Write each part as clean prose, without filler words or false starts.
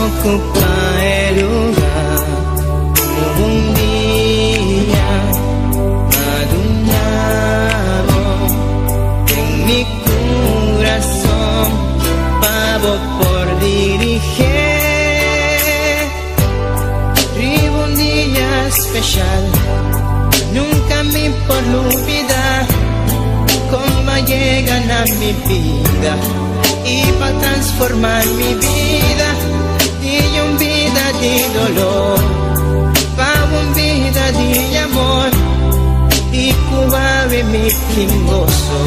ocupa el lugar. Un día adunado en mi corazón, pavo por dirigir. Vivo un día especial, nunca me por olvidar cómo llegan a mi vida y para transformar mi vida y un vida de dolor para un vida de amor y cubabe mi gozo.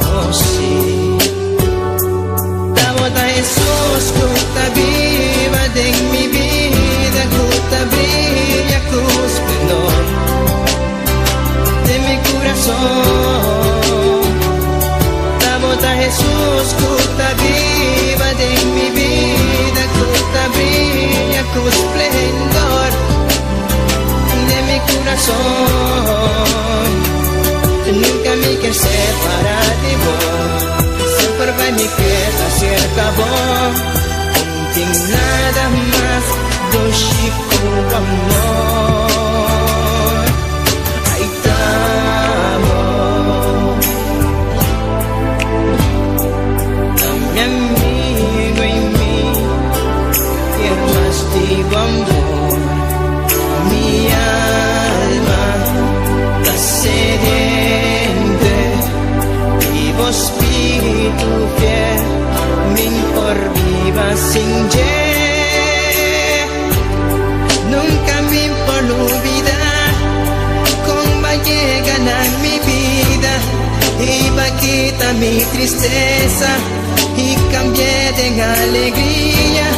Oh sí, la boda Jesús que viva de mi vida, que brilla con esplendor de mi corazón. La boda Jesús que viva de mi vida, que brilla con esplendor de mi corazón. Nunca me quiero separar de vos, siempre va mi queda cerca vos. Sin nada más, do chico amor. Ahí estamos, a mi amigo y mí, quiero más digo amor. Mi alma está sediente, vivo espíritu fiel, mi por viva sin ye. Nunca me por olvidar cómo llegan a mi vida y va quitar mi tristeza y cambié de alegría.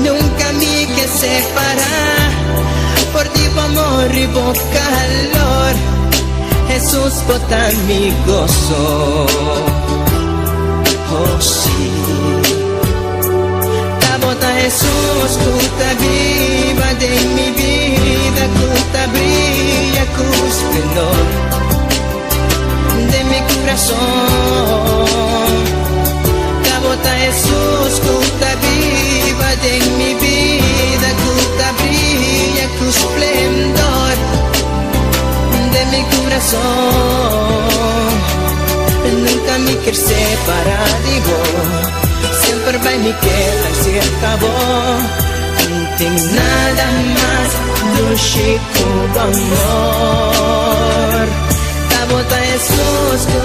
Nunca me que separar por ti amor y por calor. Jesús bota mi gozo. Oh sí, la bota Jesús que viva de mi vida, que brilla con esplendor de mi corazón. La bota Jesús que viva de mi vida, que brilla con esplendor de mi corazón. Nunca me quiero separar de vos, siempre va mi queda cerca vos. No tengo nada más dulce como amor. La bota Jesús que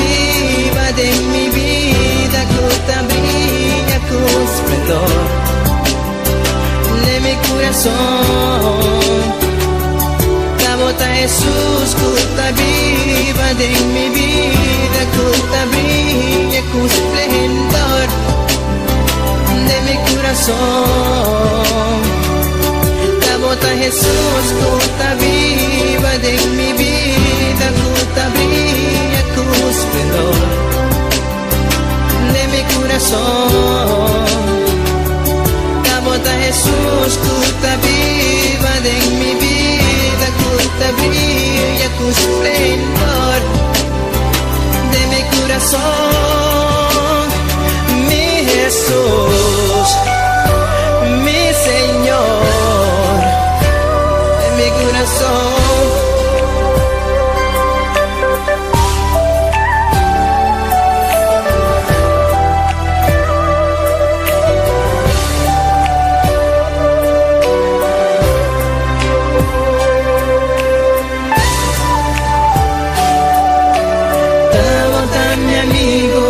viva de mi vida, que brilla con esplendor de mi corazón. La bota Jesús que viva de mi vida, que brilla con esplendor de mi corazón. La bota Jesús que viva de mi vida, que brilla con esplendor de mi corazón. La bota Jesús que viva de mi vida, que brilla con esplendor de mi corazón. Mi Jesús, mi Señor, de mi corazón. Mi amigo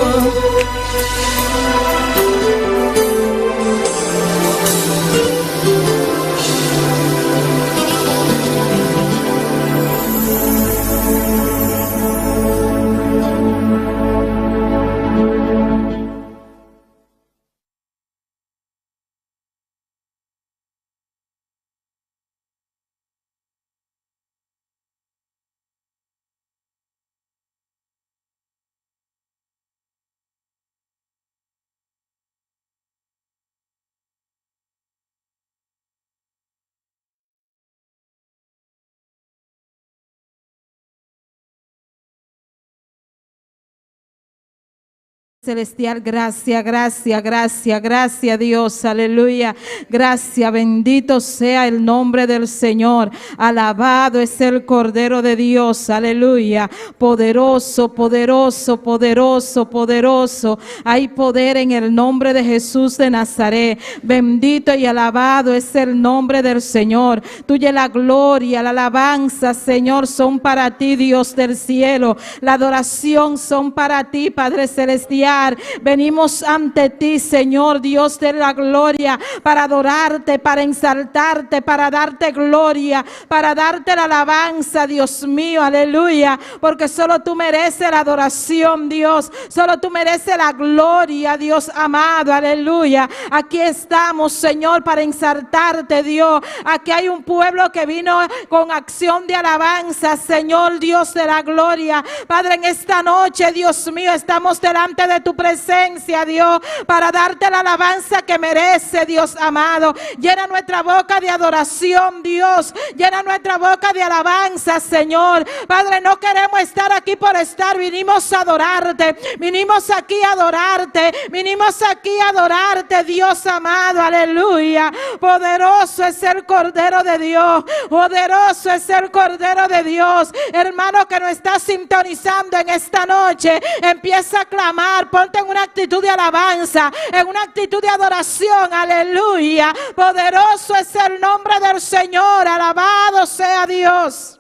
Celestial, gracias, gracias, gracias, gracias Dios, aleluya. Gracias, bendito sea el nombre del Señor. Alabado es el Cordero de Dios, aleluya. Poderoso, poderoso, poderoso, poderoso. Hay poder en el nombre de Jesús de Nazaret. Bendito y alabado es el nombre del Señor. Tuya la gloria, la alabanza, Señor, son para ti, Dios del cielo. La adoración son para ti, Padre Celestial. Venimos ante ti, Señor, Dios de la gloria, para adorarte, para exaltarte, para darte gloria, para darte la alabanza, Dios mío, aleluya. Porque solo tú mereces la adoración, Dios. Solo tú mereces la gloria, Dios amado, aleluya. Aquí estamos, Señor, para exaltarte, Dios. Aquí hay un pueblo que vino con acción de alabanza, Señor, Dios de la gloria. Padre, en esta noche, Dios mío, estamos delante de tu presencia, Dios, para darte la alabanza que merece, Dios amado. Llena nuestra boca de adoración, Dios. Llena nuestra boca de alabanza, Señor. Padre, no queremos estar aquí por estar. Vinimos a adorarte. Vinimos aquí a adorarte. Vinimos aquí a adorarte, Dios amado, aleluya. Poderoso es el Cordero de Dios. Poderoso es el Cordero de Dios. Hermano que nos está sintonizando en esta noche, empieza a clamar. Ponte en una actitud de alabanza, en una actitud de adoración, aleluya. Poderoso es el nombre del Señor. Alabado sea Dios.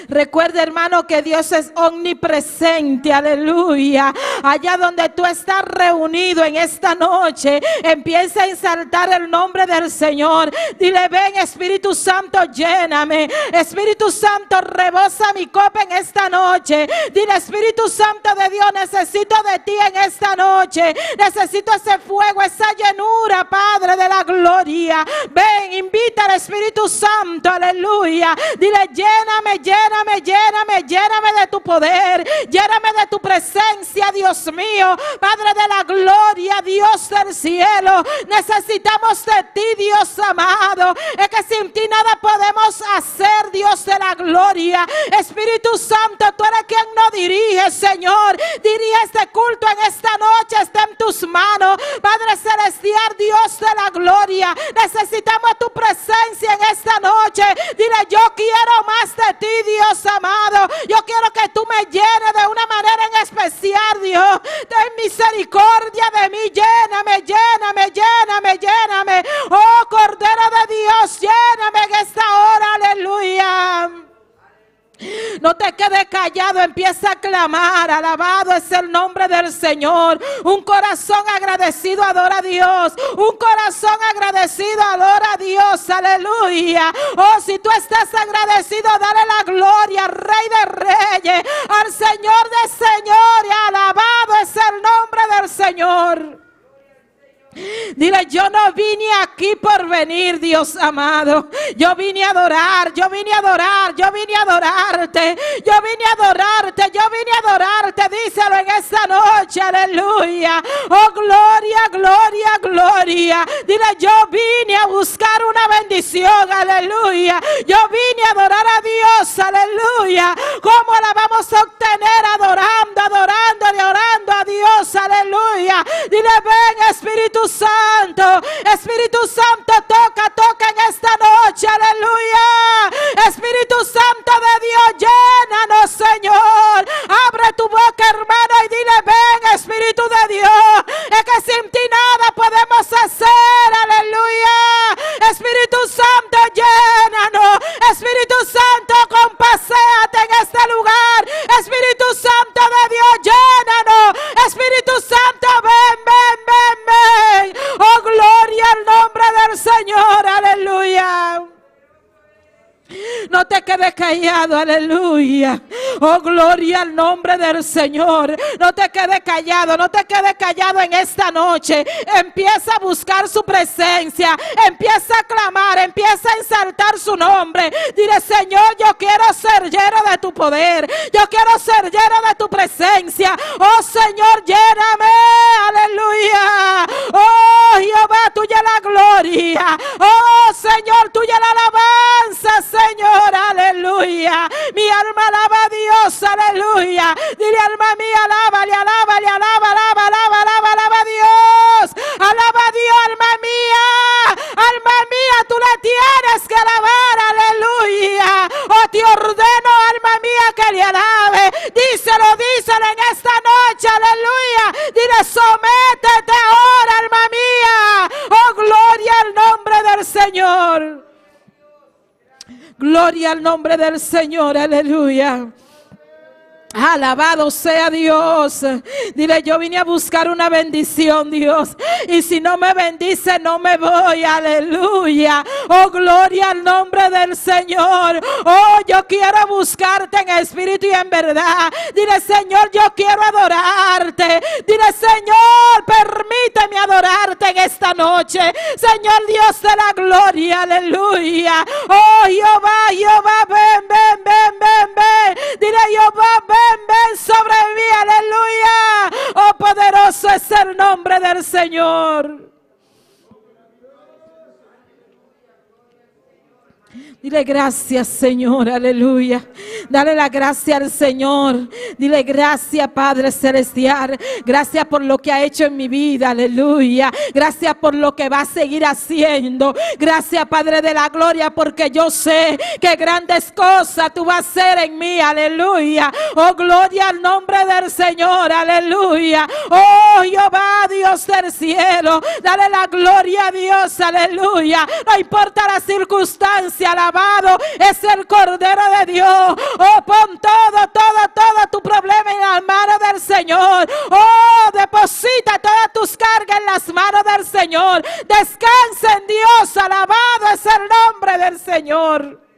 Recuerda, hermano, que Dios es omnipresente, aleluya. Allá donde tú estás reunido en esta noche, empieza a exaltar el nombre del Señor. Dile: ven, Espíritu Santo, lléname. Espíritu Santo, rebosa mi copa en esta noche. Dile: Espíritu Santo de Dios, necesito de ti en esta noche. Necesito ese fuego, esa llenura, Padre de la gloria. Ven, invita al Espíritu Santo, aleluya. Dile: lléname, lléname, lléname, lléname de tu poder, lléname de tu presencia, Dios mío, Padre de la gloria, Dios del cielo. Necesitamos de ti, Dios amado. Es que sin ti nada podemos hacer, Dios de la gloria. Espíritu Santo, tú eres quien nos dirige, Señor. Dirige este culto en esta noche, está en tus manos, Padre celestial, Dios de la gloria. Necesitamos tu presencia en esta noche. Dile: yo quiero más de ti, Dios amado. Yo quiero que tú me llenes de una manera en especial, Dios. Ten misericordia de mí. Lléname, lléname, lléname, lléname. Oh, Cordero de Dios, lléname en esta hora, aleluya. No te quedes callado, empieza a clamar. Alabado es el nombre del Señor. Un corazón agradecido adora a Dios. Un corazón agradecido adora a Dios, aleluya. Oh, si tú estás agradecido, dale la gloria al Rey de Reyes, al Señor de Señores. Alabado es el nombre del Señor. Dile: yo no vine aquí por venir, Dios amado. Yo vine a adorar, yo vine a adorar, yo vine a adorarte, yo vine a adorarte, yo vine a adorarte. Díselo en esta noche, aleluya. Oh, gloria, gloria, gloria. Dile: yo vine a buscar una bendición, aleluya. Yo vine a adorar a Dios, aleluya. ¿Cómo la vamos a obtener? Adorando, adorando, adorando a Dios, aleluya. Dile: ven, Espíritu Santo, Espíritu Santo, toca, toca en esta noche, aleluya. Espíritu Santo de Dios, llénanos, Señor. Abre tu boca, hermano, y dile: ven, Espíritu de Dios. Es que sin ti nada podemos hacer, aleluya. Espíritu Santo, llénanos. Espíritu Santo, compaséate en este lugar. Espíritu Santo de Dios, llénanos. Espíritu Santo, ven, ven, ven, ven. Oh, gloria al nombre del Señor, aleluya. No te quedes callado, aleluya. Oh, gloria al nombre del Señor. No te quedes callado, no te quedes callado en esta noche. Empieza a buscar su presencia. Empieza a clamar, empieza a exaltar su nombre. Dile: Señor, yo quiero ser lleno de tu poder. Yo quiero ser lleno de tu presencia. Oh, Señor, lléname, aleluya. Oh, Jehová, tuya la gloria. Oh, Señor, tuya la alabanza, Señor, aleluya. Mi alma alaba a Dios, aleluya. Dile: alma mía, alábale, alábale, alábale, Sométete ahora, alma mía. Oh, gloria al nombre del Señor. Gloria al nombre del Señor, aleluya. Alabado sea Dios. Dile, yo vine a buscar una bendición, Dios, y si no me bendice no me voy. Aleluya. Oh, gloria al nombre del Señor. Oh, yo quiero buscarte en espíritu y en verdad. Dile, Señor, yo quiero adorarte. Dile, Señor, permíteme adorarte en esta noche. Señor Dios de la gloria, aleluya. Oh, Jehová, Jehová, ven, ven, ven, ven, ven. Dile, Jehová, ven. Ven sobre mí, aleluya. Oh, poderoso es el nombre del Señor. Dile gracias, Señor, aleluya. Dale la gracia al Señor. Dile gracias, Padre Celestial. Gracias por lo que ha hecho en mi vida, aleluya. Gracias por lo que va a seguir haciendo. Gracias, Padre de la gloria, porque yo sé que grandes cosas tú vas a hacer en mí, aleluya. Oh, gloria al nombre del Señor, aleluya. Oh, Jehová, Dios del cielo. Dale la gloria a Dios, aleluya. No importa la circunstancia, alabado es el Cordero de Dios. Oh, pon todo tu problema en las manos del Señor. Oh, deposita todas tus cargas en las manos del Señor. Descansa en Dios, alabado es el nombre del Señor.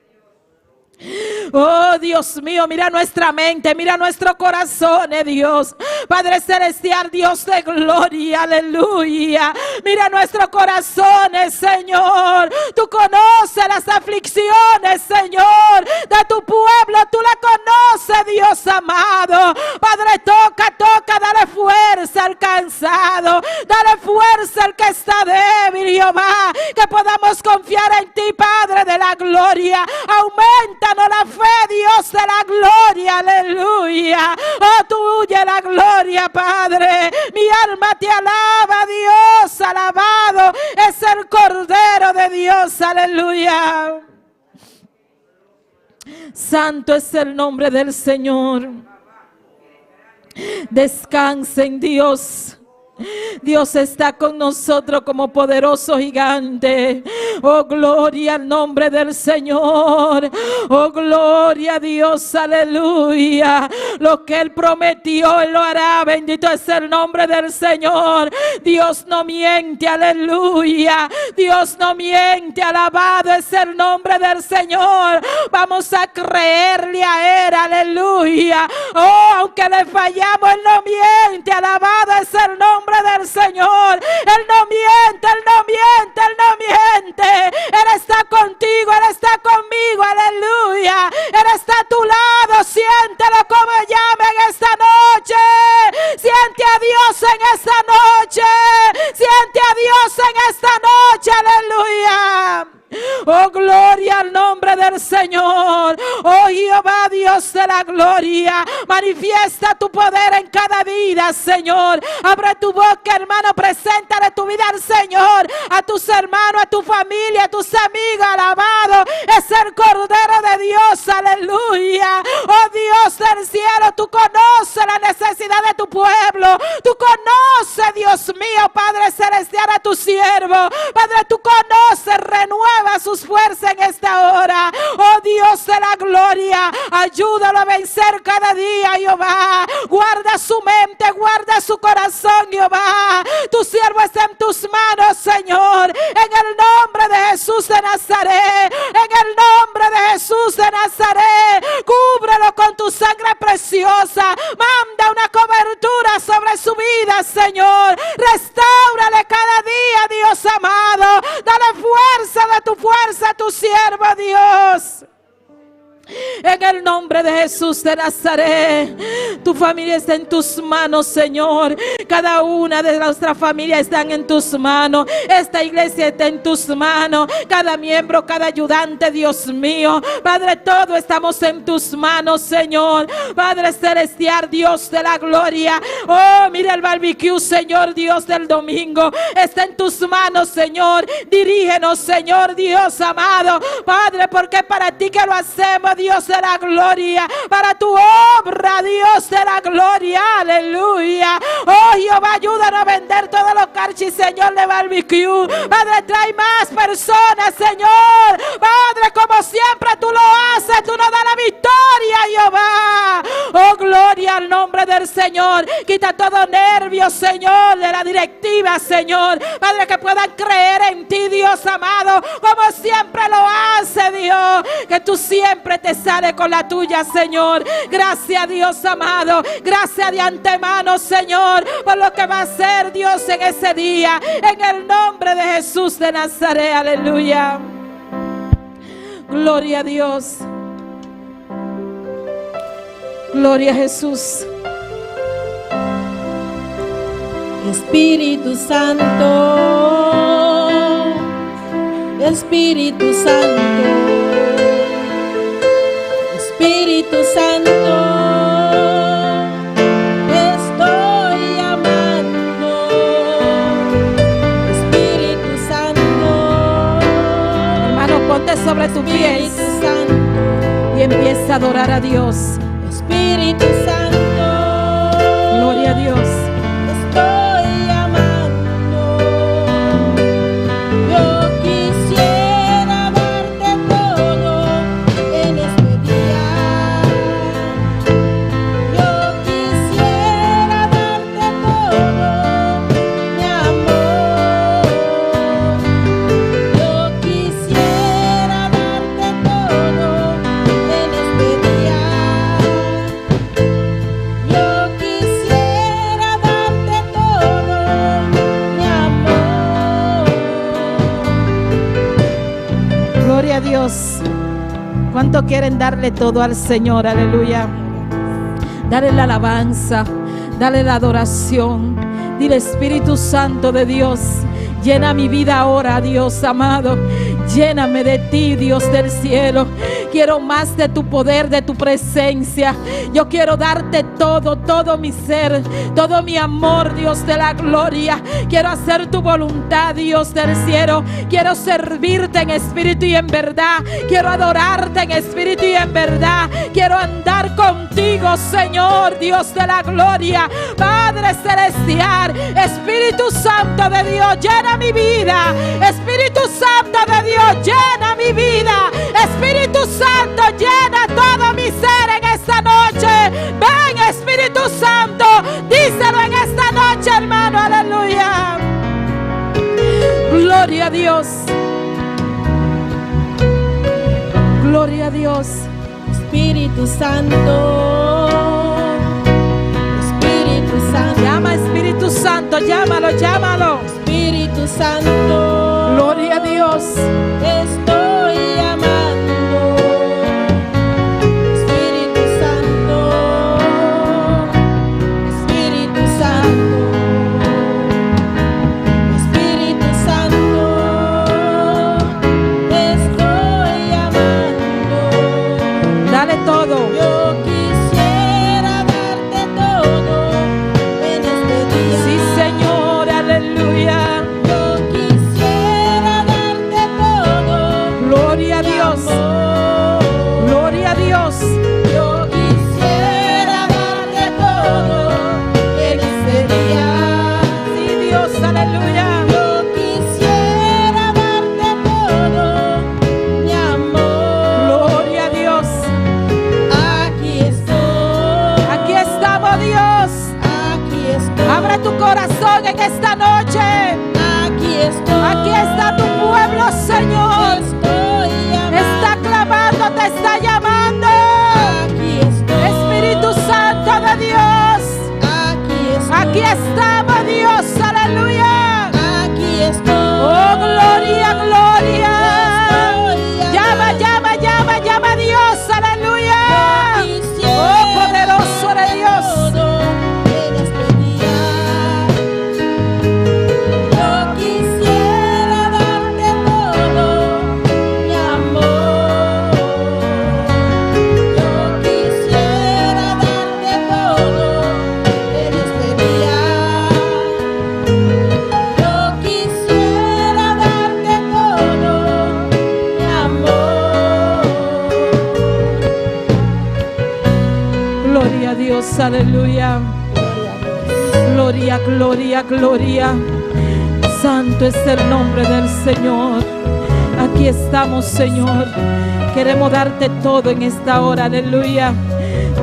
Oh, Dios mío, mira nuestra mente, mira nuestro corazón, Dios. Padre Celestial, Dios de gloria, aleluya. Mira nuestro corazón, Señor. Tú conoces las aflicciones, Señor, de tu pueblo. Tú la conoces, Dios amado. Padre, toca, dale fuerza al cansado. Dale fuerza al que está débil, Jehová. Que podamos confiar en ti, Padre de la gloria. Aumenta la fe, Dios de la gloria, aleluya. Oh, tuya la gloria, Padre. Mi alma te alaba, Dios, alabado es el Cordero de Dios, aleluya. Santo es el nombre del Señor. Descansa en Dios. Dios está con nosotros como poderoso gigante. Oh, gloria al nombre del Señor. Oh, gloria a Dios, aleluya. Lo que Él prometió, Él lo hará. Bendito es el nombre del Señor. Dios no miente, aleluya. Dios no miente, alabado es el nombre del Señor. Vamos a creerle a Él, aleluya. Oh, aunque le fallamos, Él no miente, alabado es el nombre del Señor. Él no miente, Él no miente, Él no miente. Él está contigo, Él está conmigo, aleluya. Él está a tu lado, siéntelo como llama en esta noche. Siente a Dios en esta noche. Siente a Dios en esta noche, aleluya. Oh, gloria al nombre del Señor. Oh, Jehová, Dios de la gloria. Manifiesta tu poder en cada vida, Señor. Abre tu boca, hermano. Preséntale tu vida al Señor. A tus hermanos, a tu familia, a tus amigos. Alabado es el Cordero de Dios. Aleluya. Oh, Dios del cielo, tú conoces la necesidad de tu pueblo. Tú conoces, Dios mío, Padre celestial, a tu siervo. Padre, tú conoces, renueva sus fuerzas en esta hora. Oh, Dios de la gloria, ayúdalo a vencer cada día, Jehová. Guarda su mente, guarda su corazón, Jehová. Tu siervo está en tus manos, Señor. En el nombre de Jesús de Nazaret. En el nombre de Jesús de Nazaret. Cúbrelo con tu sangre preciosa. Manda una cobertura sobre su vida, Señor. Restáurale cada día, Dios amado. Dale fuerza de tu fuerza a tu siervo, Dios. En el nombre de Jesús de Nazaret, tu familia está en tus manos, Señor. Cada una de nuestras familias están en tus manos. Esta iglesia está en tus manos. Cada miembro, cada ayudante, Dios mío. Padre, todos estamos en tus manos, Señor. Padre celestial, Dios de la gloria. Oh, mira el barbecue, Señor, Dios del domingo. Está en tus manos, Señor. Dirígenos, Señor, Dios amado. Padre, porque para ti que lo hacemos, Dios Dios de la gloria, para tu obra, Dios de la gloria, aleluya. Oh Jehová, ayúdanos a vender todos los carchis, Señor, de barbecue. Padre, trae más personas, Señor. Padre, como siempre tú lo haces, tú nos das la victoria, Jehová. Oh, gloria al nombre del Señor. Quita todo nervio, Señor, de la directiva, Señor. Padre, que puedan creer en ti, Dios amado, como siempre lo hace, Dios. Que tú siempre te sales con la tuya, Señor. Gracias, Dios amado. Gracias de antemano, Señor, por lo que va a hacer, Dios, en ese día. En el nombre de Jesús de Nazaret, aleluya. Gloria a Dios. Gloria a Jesús. Espíritu Santo, Espíritu Santo, Espíritu Santo, te estoy llamando. Espíritu Santo, Hermano, ponte sobre tus pies Espíritu Santo, y empieza a adorar a Dios. Espíritu Santo, Gloria a Dios. estoy llamando. Yo quisiera darte todo en este día. Yo quisiera darte todo, mi amor. Yo quisiera darte todo en este día. Yo quisiera darte todo, mi amor. Gloria a Dios. ¿Cuánto quieren darle todo al Señor? Aleluya. Dale la alabanza, dale la adoración. Dile, Espíritu Santo de Dios, llena mi vida ahora, Dios amado. Lléname de ti, Dios del cielo. Quiero más de tu poder, de tu presencia. Yo quiero darte todo, todo mi ser, todo mi amor, Dios de la gloria. Quiero hacer tu voluntad, Dios del cielo. Quiero servirte en espíritu y en verdad. Quiero adorarte en espíritu y en verdad. Quiero andar contigo, Señor, Dios de la gloria. Padre celestial, Espíritu Santo de Dios, llena mi vida. Espíritu Santo de Dios, llena mi vida. Espíritu Santo, llena todo mi ser en esta noche. Ven, Espíritu Santo, díselo en esta noche, hermano, aleluya. Gloria a Dios. Gloria a Dios. Espíritu Santo, Espíritu Santo, Llama, Espíritu Santo, llámalo, llámalo. Espíritu Santo, Gloria a Dios. te estoy llamando. Espíritu Santo, Espíritu Santo, Espíritu Santo, te estoy llamando. Dale todo. Yo quisiera darte todo en este día. Sí, Señor, aleluya. Yo quisiera darte todo, Gloria a mi Dios. amor. Gloria a Dios. Yo quisiera darte todo en este día. Sí, Dios, aleluya. Yo quisiera darte todo, mi amor. Gloria a Dios. Aquí estoy. Aquí estamos, Dios. Aquí estoy. Abre tu corazón en esta noche. Aquí estoy. Aquí está tu pueblo, Señor. Estoy llamando. Está clamando, te está llamando. Aquí estoy. Espíritu Santo de Dios. Aquí estoy. Aquí estamos, Dios, aleluya. Aquí estoy. Oh, gloria, gloria. Llama, llama, llama, llama a Dios, aleluya. Oh, poderoso de Dios. En este día. Yo quisiera darte todo, Gloria, gloria, gloria. Santo es el nombre del Señor. Aquí estamos, Señor. Queremos darte todo en esta hora, aleluya.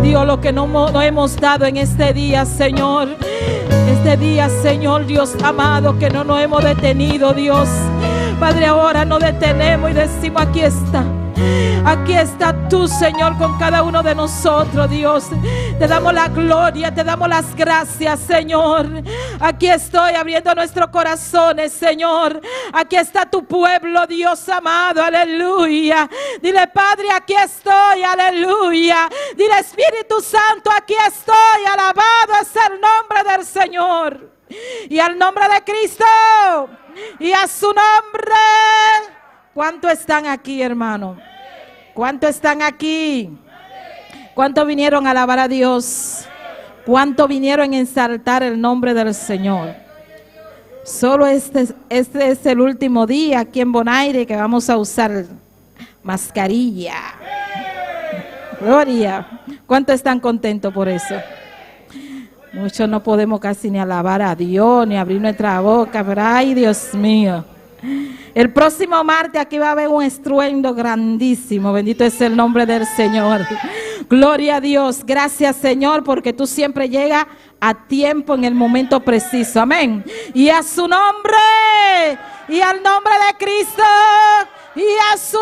Dios, lo que no hemos dado en este día, Señor. Este día, Señor, Dios amado, que no nos hemos detenido, Dios. Padre, ahora nos detenemos y decimos, aquí está. Aquí está tú, Señor, con cada uno de nosotros, Dios. Te damos la gloria, te damos las gracias, Señor. Aquí estoy abriendo nuestros corazones, Señor. Aquí está tu pueblo, Dios amado, aleluya. Dile, Padre, aquí estoy, aleluya. Dile, Espíritu Santo, aquí estoy, alabado es el nombre del Señor. Y al nombre de Cristo, y a su nombre. ¿Cuántos están aquí, hermano? ¿Cuántos están aquí? ¿Cuántos vinieron a alabar a Dios? ¿Cuántos vinieron a exaltar el nombre del Señor? Solo este es el último día aquí en Bonaire que vamos a usar mascarilla. Gloria. ¿Cuántos están contentos por eso? Muchos no podemos casi ni alabar a Dios, ni abrir nuestra boca, pero ay, Dios mío. El próximo martes aquí va a haber un estruendo grandísimo. Bendito es el nombre del Señor. Gloria a Dios. Gracias, Señor, porque tú siempre llegas a tiempo en el momento preciso. Amén. Y a su nombre, y al nombre de Cristo, y a su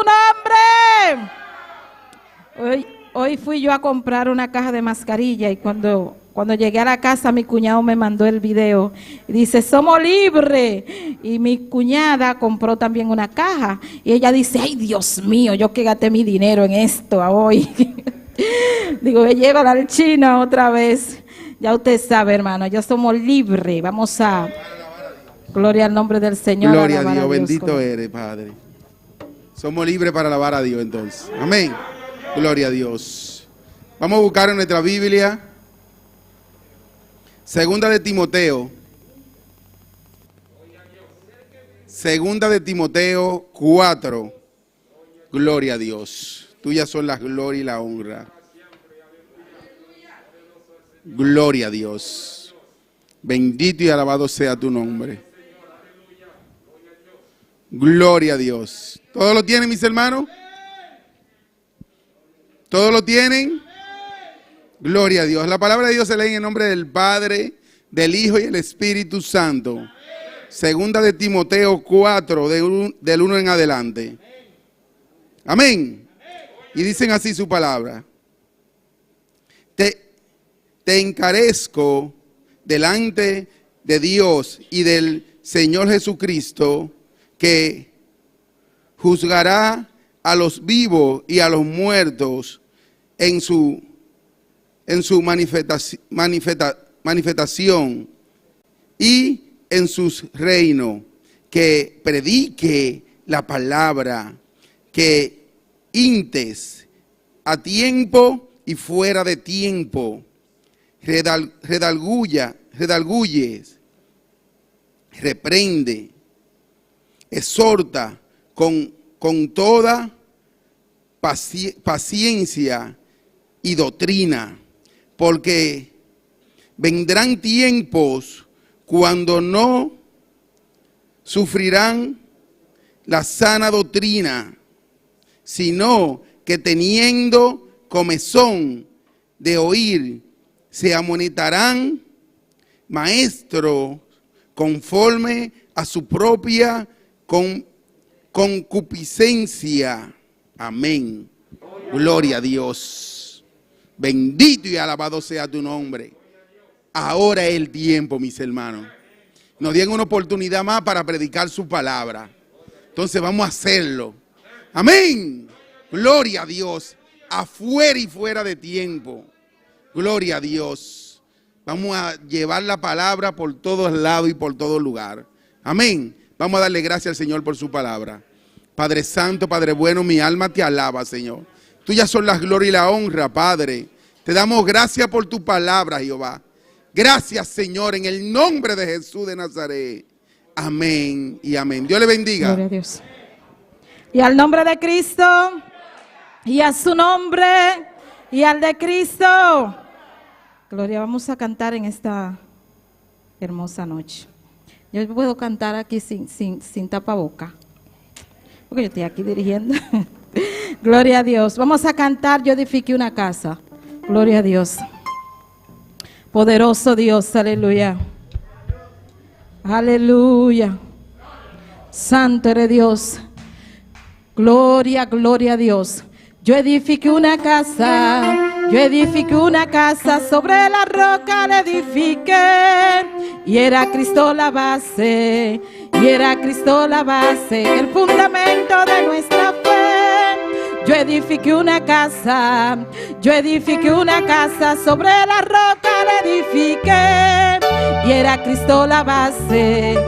nombre. Hoy fui yo a comprar una caja de mascarilla y cuando llegué a la casa, mi cuñado me mandó el video y dice, somos libres. Y mi cuñada compró también una caja y ella dice, ay, Dios mío, yo que gasté mi dinero en esto hoy. Digo, llévala al chino otra vez. Ya usted sabe, hermano, ya somos libres. Vamos a... Gloria al nombre del Señor. Gloria a Dios, bendito eres, Padre. Somos libres para alabar a Dios entonces. Amén. Gloria a Dios. Vamos a buscar en nuestra Biblia Segunda de Timoteo 4. Gloria a Dios. Tuyas son las gloria y la honra. Gloria a Dios. Bendito y alabado sea tu nombre. Gloria a Dios. ¿Todos lo tienen, mis hermanos? ¿Todos lo tienen? Gloria a Dios. La palabra de Dios se lee en el nombre del Padre, del Hijo y del Espíritu Santo. Segunda de Timoteo 4, del 1 en adelante. Amén. Y dicen así su palabra. Te encarezco delante de Dios y del Señor Jesucristo, que juzgará a los vivos y a los muertos en su manifestación y en sus reinos, que predique la palabra, que intes a tiempo y fuera de tiempo, redalgulles, reprende, exhorta con toda paciencia y doctrina, porque vendrán tiempos cuando no sufrirán la sana doctrina, sino que teniendo comezón de oír, se amonestarán maestros conforme a su propia concupiscencia. Amén. Gloria a Dios. Bendito y alabado sea tu nombre. Ahora es el tiempo, mis hermanos. Nos dieron una oportunidad más para predicar su palabra. Entonces vamos a hacerlo. Amén. Gloria a Dios. Afuera y fuera de tiempo. Gloria a Dios. Vamos a llevar la palabra por todos lados y por todo lugar. Amén. Vamos a darle gracias al Señor por su palabra. Padre Santo, Padre bueno, mi alma te alaba, Señor. Tuyas son las gloria y la honra, Padre. Te damos gracias por tu palabra, Jehová. Gracias, Señor, en el nombre de Jesús de Nazaret. Amén y amén. Dios le bendiga. Gloria a Dios. Y al nombre de Cristo, y a su nombre, y al de Cristo. Gloria, vamos a cantar en esta hermosa noche. Yo puedo cantar aquí sin tapaboca, porque yo estoy aquí dirigiendo. Gloria a Dios. Vamos a cantar Yo edifiqué una casa. Gloria a Dios. Poderoso Dios, aleluya. Aleluya. Santo eres Dios. Gloria, gloria a Dios. Yo edifiqué una casa sobre la roca la edifiqué, y era Cristo la base, el fundamento de nuestra fe. Yo edifiqué una casa sobre la roca la edifiqué, y era Cristo la base,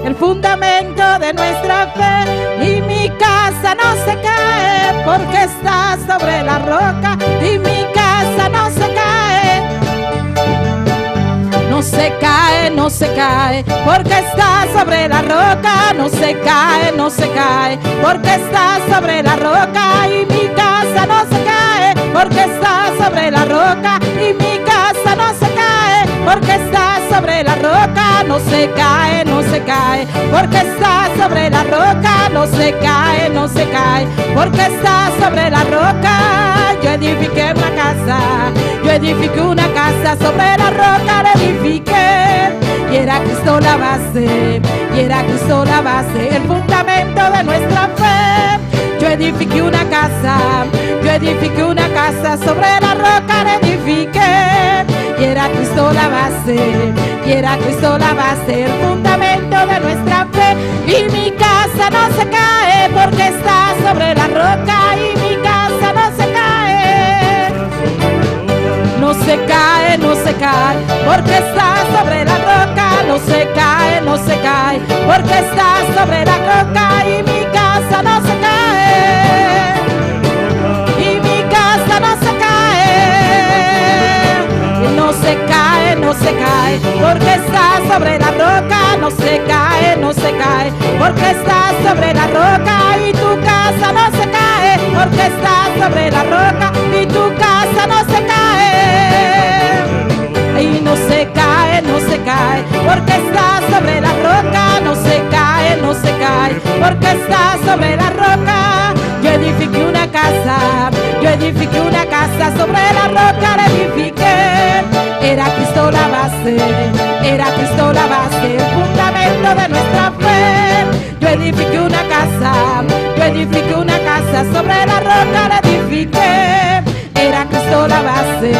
el fundamento de nuestra fe. Y mi casa no se cae porque está sobre la roca, y mi casa no se cae. No se cae, no se cae, porque está sobre la roca. No se cae, no se cae, porque está sobre la roca. Y mi casa no se cae, porque está sobre la roca. Y mi casa no se cae, porque está sobre la roca. No se cae, no se cae, porque está sobre la roca. No se cae, no se cae, porque está sobre la roca. Yo edifiqué una casa sobre la roca la edifiqué, y era Cristo la base, el fundamento de nuestra fe. Yo edifiqué una casa sobre la roca la edifiqué, y era Cristo la base, el fundamento de nuestra fe. Y mi casa no se cae porque está sobre la roca, y mi casa no se cae. No se cae, no se cae, porque está sobre la roca. No se cae, no se cae, porque está sobre la roca. Y mi casa no se cae, y mi casa no se cae. No se cae, no se cae, porque está sobre la roca. No se cae, no se cae, porque está sobre la roca. Y tu casa no se cae, porque está sobre la roca. Y tu casa no se cae. Y no se cae, no se cae, porque está sobre la roca. No se cae, no se cae, porque está sobre la roca. Yo edifiqué una casa sobre la roca la edifiqué. Era Cristo la base, el fundamento de nuestra fe. Yo edifiqué una casa sobre la roca la edifiqué. Era Cristo la base,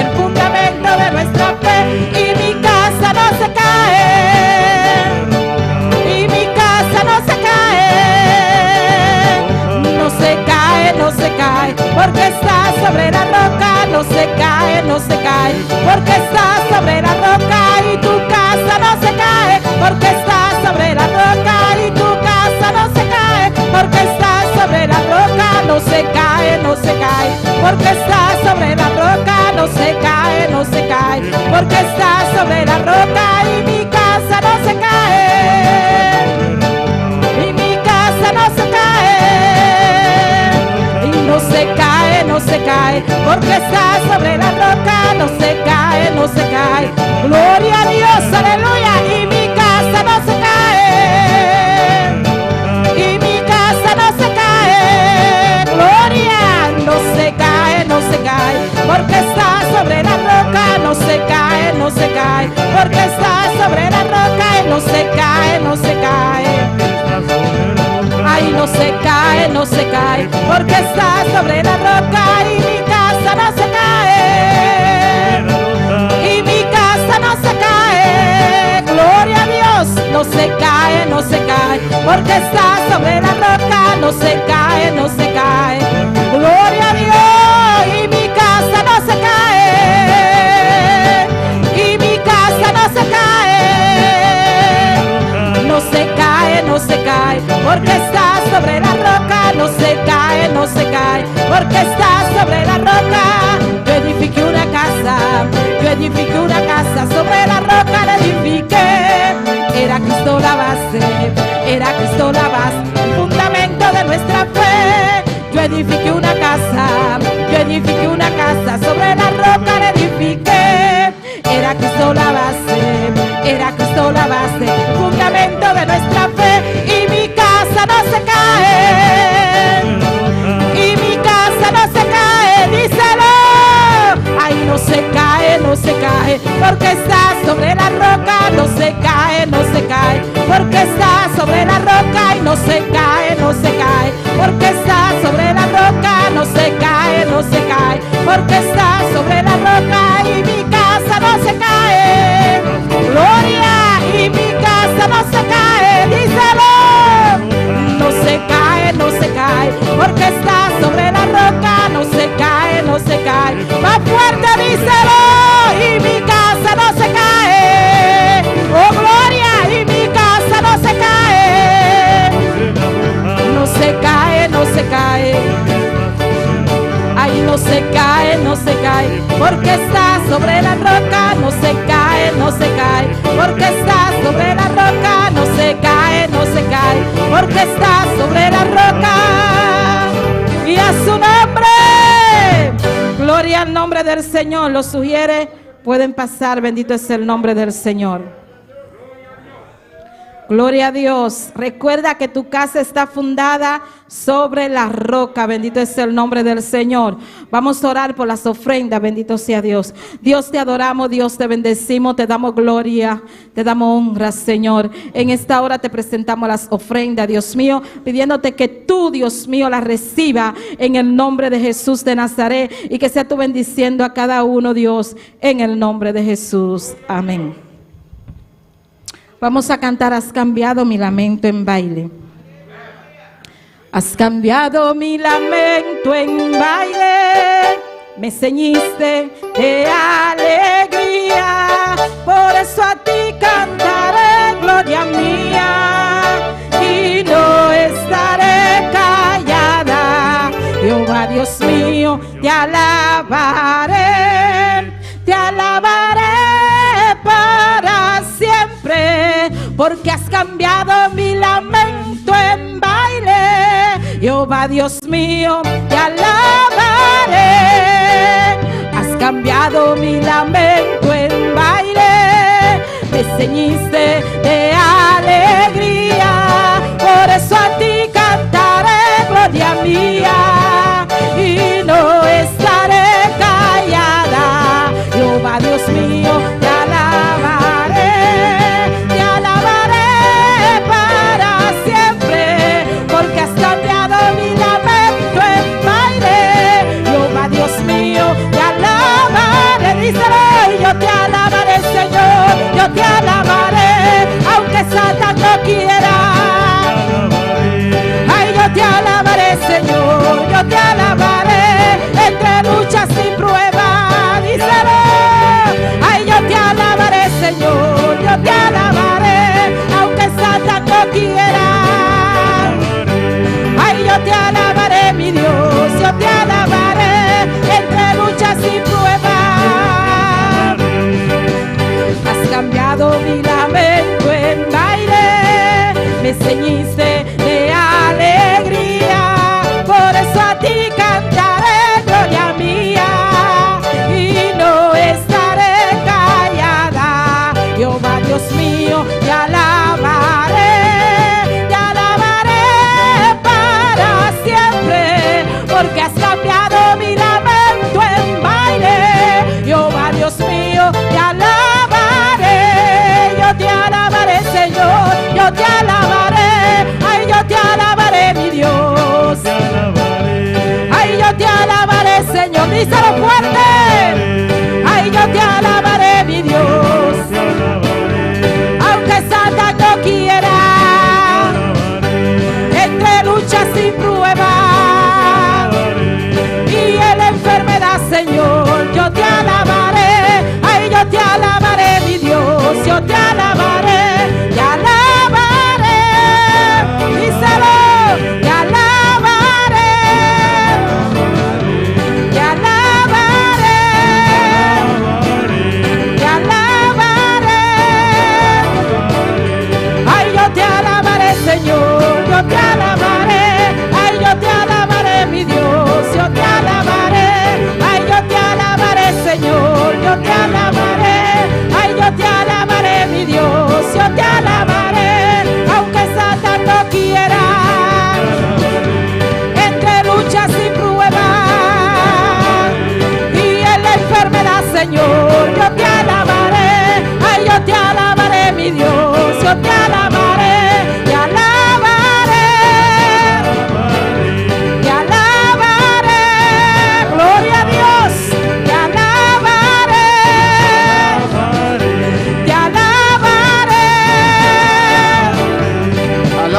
el fundamento de nuestra fe. Y mi casa no se cae, y mi casa no se cae. No se cae, no se cae, porque está sobre la roca. No se cae, no se cae, porque está sobre la roca. Y tu casa no se cae, porque está sobre la roca. Y tu casa no se cae, porque está sobre la roca. No se cae, no se cae, porque está sobre la roca. No se cae, no se cae, porque está sobre la roca. Y mi casa no se cae, y mi casa no se cae. Y no se cae, no se cae, porque está sobre la roca. No se cae, no se cae. Gloria a Dios, aleluya. Y mi casa no se cae, y mi casa no se cae. Gloria, no se cae, no se cae, porque está sobre la roca. No se cae, no se cae, porque está sobre la roca. Y no se cae, no se cae. Ay, no se cae, no se cae, porque está sobre la roca. Y mi casa no se cae, y mi casa no se cae. Gloria a Dios, no se cae, no se cae, porque está sobre la roca. No se cae, no se cae. Gloria a Dios, y mi casa no se cae, y mi casa no se cae. No se cae, no se cae, porque está sobre la roca. No se cae, no se cae, porque está sobre la roca. Yo edifiqué una casa sobre la roca la edifiqué. Era Cristo la base, el fundamento de nuestra fe. Yo edifiqué una casa sobre la roca la edifiqué. la base, era Cristo la base, fundamento de nuestra fe, y mi casa no se cae, y mi casa no se cae, díselo. Ay, no se cae, no se cae, porque está sobre la roca, no se cae, no se cae, porque está sobre la roca y no se cae, no se cae, porque está sobre la roca, no se cae, no se cae, porque está sobre la roca y mi casa no se cae. Gloria, y mi casa no se cae, díselo. No se cae, no se cae, porque está sobre la roca, no se cae, no se cae. Más fuerte, díselo, y mi casa no se cae. Oh, gloria, y mi casa no se cae. No se cae, no se cae. Ay, no se cae, no se cae, porque está sobre la roca, no se cae, no se cae, porque está sobre la roca, no se cae, no se cae, porque está sobre la roca. Y a su nombre, gloria al nombre del Señor. Lo sugiere, pueden pasar, bendito es el nombre del Señor. Gloria a Dios. Recuerda que tu casa está fundada sobre la roca. Bendito es el nombre del Señor. Vamos a orar por las ofrendas. Bendito sea Dios. Dios, te adoramos, Dios, te bendecimos, te damos gloria, te damos honra, Señor. En esta hora te presentamos las ofrendas, Dios mío, pidiéndote que tú, Dios mío, las reciba en el nombre de Jesús de Nazaret, y que sea tú bendiciendo a cada uno, Dios, en el nombre de Jesús. Amén. Vamos a cantar, has cambiado mi lamento en baile. Has cambiado mi lamento en baile, me ceñiste de alegría, por eso a ti cantaré, gloria mía, y no estaré callada. Jehová Dios mío, te alabaré para siempre, porque has cambiado mi lamento en baile. Jehová Dios mío, te alabaré. Has cambiado mi lamento en baile, me ceñiste de alegría, por eso a ti cantaré, gloria mía, y no estaré callada. Jehová Dios mío, te alabaré para siempre, porque has cambiado mi lamento en baile. Jehová Dios mío, te alabaré, díselo, yo te alabaré, Señor, yo te alabaré, aunque Satán no quiera. Ay, yo te alabaré, Señor, yo te alabaré, entre luchas y pruebas, díselo. Ay, yo te alabaré, Señor, yo te alabaré, aunque Satán no quiera. Ay, yo te alabaré, mi Dios, yo te alabaré, entre luchas y pruebas. Has cambiado mi lamento en baile, me ceñiste de alegría, por eso a ti cantaré, gloria mía, y no estaré callada. Jehová Dios mío, te alabaré para siempre, porque has cambiado mi lamento en baile. Jehová Dios mío, te alabaré, yo te alabaré, Señor, yo te alabaré, ay, yo te alabaré, mi Dios, ay, yo te alabaré, Señor, díselo fuerte, ay, yo te alabaré, mi Dios, aunque Satán no quiera, entre luchas y pruebas y en la enfermedad, Señor, yo te alabaré, ay, yo te alabaré, mi Dios, yo te alabaré, díselo, te alabaré,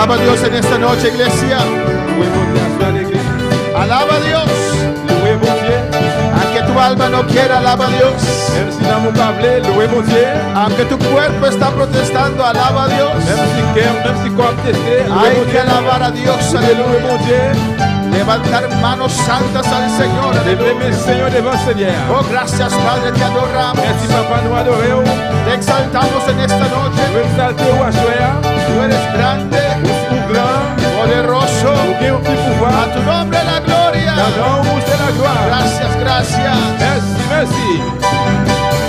Alaba a Dios en esta noche, iglesia. Louez mon Dieu à soir l'église. Alaba a Dios. Louez mon Dieu. Aunque tu alma no quiera, alaba a Dios. Même si dans mon parler, louez mon Dieu. Aunque tu cuerpo está protestando, alaba a Dios. Même si cœur, même si corps testé, louez Hay mon que Dieu. alabar a Dios, Louez mon aleluya. Dieu. Levantar manos santas al Señor, Levez aleluya. mes Seigneur devant le Seigneur. Oh, gracias, Padre, te adoramos. Merci papa, nous adorons. Te exaltamos en esta Nous noche. exalter au soir. Tú eres grande, Pour grand, poderoso. pour bien un petit A pouvoir. tu nombre la gloria. Dans le nom où c'est la gloire. Gracias, gracias. Merci, merci.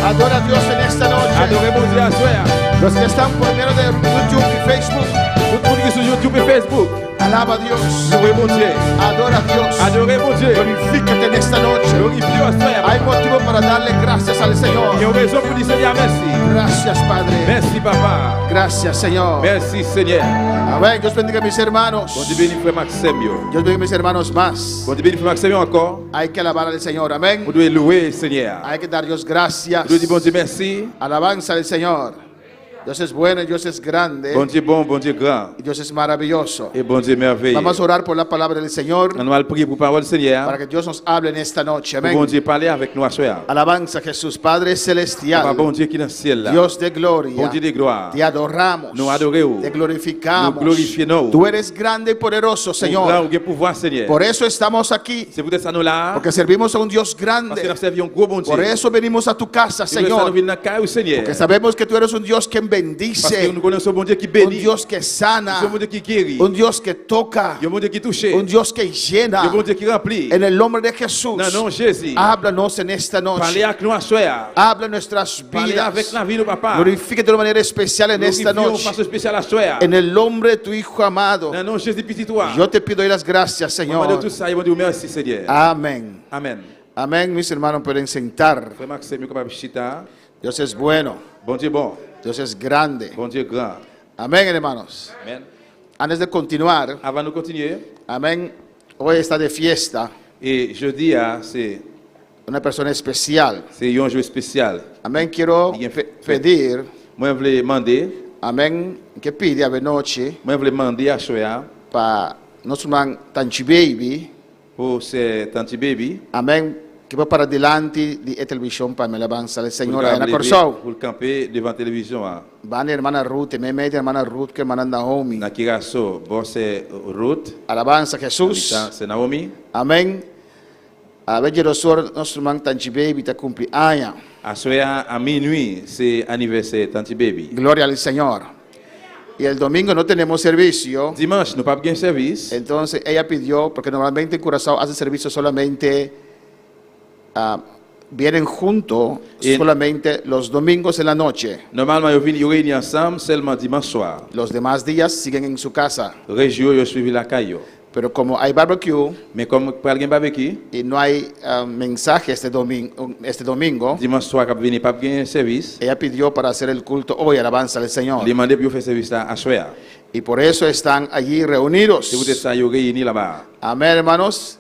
Adora a Dios en esta noche. Adorez mon Dieu à soir. Los que están por medio de YouTube y Facebook, Tout le monde qui est sur YouTube et Facebook. alaba a Dios. Louez mon Dieu. Adora a Dios. Adorez mon Dieu. Glorifícate en esta noche. Glorifiez au soir. Hay motivo para darle gracias al Il y Señor. a raison pour dire Seigneur merci. Gracias, Padre. Merci papa. Gracias, Señor. Merci Seigneur. Amén. Dios bendiga a mis hermanos. Bon Dieu bénit frère Maxime. Dios bendiga a mis hermanos más. Bon Dieu bénit frère Maxime encore. Hay que alabar al Señor. Amén. Vous devez louer Seigneur. Hay que dar Dios gracias. Vous devez dire bon Dieu merci. Alabanza al Señor. Dios es bueno, Dios es grande Bon Dieu bon, bon Dieu grand. y Dios es maravilloso. Et bon Dieu merveilleux. Vamos a orar por la palabra del Señor On va prier pour parole Seigneur. para que Dios nos hable en esta noche. Pour bon Amén. Dieu parler avec nous à soir. Alabanza a Jesús, Padre Papa celestial, bon Dieu qui est dans le ciel là. Dios de Bon gloria. Dieu de gloire. Te adoramos, Nous adorons. te glorificamos. Nous glorifions. Tú eres grande y poderoso, Grand Señor. ou bien pouvoir Seigneur. Por eso estamos aquí, C'est pour ça nous là. porque servimos a un Dios Parce que nous grande. servons un gros bon Dieu. Por eso venimos a tu casa, C'est pour ça nous Señor, venons dans le caille au Seigneur. porque sabemos que tú eres un Dios que Parce que bendice, nous connaissons un bon Dieu qui un bénit. Dios que Un sana, bon Dieu qui guérit. un Dios que toca, Un bon Dieu qui touche. un Dios que llena. Un bon Dieu qui remplit. En el nombre de Jesús, Non, non, Jésus. háblanos en esta Parlez noche. avec nous à soir. Habla nuestras Parlez avec vidas. la vie de papa. Glorifícate de una manera especial en esta Glorifions noche. façon spéciale à soir. En el nombre de tu Hijo amado, Non, non, Jésus petit toi. yo te pido hoy las gracias, Maman de Señor. tout ça, ils vont dire merci Seigneur. Amén. Amen. Amén. Mis hermanos pueden sentar. Frère Maxime, capable chita. Dios es bueno. Bon Dieu bon. Dios es grande. Bon Dieu grand. Amén, hermanos. Amen. Antes de continuar, Avant de continuer, amén. Hoy está de fiesta et jeudi, c'est una persona especial. un jour spécial. Amén. Quiero Bien. pedir, Moi, je voulais demander, amén, que pide a noche moi, je voulais demander à soir para nuestro man Tanchi Baby. pour ces tanti baby. Amén. Que va para adelante de televisión para me alabanza al Señor. Pour Ana Corsau. le camper devant la télévision. Van hermana Ruth, me mete hermana Ruth que hermana Naomi. Na Kiraso, bon, c'est Ruth. Alabanza a Jesús. C'est Naomi. Amén. A ver, nuestro man Tanchi Baby te cumpleaños. À soir, à minuit, c'est anniversaire tanti baby. Gloria al Señor. Y el domingo no tenemos servicio. Dimanche, nous pas bien service. Entonces ella pidió, porque normalmente en Curazao hace servicio solamente, vienen juntos Y- solamente los domingos en la noche. Normalement, ils viennent réunir ensemble seulement dimanche soir. Los demás días siguen en su casa. Région, ils suivi la caillou. Pero como hay barbecue Mais comme pour alguien barbecue, y no hay mensaje este domingo, dimanche soir, quand venir pas bien service, ella pidió para hacer el culto hoy, alabanza al Señor. demander pour faire service là à soir. Y por eso están allí reunidos. C'est pour ça qu'ils réunis là-bas. Amén, hermanos.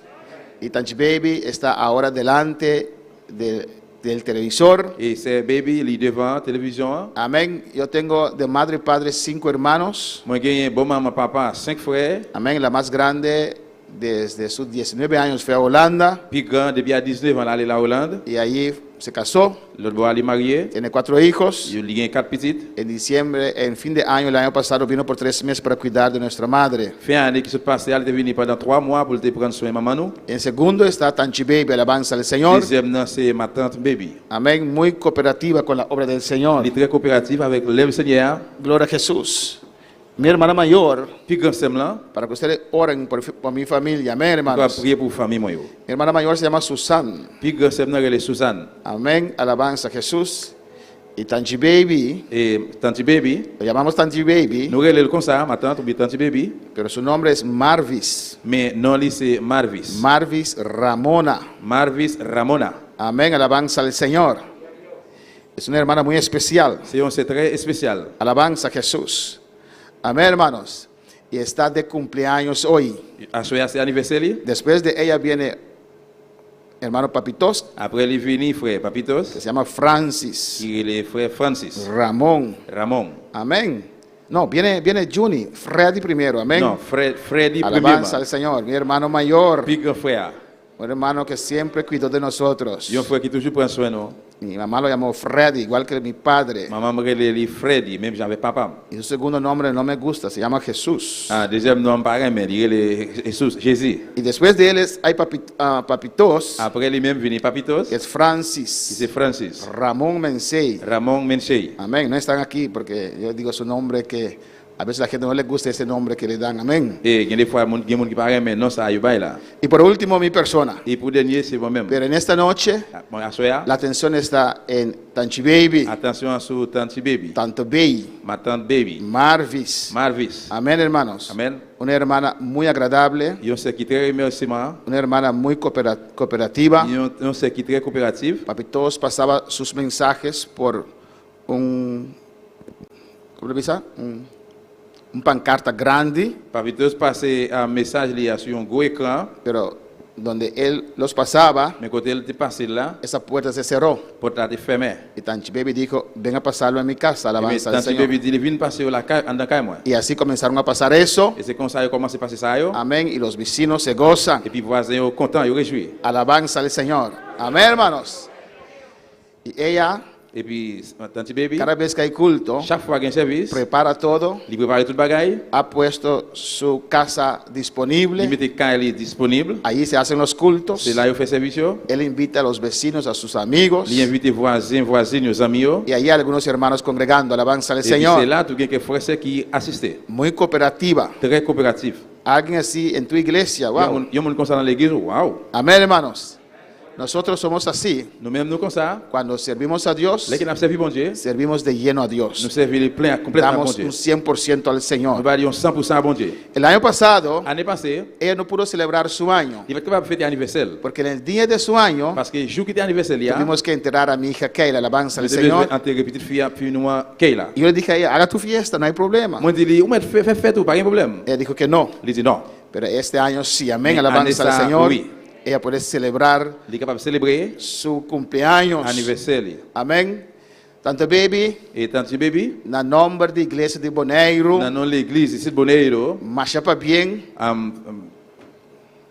Y Tanchi Baby está ahora delante del televisor. Et c'est baby, il est devant la télévision. Amén. Yo tengo de madre y padre 5 hermanos. Moi, j'ai bon maman, papa, 5 frères. Amén. La más grande desde sus 19 años fue a Holanda Puis grand, depuis à 19 ans, il allait à Hollande. y allí se casó. L'autre bois, il est marié. Tiene 4 hijos. Il a 4 petites. En diciembre, en fin de año, el año pasado, vino por 3 meses para cuidar de nuestra madre. Fin année qui se passait, elle est venue pendant 3 mois pour te prendre soin de maman. Nous. En segundo está Tanchi Baby, alabanza al Señor. Deuxième, non, c'est ma tante baby. Amén. Muy cooperativa con la obra del Señor. Elle est très coopérative avec l'œuvre Seigneur. Gloria a Jesús. Mi hermana mayor, Puis grand sem là, para que ustedes oren por mi familia. Amén, on va hermanos. prier pour famille moi. Mi hermana mayor se llama Susan. Puis grand sem là, elle est Suzanne. Amén. Alabanza a Jesús. Y Tanchi Baby, Et tante baby, lo llamamos Tanchi Baby, nous relève comme ça, ma tante ou bien tante baby. pero su nombre es Marvis. Mais non, lui c'est Marvis. Marvis Ramona. Marvis Ramona. Amén. Alabanza al Señor. Es una hermana muy especial. C'est un c'est très spécial. Alabanza a Jesús. Amén, hermanos. Y está de cumpleaños hoy. À soir, c'est anniversaire. Después de ella viene hermano Papitos, Après, il est venu frère que Papitos, se llama Francis qui est le frère Francis. Ramón. Ramon. Amén. No, viene Juni, Freddy primero, amén. Non, Freddy Alabanza al premièrement. Señor, mi hermano mayor, Puis grand frère. un hermano que siempre cuidó de nosotros. Un frère qui toujours prend soin de nous. Mi mamá lo llamó Freddy, igual que mi padre. Maman me relève Freddy, même j'avais papa. Y su segundo nombre no me gusta, se llama Jesús. Ah, deuxième nom pareil, mais il est Jésus, Jésus. Y después de él hay Papitos, Après lui-même venu Papitos, que es qui Francis, c'est Francis. Ramón Mensei. Ramon Menchei. Amén, no están aquí porque yo digo su nombre que a veces a la gente no le gusta ese nombre que le dan. Amén. Et il y a des fois, il y a des gens qui parlent, mais non, ça a eu là. Y por último, mi persona. Et pour dernier, c'est moi-même. Pero en esta noche, Bon, à soir, la atención está en Tanchi Baby, attention sur Tanti Baby. Tanto Bay, Ma tante Baby. Marvis. Marvis. Amén, hermanos. Amen. Una hermana muy agradable, Ils ont ce qui est très remerciement. una hermana muy cooperativa. Ils ont ce qui est très coopératif. Papitos pasaba sus mensajes por un, ¿cómo le dice? Un pancarta grande, Papitos passe un message lié sur un gros écran. pero donde él los pasaba, Mais quand il était passé là, esa puerta se cerró. porte a été fermée. Y Tanchi Baby dijo, ven a pasarlo en mi casa, Et alabanza al Tanti Señor. Baby dit, il vient passer la caille, en caille moi. Y así comenzaron a pasar eso. Et c'est comme ça qu'il commence à passer ça. Yo. Amén. Y los vecinos se gozan. Et puis voisins sont contents, ils réjouis. Alabanza al Señor. Amén, hermanos. Y ella, Et puis, Tanti Baby, cada vez que hay culto, chaque fois qu'il y a un service, prepara todo, il prépare tout le bagaille, ha puesto su casa il disponible. met caille disponible. Allí se hacen los cultos. C'est là qu'il fait service. Yo. Él invita a los vecinos, a sus amigos. Il invite voisins, voisines, nos amis. Yo. Y allí algunos hermanos congregando. Alabanza al Et puis c'est Señor. là tout quelques frères qui assistent. Muy cooperativa. Très coopératif. Alguien así en tu iglesia. Wow. Il y a des gens dans l'église, waouh. Amén, hermanos. Nosotros somos así. Nous-mêmes, nous comme ça. Cuando servimos a Dios, Les qui nous servent, bon Dieu, servimos de lleno a nous Dios. servons plein, complètement bon Damos Dieu. un 100% al Nous Señor. valions 100% à bon Dieu. El año pasado, L'année passée, ella no pudo celebrar su año, il va capable de fêter anniversaire. porque en el día de su año Parce que le jour qui était anniversaire, il y a, tuvimos que enterrar a mi hija Kayla, alabanza al nous devions Señor. enterrer petite fille, puis nous, Kayla. Y yo le dije a ella, haga tu fiesta, no hay problema. Moi, je dis, fais fête, pas de problème. Ella dijo que no, Il dit non. pero este año sí, amén, Mi alabanza al anesa, Señor. oui. Ella puede celebrar Il est capable de célébrer su cumpleaños. anniversaire. Amén. Tanto baby, Et Tanti Baby, na nombre de iglesia de Boneiro, dans l'église ici de Boneiro, machapa bien,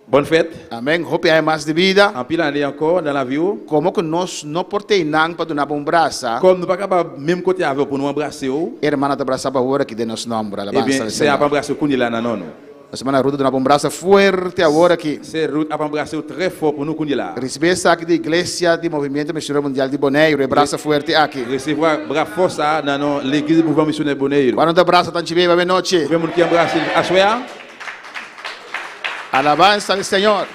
bonne fête. amén, hope hay más de vida. En pile année encore dans la vie. Como que nós não porteinang para donar um braço, Comme nous ne sommes pas capables, même côté avec pour nous embrasser, hermana te abraçava agora que de nos nombre, eh alabanza bien, al c'est à Senhor. embrasser qu'on est là, non, non. A semana Ruda donar um braço forte agora que C'est route à embrasser très fort pour nous qu'on est là. receber saque de igreja de movimento missionário mundial de Boneiro, e braço forte aqui. Recevoir bras fort ça dans l'église du mouvement missionnaire Boneiro. Quando te abraça tanto bem, boa noite. Tout le monde qui embrasse à soir. Alabanza al Senhor.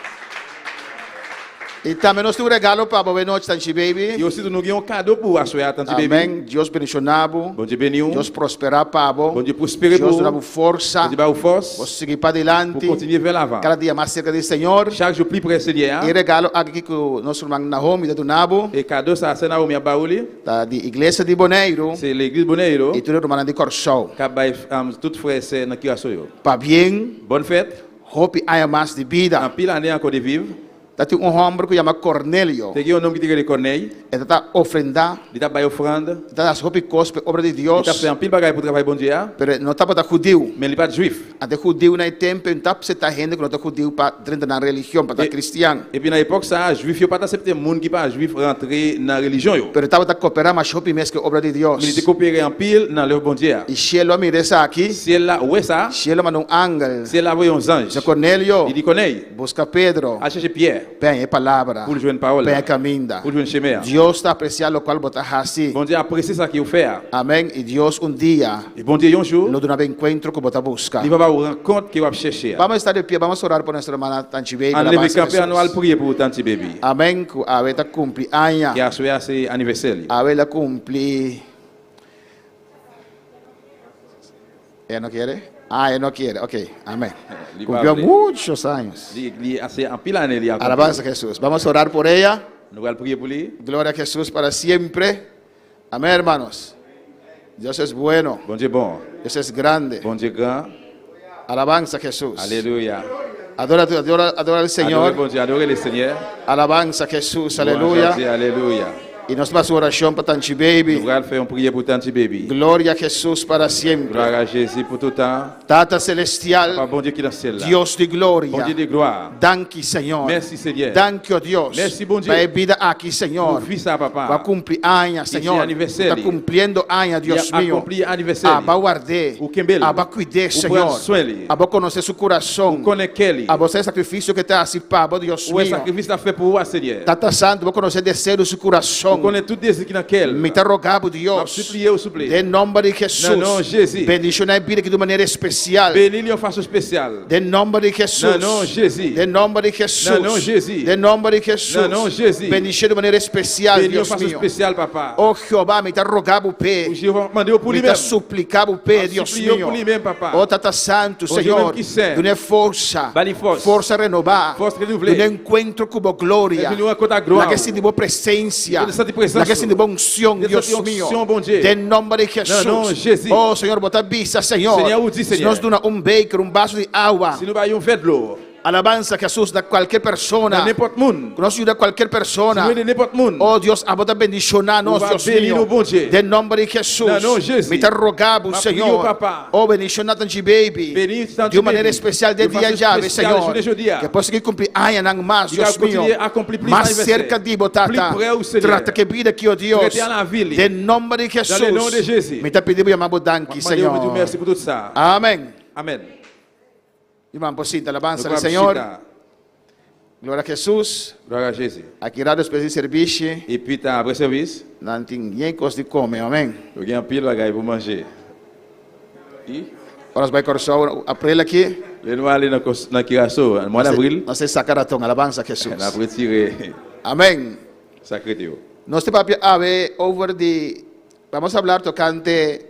E também nós temos um regalo para boa noite, tanto Et baby. aussi nous avons un cadeau pour à soir, tant baby. Amém. Deus bendicionado. Bon Dieu béni vous. Deus prosperar para Bon bo. Dieu prospère pour Deus vous. dar Bon força. Dieu bah force Você seguir para pour adelante. continuer vers l'avant. Cada dia mais cerca do Senhor. Chaque jour plus près de Seigneur. E regalo aqui que o nosso irmão Naomi da Dunabo, Et cadeau ça c'est Naomi à Baouli. da de igreja de Boneiro, C'est l'église Boneiro. e tudo irmã de Corsol. Qui bail tout frère c'est dans Kirasoyo. Para bien, Bonne fête. hope há mais de En vida. pile année encore de vivre. Dati homem que chama Cornélio. C'est un homme qui te Corneille. Ele está ofrendar, Il t'a bail offrande. está as hope cospe obra de Il Deus, t'a fait un pile bagaille pour travailler bon Dieu. pero não está para judeu. Mais il n'est pas juif. Até judeu na tempo, não está para estar gente que não está judeu para dentro da religião, para estar cristiano. Et puis dans l'époque ça, juif il pas accepté monde qui pas juif rentrer dans la religion yo. Pero estava para cooperar mais hope mesmo que obra de Mais il était Deus. coopéré en pile dans leur bon Dieu. E Shelo me dessa aqui, Si elle là ouais ça, Shelo mandou ángel. si elle a voyé un ange. Se Cornélio, Il dit Corneille, busca Pedro. a chercher Pierre Bem, é palavra. pour jouer une parole. Bem, caminha. Pour jouer une chemin. Deus está apreciando o qual botar assim. Bon Dieu apprécie ça qu'il fait. Amém. E Deus dia Et bon Dieu un jour, nos dá um encontro que botar busca. il va avoir une rencontre qu'il va chercher. Vamos estar de pé, vamos orar por nossa irmã Tanti Baby. En lever camper annuel prier pour Tanti Baby. Amém. A ela cumpre año. Qui a souhaité c'est anniversaire. A ela cumpre. Ela não quer? Ah, ela não quer. Ok. Amém. Cumpriu muitos anos. Il a c'est en pile année il a. Alabanza a Jesus. Vamos orar por ella. Nous allons prier pour lui. Glória a Jesus para siempre. Amém, hermanos. Deus é bueno. Bon Dieu bon. Deus é grande. Bon Dieu grand. Alabanza a Jesus. Alléluia. Adora al Adorez Señor. bon Dieu, adorez le Seigneur. Alabanza a Jesús. Louange à Aleluya. Dieu, Alléluia. Y nos va su oración para Tanchi Baby. Nous allons faire une prière pour Tanti Baby. Gloria a Jesús para siempre. Gloire à Jésus pour tout le temps. Tata Papa, Celestial, bon Dieu qui est dans le ciel là. Dios de Bon gloria. Dieu de gloire. Danki, Señor. Merci Seigneur. Danki, oh Dios. Merci, bon Dieu. Va vida aquí, Señor. Pour fils à Va a papa. cumplir años, Ese Señor. aniversario. Está cumpliendo años, Dios Il a mío. accompli anniversaire. Va a guardar. O Kembele. Va a cuidar, O Señor. Brazueli. Va a conocer su corazón. Connaît Kelly. A você sacrifício que está así, Papa, Dios Où est mío. sacrifice que fait pour vous, Seigneur? Tata Santo, va a conocer deseos de su Vous corazón. connaissez tout désir qui est dans quel? Me está rogado, M'a Dios. supplié ou supplié. De nombre de Jesús. No, no, Jésus. Bendición a vida que de manera especial. Bénis-le en façon spéciale. De nombre de Jesús. No, no, Jésus. De nombre de Jesús. No, no, Jésus. De nombre de Jesús. No, no, Jésus. Bendición de manera especial, Bénis en Dios façon mío. spéciale, papa. Oh Jehová, me está rogado, P. Je vais demander pour Me lui-même. está suplicado, P, Dios supplié mío. pour lui-même, papa. Oh Tata Santo, Oh, Dieu Señor. même qui sait. De una fuerza. Dale force. Forza renovada. Force De renouvelée. un encuentro como gloria. Et de nous rencontrer à La gloire. que sentimos presencia. De sentir presencia. La que sentimos unción, De Dios sentir mío. unción, bon Dieu. De nombre de Jesús. No, no, Jésus. Oh Señor, bota visa, Señor. Señor, usi, Si Señor. nos da un baker, un vaso de agua. Si nous voyons un fait de l'eau, Alabanza, Jesús, da cualquier persona. n'importe monde. Nos ayuda a cualquier persona. Si nous n'importe monde. Oh Dios, a bota bendicionarnos, Nous va Dios bénir mío. nos bon Dieu. De nombre de Jesús. No, no, Jésus. Me te rogamos, Ma Señor. priyo, papa. Oh, bendición a Tanchi Baby. Bénis Tanti De una manera Baby. especial de De día façon llave, spéciale, Señor. journée jeudi. Que pueda seguir cumplir años más, Il va Dios mío. continuer à accomplir plus Más d'anniversaire. cerca de vos, Tata. Plus près au Seigneur. Trata que vida que, oh Dios. Traiter à la ville. De nombre de Jesús. Dans le nom de Jésus. Me te pedimos y llamamos Danki, Demandez au Dieu Señor. merci pour tout ça. Amén. Amen. Irmán, posita, alabanza Nous al allons Señor. chita. Gloria a Jesús. Gloire à Jésus. Aqui lá después de serviço, Et puis, après service, não tem ninguém coisa de comer, amém? il y a un pile bagaille pour manger. Et Nós vai começar a prela aqui. les noirs aller dans le Kirasso, en mois d'avril, Nós temos sacaratão, alabanza a Jesus. on a retiré Amém. sacré Dieu. Nós temos a ver over de... Vamos a hablar tocante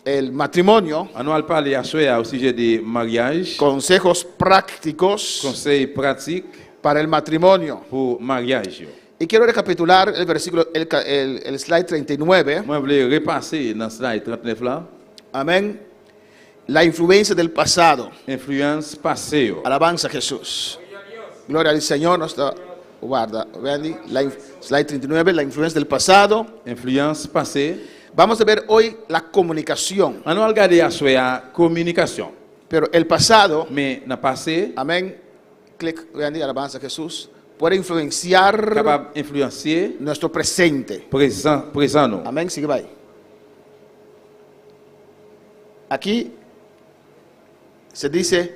el matrimonio, On va parler à soi au sujet des mariages, consejos prácticos conseils pratiques para el matrimonio. pour mariage. Y quiero recapitular el versículo, el slide 39. Moi, je voulais repasser dans slide 39 là, Amén. La influencia del pasado. influence passée. Alabanza a Jesús. Gloria al Señor. Nos da, guarda, vean, slide 39, la influencia del pasado. Influence passée. Vamos a ver hoy la comunicación. On va regarder à soi la communication. Pero el pasado, Mais dans le passé, amén, clic, vean, alabanza a Jesús, puede influenciar capable d'influencer nuestro presente. présent nous. Amén, sigue ahí. Aquí se dice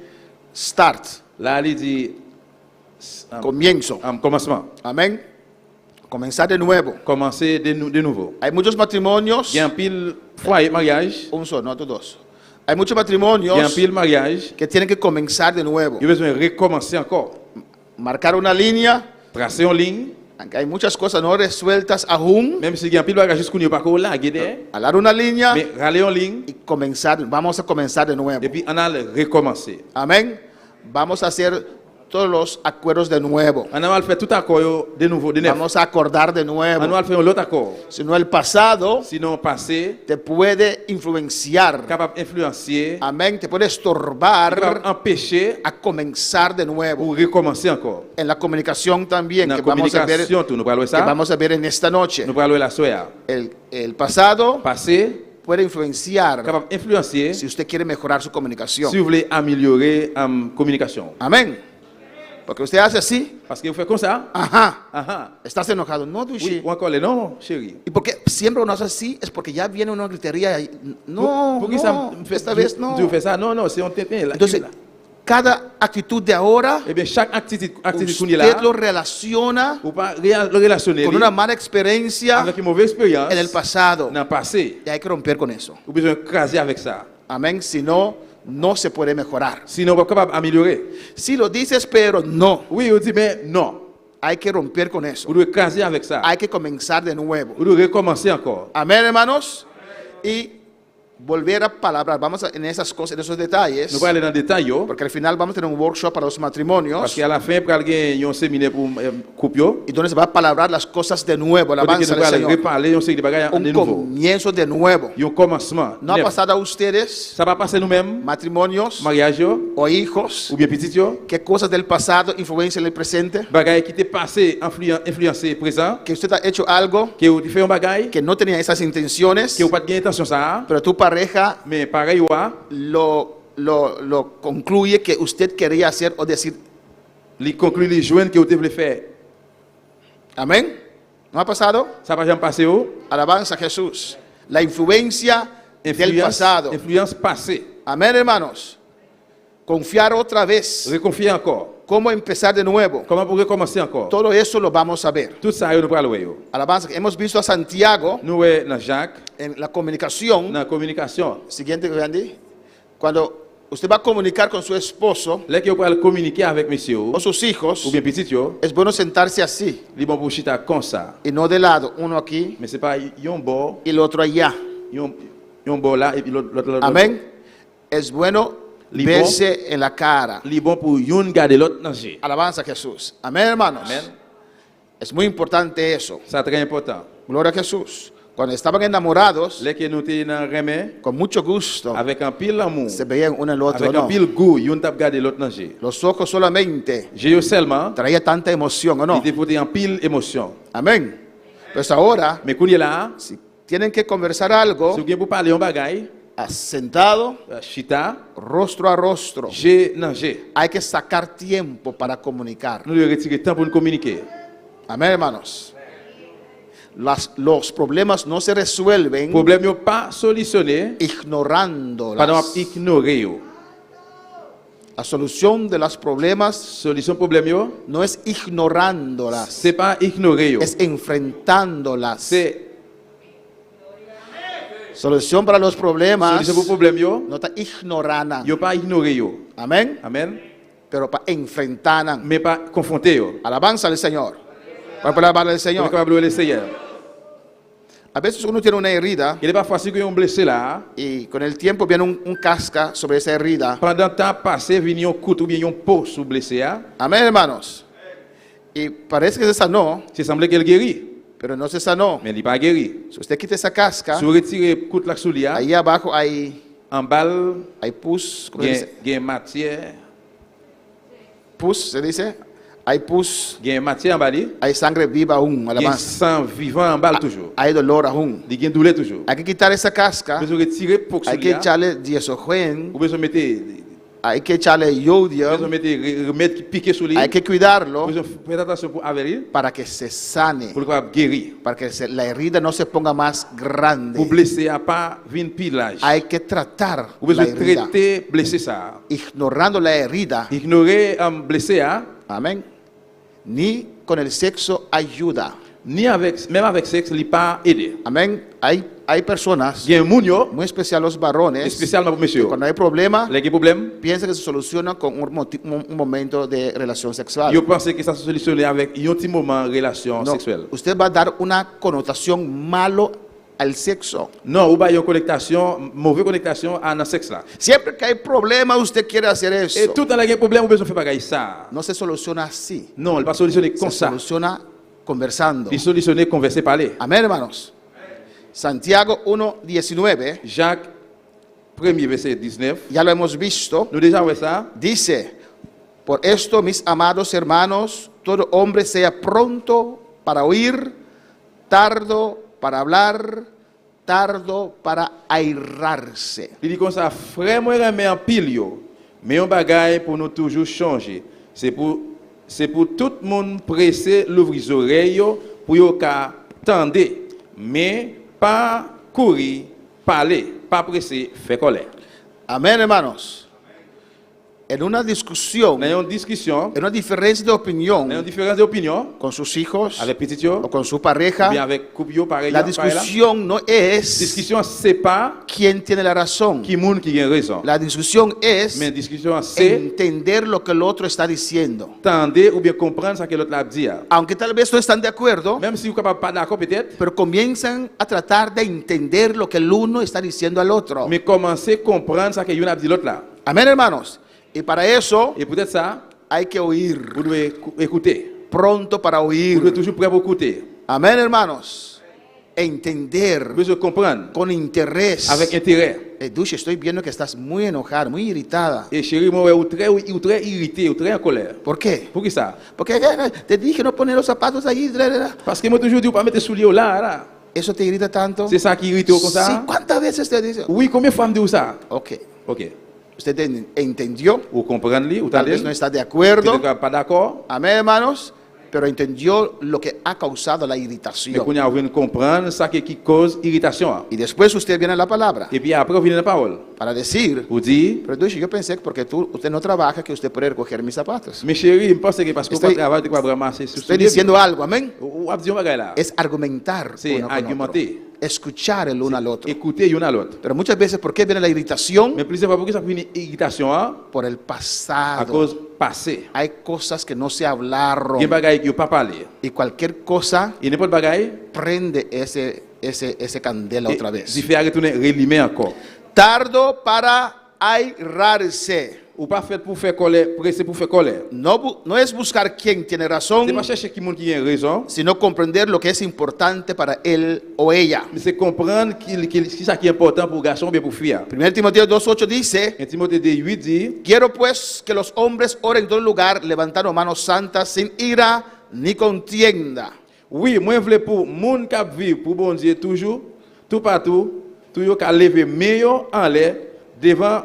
start, Là, il dit comienzo. commencement. Amén. Comenzar de nuevo. Commencer de nouveau. Hay muchos matrimonios. Il y a un pile foyer mariage. Un solo, no dos. Hay muchos Il y a un matrimonios pile mariage. que tienen que comenzar de nuevo. Il y a besoin de recommencer encore. Marcar una línea, Tracer en ligne. aunque hay muchas cosas no resueltas aún. Même si il y a un pile bagage qu'on n'y a pas encore là, Alar una línea mais râler en ligne. y comenzar. Vamos a comenzar de nuevo. Et puis on a recommencer. Amén. Vamos a hacer todos los acuerdos de nuevo. On va faire tout accord de nouveau, de neuf. Vamos a acordar de On nuevo. va faire l'autre accord. Si no, el pasado Sinon, passé, te puede influenciar. capable d'influencer, Amén. Te puede capable estorbar d'empêcher a comenzar de nuevo. ou recommencer encore. En la comunicación también, Dans que la vamos a ver, communication, tout, nous parlons que ça. vamos a ver en esta noche. Nous parlons la soya. El pasado Passé, puede influenciar capable d'influencer si usted quiere mejorar su comunicación. si vous voulez améliorer la communication. Amén. Porque usted hace así, Parce que vous faites comme ça. ajá, Ah, estás enojado. No, oui, Dushi. ou encore les non, chérie. Y porque siempre uno hace así, es porque ya viene una gritería. Y, no, Pour qui no, ça me fait esta vez no. Dieu fait ça? Non, non, c'est un tétin. Là, Entonces, cada actitud de ahora, eh bien, chaque activité qu'on est usted là, lo relaciona ou pas le relationner con una mala experiencia avec une mauvaise expérience en el pasado. dans le passé. Y hay que romper con eso. Vous besoin de craser avec ça. Amén. Si no, no se puede mejorar. Sinon, vous êtes capable d'améliorer. Si lo dices, pero no. Oui, vous dites, mais non. Hay que romper con eso. Vous devez craser avec ça. Hay que comenzar de nuevo. Vous devez recommencer encore. Amén, hermanos. Y volver a palabrar. Vamos en esas cosas, en esos detalles. Nous allons aller dans le détail, yo, Porque al final vamos a tener un workshop para los parce matrimonios. qu'à la fin, pour aller un séminaire pour couple, yo, Y donde se va a palabrar las cosas de nuevo. côté que Alabanza nous al allons Señor. reparler, on sait que des bagages de Un nouveau. comienzo de nuevo. Un commencement. ¿No ha neuf. pasado a ustedes, Ça va passer nous-mêmes, matrimonios mariage, yo, o hijos, ou bien petit, yo, qué cosas del pasado influencian el presente? bagages qui t'est passé, influencé présent, Que usted ha hecho algo que vous fait un bagage, que no tenía esas intenciones, que vous pas de intention ça, pero tu pareja mais pareil, ouais, lo concluye que usted quería hacer o decir. les conclut les joints que vous devez faire. Amén. ¿No ha pasado? Ça va jamais passer, yo. Alabanza a Jesús. La influencia del pasado. Influence passée. Amén, hermanos. Confiar otra vez. Reconfier encore. Cómo empezar de nuevo. Comment pour recommencer encore? Todo eso lo vamos a ver. Tout ça, nous allons voir. Alabanza. Hemos visto a Santiago Nous, dans Jacques, en la comunicación. dans la communication, Siguiente, Andy. Cuando usted va a comunicar con su esposo là que vous pouvez communiquer avec monsieur o sus hijos, ou bien petit, yo, es bueno sentarse así les bons pour chita comme ça. y no de lado, uno aquí Mais c'est pas un bord, y el otro allá. un bord là et puis l'autre. Amén. Es bueno Libo. verse en la cara. Les bons pour un garder l'autre dans le. Alabanza a Jesús. Amén, hermanos. Amen. Es muy importante eso. C'est très important. Gloria a Jesús. Cuando estaban enamorados, Là que nous sommes dans remè, con mucho gusto, avec un pile amour, se veían uno el otro, avec un ¿no? pile goût, un tape garder l'autre dans le. Los ojos solamente J'ai seulement, traía tanta emoción, ¿o no? il dépote un pile émotion. Amén. Pues ahora, Mais quand il est là, si tienen que conversar algo, si vous pour parler un bagay, sentado, chita, rostro a rostro, j'ai non j'ai. hay que sacar tiempo para comunicar. Nous devons retirer temps pour nous communiquer. Amén, hermanos. Los problemas no se resuelven Problème yo pas solutionné, ignorando. pendant ignorer yo. La solución de los problemas Solution problème yo, no es ignorándolas, c'est pas ignorer yo. es enfrentándolas. C'est Solución para los problemas solution pour problème yo, no está ignorando. yo pas ignorer yo. Amén. Amen. Pero para enfrentar. Mais pas confronter yo. Alabanza al Señor. Para palabra del On est Señor. capable de l'essayer. A veces uno tiene una herida Il est pas facile que un blessé là, y con el tiempo viene un casca sobre esa herida. pendant temps passé vient un coup ou bien un pot sous blessé là, Amén, hermanos. Y parece que se sanó, c'est semblé qu'elle guérit, pero no se sanó. mais il pas guéri. Si usted quita esa casca, Si vous retirez coup la sous là, ahí abajo hay en balle, pus, ¿cómo se dice? gain matière, Pus, se dice. Hay pus, gain matière en balle, hay sangre viva aún, gain alabanza. sang vivant en balle toujours. Hay dolor aún. Il gain douleur toujours. Hay que quitar esa casca, Vous retirez pour hay que sous là, echarle diazogen, vous besoin mettre hay que echarle vous iodio, mettre remettre qui piquer sur lui. hay que cuidarlo Vous faites attention pour avérir, para que se sane, pour le guérir. para que la herida no se ponga más grande. Pour blesser à pas vin pilage. Hay que tratar Vous la besoin herida, traiter blessé ça. ignorando la herida. Ignorer un blessé hein, Amén. Ni con el sexo ayuda. ni avec même avec sexe, il pas aider. Amén. Hay personas, Il y a un moun yo, muy especial los varones, spécialement pour monsieur. cuando hay problema, Les problèmes, piensa que se soluciona con un momento de relación sexual. yo pense que ça se solutionne avec un petit moment de relation No, sexuelle. usted va a dar una connotación malo al sexo. Non, ou pas une connexion, mauvaise connexion à un sexe là. Siempre que hay problema, usted quiere hacer Et eso. tout dans les problèmes, vous besoin faire bagaille ça. No se soluciona así. Non, il pas solutionner comme Se ça. soluciona conversando. Il solutionner converser parler. Amén, hermanos. Santiago 1:19, Jacques 1er verset 19. ya lo hemos visto, Nous déjà vu ça. dice: por esto, mis amados hermanos, todo hombre sea pronto para oír, tardo para hablar, tardo para airarse. Il dit comme ça, frère moi remet en pile yo, mais un bagaille pour nous toujours changer. C'est pour tout le monde pressé l'ouvrir les oreilles yo, pour yo ka tendre, mais pas courir, parler, pas pressé, faire colère. Amén, hermanos. en una discusión, Dans une discussion, en una diferencia de dans une opinión différence d'opinion, con sus hijos avec petit yo, o con su ou bien pareja, avec couple yo, pareil, la pareil là. discusión no es Discussion, c'est pas quién tiene la razón. qui moun qui a raison. La discusión es Mais discussion, c'est entender lo que el otro está diciendo. tendre ou bien comprendre ce que l'autre l'a dit. Aunque tal vez no están de acuerdo, Même si vous ne pas d'accord peut-être, pero comienzan a tratar de entender lo que el uno está diciendo al otro. mais commencez à comprendre ce que l'un a dit l'autre là. Amén, hermanos. Y para eso Et peut-être ça, hay que oír, vous devez écouter. pronto para Vous oír. devez toujours prêt pour écouter. Amén, hermanos. Entender Vous devez comprendre con interés. avec intérêt. Duche, estoy viendo que estás muy enojada, muy irritada. Et chérie, moi, vous êtes très irrité, ou très en colère. ¿Por qué? Pour qui ça? Porque te dije no poner los zapatos allí. Parce que moi, toujours dit, pas mettre souliers là, là. ¿Eso te irrita tanto? C'est ça qui irrite comme Sí, ça? ¿cuántas veces te dice? Oui, combien de femmes disent ça? Ok. Ok. Usted entendió, Vous comprenez, vous tal entendez? vez no está de Vous acuerdo. n'êtes pas d'accord? Amén, hermanos. Pero entendió lo que ha causado la Mais irritación. qu'on a envie de comprendre ça qui cause irritation. Y después usted viene a la palabra Et puis après, vous venez la parole. para decir, Vous dites, pero Duche, yo pensé que porque usted no trabaja que usted puede recoger mis zapatos. mes chéris, je pense que parce que Estoy- vous travaillez, vous pouvez ramasser sur Estoy diciendo algo, amén. Ou avez dit un bagage là. Es argumentar Sí, uno con argumenter. otro. Escuchar el uno al otro. Écoutez l'un à l'autre. Pero muchas veces, ¿por qué viene la irritación? Mais plusieurs fois, pourquoi ça fait une irritation hein? Por el À pasado. cause passé. Hay cosas que no se Il y a hablaron. des bagages qui n'ont pas parlé. Y cualquier cosa Et n'importe bagaille, prende ese candela otra vez. il fait retourner, rélimer encore. Tardo para airarse. Ou pas fait pour faire colère, pressé pour faire colère. No es buscar quién tiene C'est razón, pas chercher qui monde qui a raison, sino comprender lo que es importante para él o ella. mais c'est comprendre qui ça qui est important pour garçon ou bien pour fille. 1 Timoteo 2:8 dice, En Timothée 2:8 dit, quiero pues que los hombres oren en todo lugar, levantando manos santas, sin ira ni contienda. oui, moi je voulais pour monde qui vivre pour bon Dieu toujours, tout partout, toujours qu'à lever meilleur en l'air devant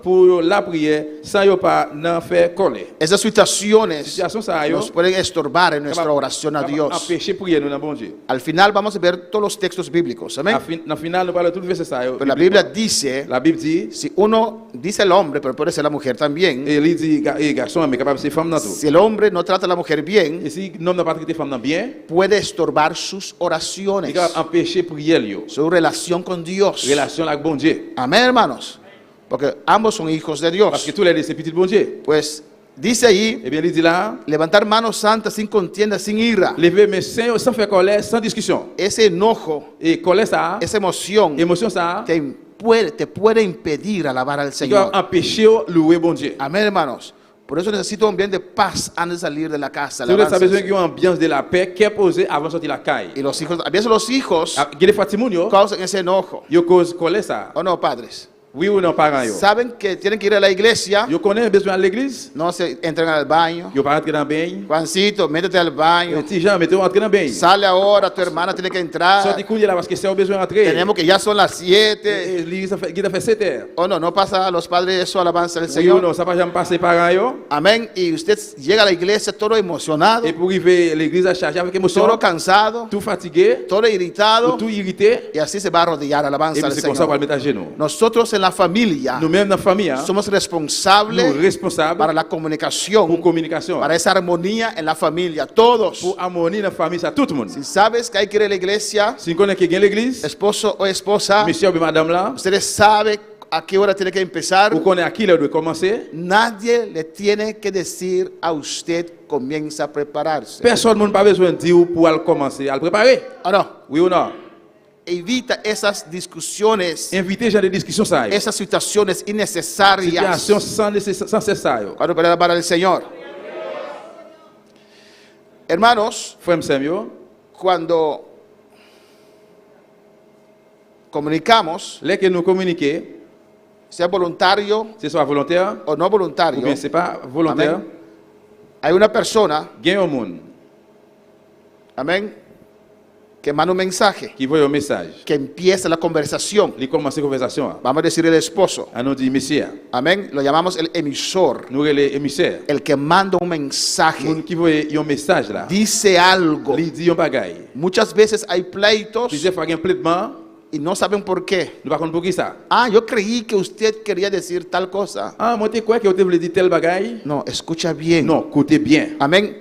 pour la prière sans yo pas n'en faire colère. Esas situaciones Situation ça yo. nos pueden estorbar en nuestra oración a Dios. Empêcher prier nous dans bon Dieu. Al final vamos a ver todos los textos bíblicos, amén. Dans final nous parlons tout verset ça yo. Pero la Biblia dice, La Bible dit si uno dice el hombre, pero puede ser la mujer también, et il dit garçon mais capable c'est femme dans tout. si el hombre no trata a la mujer bien, Et si l'homme n'a pas traité femme dans bien, puede estorbar sus oraciones, il va empêcher prier yo. su relación con Dios. Relation avec bon Dieu. Amén, hermanos. Porque ambos son hijos de Parce que Dios. tous les deux c'est petit bon Dieu. Pues dice ahí, Eh bien il dit là, levantar manos santas sin contienda, sin ira. lever mes seins sans faire colère, sans discussion. Ese enojo, Et colère ça, esa emoción émotion ça, te puede impedir alabar al il va Señor. empêcher louer bon Dieu. Amén, hermanos. Por eso necesito un bien de paz antes de salir de la casa. Si vous avez alabanza. besoin d'une ambiance de la paix, qui est posée avant de sortir la caille. Y los hijos, a veces los hijos Il y a des fatimounios, causan ese enojo. ils causent colère ça. ¿O no, padres? Oui ou non, parents yo. Saben que tienen que ir a la iglesia, Ils connaissent besoin à l'église, no se entran al baño. ils pas rentrer dans le bain. Juancito, métete al baño. Petit Jean, mettez-vous entrer dans le bain. Sale ahora, tu hermana tiene que entrar. Sortez couler là parce que c'est besoin d'entrer. Tenemos que ya son las 7. L'église qui a fait 7 heures. O no, no pasa a los padres eso, alabanza del Oui ou Señor. non, ça va jamais passer parents yo. Amén. Y usted llega a la iglesia todo emocionado, Et pour arriver l'église à charger avec émotion, todo cansado, tout fatigué, todo irritado. tout irrité, Y así se va a arrodillar et alabanza puis del c'est comme ça qu'on va Señor. le mettre à genoux. Nosotros en la familia Nous-mêmes dans la famille, hein, somos nous responsables responsables para la pour comunicación, communication, para esa armonía en la familia. Todos. pour harmonie dans la famille, ça tout le monde. Si sabes que hay que ir a la iglesia, Si on connaît quelqu'un à l'église, esposo o esposa, monsieur ou madame là, ustedes saben a qué hora tiene que empezar. vous connaissez à qui il doit commencer. Nadie le tiene que decir a usted comienza a prepararse. Personne n'a pas besoin de dire pour aller commencer à le préparer. ¿O no? Oui ou non? Evita esas discusiones, Invitez gens de discussion ça. esas situaciones innecesarias Situation sans cesse. cuando pelea para el Señor. Hermanos, Frère Samuel, cuando comunicamos, les que nous communiquons, sea voluntario c'est soit volontaire o no ou voluntario, bien c'est pas volontaire, Amén. hay una persona, il y a un monde amén, que manda un mensaje, qui voit un message. que empieza la conversación. Il commence la conversation. Vamos a decir el esposo, On nous dit, monsieur, amén, lo llamamos el emisor, nous les émissaires. el que manda un mensaje, Moun qui voit un message là, dice algo. il dit un bagaille. Muchas veces hay pleitos Plusieurs fois, il y a un plaidement, y no saben por qué. Nous pas connaissons pour qui ça. Ah, yo creí que usted quería decir tal cosa. Ah, moi tu crois que vous voulez dire tel bagay? No, escucha bien. Non, écoutez bien. Amén.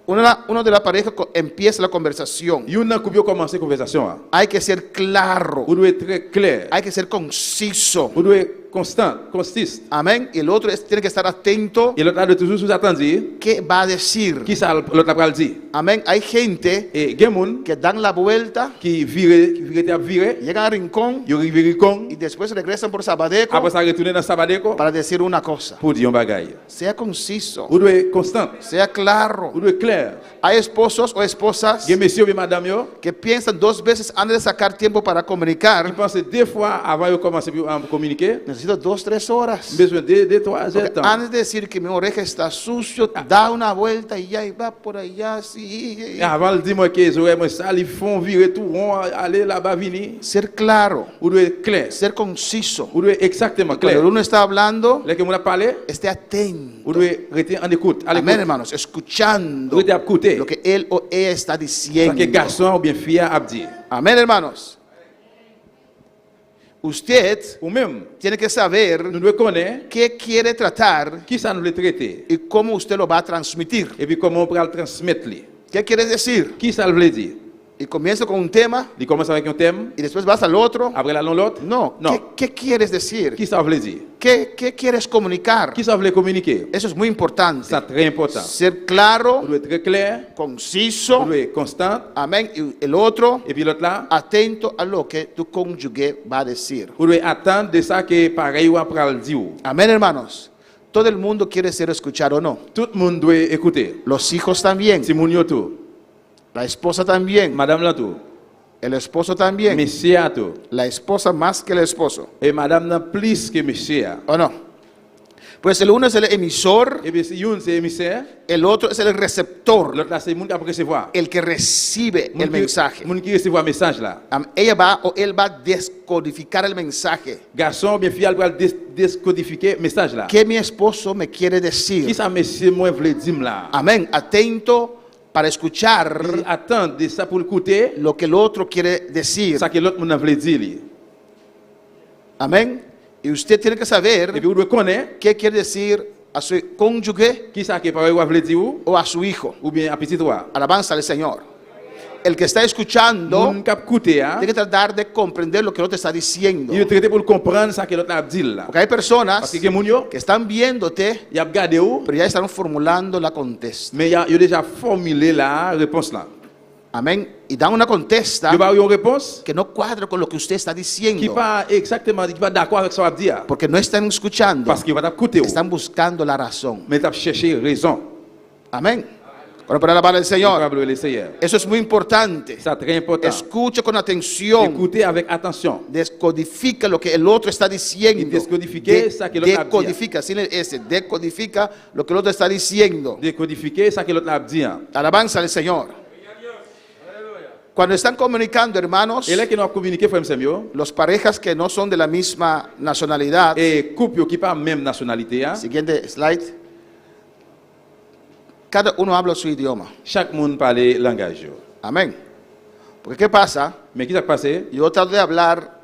Uno de la pareja empieza la conversación. Yon nan couple commencer conversation. Hay que ser claro. Vous devez être très clair. Hay que ser conciso. Vous devez être constant, consiste. Amén. Y el otro tiene que estar atento. Et l'autre a de toujours sous attendre. ¿Qué va a decir? Qui ça l'autre a pral dire? Amén. Hay gente Et gen moun que dan la vuelta, qui vire te vire, llegan al rincón yo rive con, y después regresan por Sabadeco après ça retourner dans Sabadeco para decir una cosa. pour dire un bagay. Sea conciso. Vous devez être constant. Sea claro. Vous devez être clair. Hay esposos o esposas Gen monsieur et madame yo, que piensan 2 veces antes de sacar tiempo para qui comunicar. pensent 2 fois avant de commencer à communiquer. Necesito 2-3 horas. Besoin de 3 heures de Porque temps. antes de decir que mi oreja está sucio, da una vuelta y ya y va por allá. Sí. Et avant de dire moi que les oreilles moi sales, ils font virer tout rond, aller là-bas venir. Ser claro, Vous devez être clair. ser conciso. Vous devez être exactement clair. Cuando uno está hablando, Là que mon a parlé, esté atento. vous devez rester en écoute. À Amén, l'écoute. hermanos, escuchando Vous devez écouter. lo que él o ella está Ça que diciendo. garçon ou bien fille a dit. Amén, hermanos. Usted Ou même, tiene que saber nous devons connaître qué quiere tratar qui ça nous le traiter. y cómo usted lo va a transmitir. Et puis comment on peut le transmettre. ¿Qué quiere decir? Qui ça veut dire? Y comienza con un tema Il commence avec un thème, y después vas al otro. après là l'autre. No, Non. ¿Qué quieres decir? Qui ça veut dire? ¿Qué quieres comunicar? Qui ça veut communiquer? Eso es muy importante. C'est très important. Ser claro, Vous devez être très clair, conciso, vous devez être constant. amén. Y el otro, Et puis l'autre là, atento a lo que tu cónyuge va a decir. vous devez attendre de ça que pareil ou après le dire. Amén, hermanos. Todo el mundo quiere ser escuchado o no. Tout le monde doit écouter. Los hijos también, Si mon yo tout, la esposa también, madame là tout, el esposo también, monsieur a tout, la esposa más que el esposo, et madame là plus que monsieur. ¿o no? Pues el uno es el emisor, Et bien si une c'est émissaire, el otro es el receptor, l'autre là c'est moun qui a recevoir. el que recibe el mensaje. Moun qui recevoir message là. Ella va o él va a descodificar el mensaje. Garçon ou bien fille elle va descodifier message là. ¿Qué mi esposo me quiere Qui decir? ça monsieur moi veut dire là? Amén. Atento para escuchar Il attend de ça pour écouter lo que el otro quiere decir. ça que l'autre moun veut dire. Amén. Y usted tiene que Et saber puis vous devez connaître qué quiere decir a su cónyuge qui ça que pareil ou veut dire o a su hijo. ou bien à petit toi. Alabanza al Señor. El que está escuchando Moun cap écouter hein. tiene que tratar de comprender lo que el otro está diciendo. Il traiter pour comprendre ça que l'autre a dit là. Porque hay personas Parce que moun yo, que están viéndote, y a regardé ou, pero ya están formulando la contesta. mais y a déjà formulé la réponse là. Amén. Y dan una contesta Il va avoir une réponse que no cuadra con lo que usted está qui diciendo. pas exactement qui pas d'accord avec ce qu'on va dire Porque no están escuchando, parce qu'il va écouter ou, están buscando la razón. mais tu chercher raison. Amén. Ahora para alabar al Pour Señor. le Seigneur. Eso es muy importante. C'est très important. Escucha con atención. Écoutez avec attention. Descodifica lo que el otro está diciendo. Y descodifique ça que el otro Decodifica, sin el S. Decodifica lo que el otro está diciendo. Décodifiquer ça que l'autre a dit. Alabanza al Señor. Cuando están comunicando, hermanos, Et là que nous communiquer frère Samuel, los parejas que no son de la misma nacionalidad. et couple qui pas même nationalité, hein, Siguiente slide. Cada uno habla su idioma. chaque monde parle langage. yo. Amén. Porque ¿qué pasa? Mais qui s'est passé? Yo trato de hablar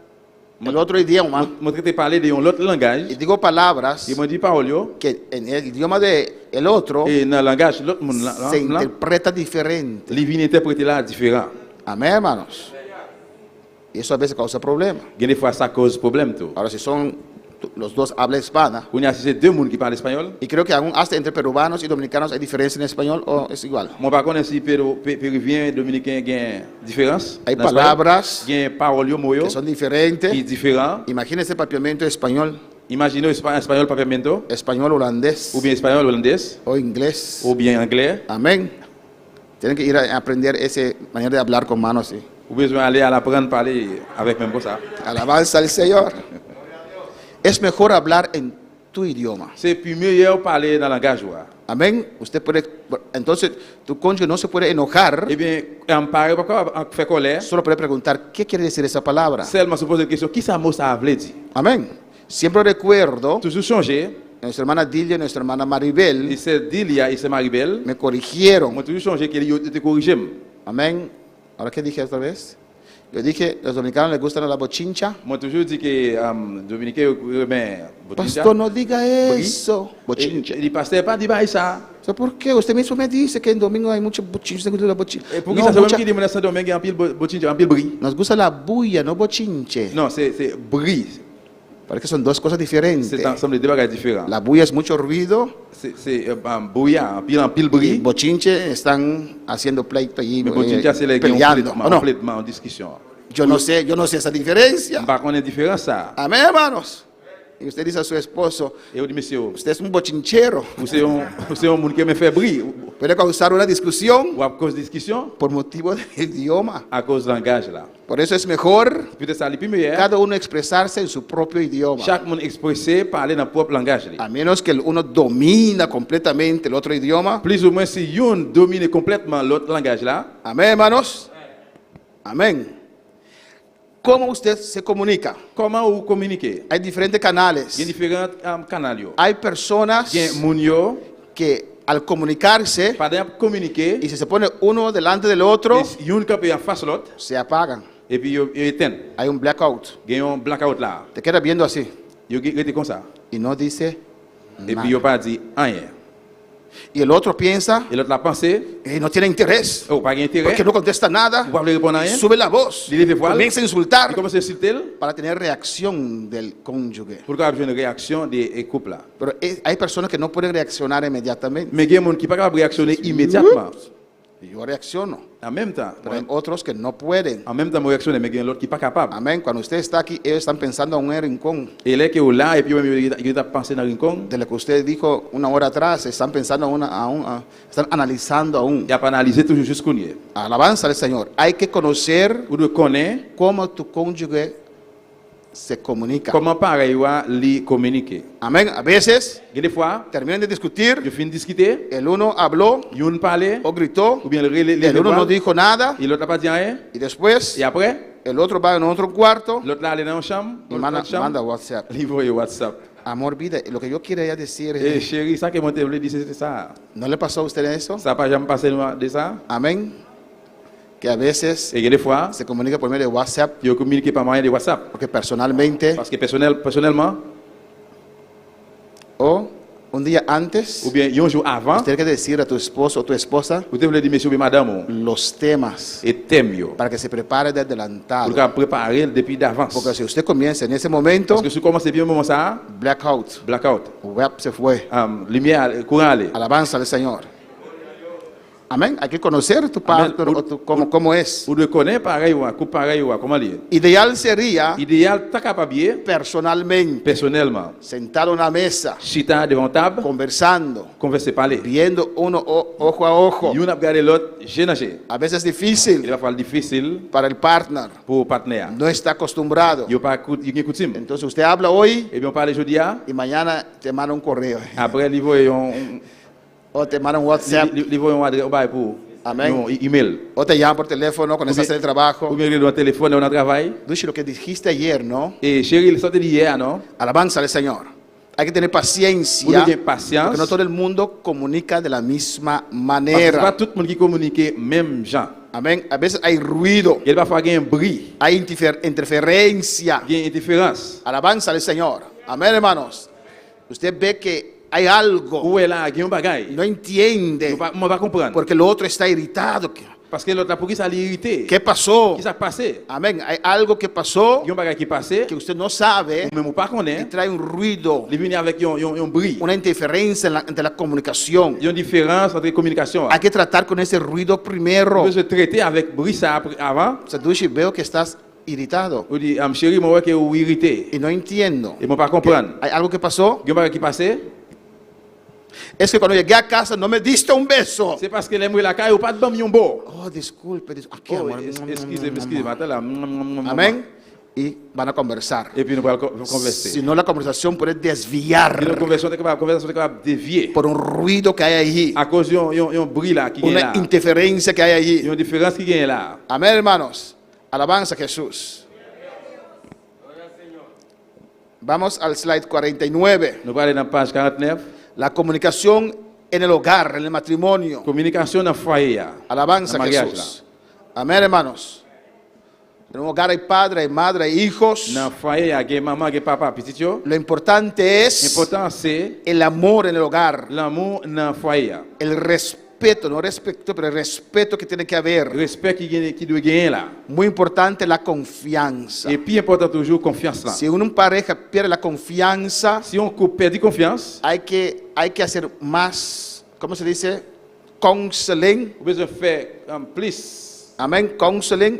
el otro idioma Moi traité parler de un autre y langage. digo palabras Et moi dit parole yo, que en el idioma de el otro et dans le langage l'autre monde là, se là, interpreta diferente. les vignes interpréter là différent. Amén, hermanos. Y eso a veces causa problemas. Il y a des fois ça cause problème tout. Ahora, si son los dos habla hispana, On y a c'est deux monde qui parlent espagnol. y creo que aún hasta entre peruanos y dominicanos hay diferencia en español o es igual. Moi par contre si péruvien dominicain gain différence. Hay dans espagnol. palabras Gain parole yo moyo que son diferentes. qui différent. Imagínense papiamento español, Imaginez espagnol papiamento español holandés ou bien espagnol hollandais o inglés. ou bien anglais. Amén. Tienen que ir a aprender esa manera de hablar con manos. ¿Sí? Ou besoin aller à l'apprendre parler avec même comme ça. Alabanza al Señor. Es mejor hablar en tu idioma. C'est plus meilleur parler dans le langage. Ouais. Amén. Usted puede, entonces tu cónyuge no se puede enojar, Eh bien, en pareil pourquoi faire colère? solo puede preguntar qué quiere decir esa palabra. Seulement se poser la question qui ça mot ça veut dire? Amén. Siempre recuerdo, Toujours changer. nuestra hermana Dilia y nuestra hermana Et Maribel c'est Dilia et c'est Maribel. me corrigieron. Moi toujours changer qu'elle te corrige. Amén. ¿Ahora qué dije otra vez? Yo dije, los dominicanos les gustan la bochincha. Moi, toujours dit que Dominicain remet Pastor, no diga eso. Et Bochincha. le pasteur pas dit bah ça. So, ¿por qué? Usted mismo me dice que en domingo hay mucho bochincha. Nos gusta la bochincha. Et pour No, qui ça, c'est mucha- même qui dit mon Domingue en pile bochinche, en pile brie. nos gusta la bulla, no bochinche. Non, c'est brie. Parece que son dos cosas diferentes. C'est ensemble de deux bagages différents. La bulla es mucho ruido C'est bouillant, en pile y brie. bochinche están haciendo pleito allí, Mais bochinche, c'est les peleando. ¿O no? complètement en discussion. Yo no sé esa diferencia. Par contre, il y a différence ça. Amén, hermanos. Y usted dice a su esposo, Et on dit, monsieur, usted es un bochinchero. vous êtes un monde qui me fait brie. Puede causar una discusión Ou à cause de discussion, por motivo del idioma. à cause de langage là. Por eso es mejor Peut-être ça, le plus meilleur. cada uno expresarse en su propio idioma. Chaque monde expressé, parler dans le propre langage. A menos que uno domina completamente el otro idioma. Plus ou moins, si une domine complètement l'autre langage là, Amén, hermanos. Amén. ¿Cómo usted se comunica? comment vous communiquez? Hay diferentes Il y a canales. différents canaux. yo. Hay personas Il y a moun yo, que al comunicarse par exemple, communiquer, y si se pone uno delante del otro, il y a une qui en face de l'autre, se apagan. et puis ils éteignent. Hay un blackout. Il y a un blackout là. Te quedas viendo así Ils étaient comme ça. y no dice Et nada. puis ils n'ont pas dit rien. Y el otro piensa Et l'autre l'a pensé, y no tiene interés oh, pas d'intérêt, porque no contesta nada. vous ne répondre à rien. Sube la voz, Il lève voile. comienza a Il insultar commence à insulter para tener reacción del cónyuge. pour qu'il y ait une réaction des couples là. Pero hay personas que no pueden reaccionar inmediatamente. Mais il y a des gens qui ne peuvent pas réactionner immédiatement. Yo reacciono, En même temps, pero hay otros que no pueden. en même temps, moi réactionner, mais il y a l'autre qui n'est pas capable. Amén. Cuando usted está aquí, ellos están pensando en un rincón. Et là, qui est là, et puis il est pensé dans le rincon, De lo que usted dijo una hora atrás, están pensando están analizando aún. il a pas analysé toujours jusqu'où il est. Alabanza al Señor. Hay que conocer Vous devez connaître cómo tu cónyuge se comunica. comment pareil va lui communiquer. Amén. A veces Il y a des fois, terminan de discutir, je finis de discuter, el uno habló il parlait, o gritó, ou bien le el uno no dijo nada et l'autre n'a pas dit rien, y después et après, el otro va en otro cuarto l'autre là allait dans la chambre, y manda chambre, WhatsApp. il voit WhatsApp. Amor, vida, lo que yo quería decir Et es, chérie, ça que moi te voulais dire, c'est ça. ¿no le pasó a usted eso? Ça n'a pas jamais passé de ça. Amén. Que a veces Et il y a des fois, se comunica por medio de WhatsApp je communique par moyen de WhatsApp. porque personalmente Parce que personnellement, o un día antes ou bien un jour avant, tienes que decir a tu esposo o tu esposa vous devez dire, monsieur ou madame, los temas et thème, yo, para que se prepare de adelantado. pour qu'on prépare depuis d'avance. Porque si usted comienza en ese momento, Parce que si vous commencez bien au moment ça, blackout, blackout, web se fue. lumière, courant aller. Alabanza al Señor. Amén. Hay que conocer tu partner o cómo es. Vous devez connaître pareil, coupe pareil, comment dire. Ideal sería Idéal, t'as capable bien, personalmente, personnellement, sentado en una mesa, chita devant table, conversando, converser, parler. viendo uno ojo a ojo. Il y en a regardé l'autre, génager. A veces es Il difícil va falloir difficile para el partner. pour le partenaire. No está acostumbrado. Il n'y a pas de coutume. Entonces usted habla hoy Et bien, on parle aujourd'hui, y mañana te manda un correo après, il voit un o te manda un WhatsApp adresse pour Amén. un email. o te llama por teléfono cuando estás en el Ou trabajo. bien, il a un téléphone, on a travail. Dushi, lo que dijiste ayer, ¿no? Et chérie, il sortait d'hier, non? Alabanza al Señor. Hay que tener Vous paciencia devez patience. porque no todo el mundo comunica de la misma Parce que c'est pas manera. tout le monde qui communique même gens. Amén. A veces hay ruido, Il va falloir qu'il y ait un bruit, hay interferencia. qu'il y ait une interférence. Alabanza al Señor. Amén, hermanos. Usted ve que hay algo, Où est là, il y a un bagage. no entiende On va comprendre. porque el otro está irritado. Parce que l'autre, pour qui ça l'irrité? ¿Qué pasó? Qui s'est passé? Amén. Hay algo que pasó Il y a un bagage qui est passé, que usted no sabe ou même ou pas qu'on y est, trae un ruido, il vient avec un bruit. una interferencia entre la comunicación. Il y a une différence entre les communications. Hay que tratar con ese ruido primero. On peut se traiter avec bruit ça avant. Sadushi, veo que estás irritado On dit, chérie, moi, que vous irrité. y no entiendo. Et moi, pas comprendre. ¿Hay algo que pasó? Il y a un bagage qui est passé, Es que cuando llegué a casa no me diste un beso. c'est parce que l'aime la caille ou pas de bon, un beau. Oh, disculpe. Aquí, Oh, amor. excusez-moi, attends là. Amén. Y van a conversar. Et puis nous allons Si converser. no, la conversación puede Et la desviar conversation est capable de dévier. por un ruido que hay allí, À cause d'un bruit là qui est una là. interferencia que hay Il y allí. a une différence qui est là. Amén, hermanos. Alabanza a Jesús. Vamos al slide 49. Nous allons dans la page 49. La comunicación en el hogar, en el matrimonio. Communication dans le foyer. Alabanza a Dans le mariage, Jesús. Amén, hermanos. En un hogar hay padre, hay madre, hay hijos. Dans le foyer, il y a gen maman, gen papa, petit yo. Lo importante es L'important c'est el amor en el hogar, l'amour dans le foyer. el respeto, no respeto, pero el respeto que tiene que haber. Respect qui doit gagner là. Muy importante la confianza. Et puis important toujours confiance là. Si una pareja pierde la confianza, Si on perd confiance, hay que hacer más, ¿cómo se dice? Counseling, on besoin faire plus amén, counseling,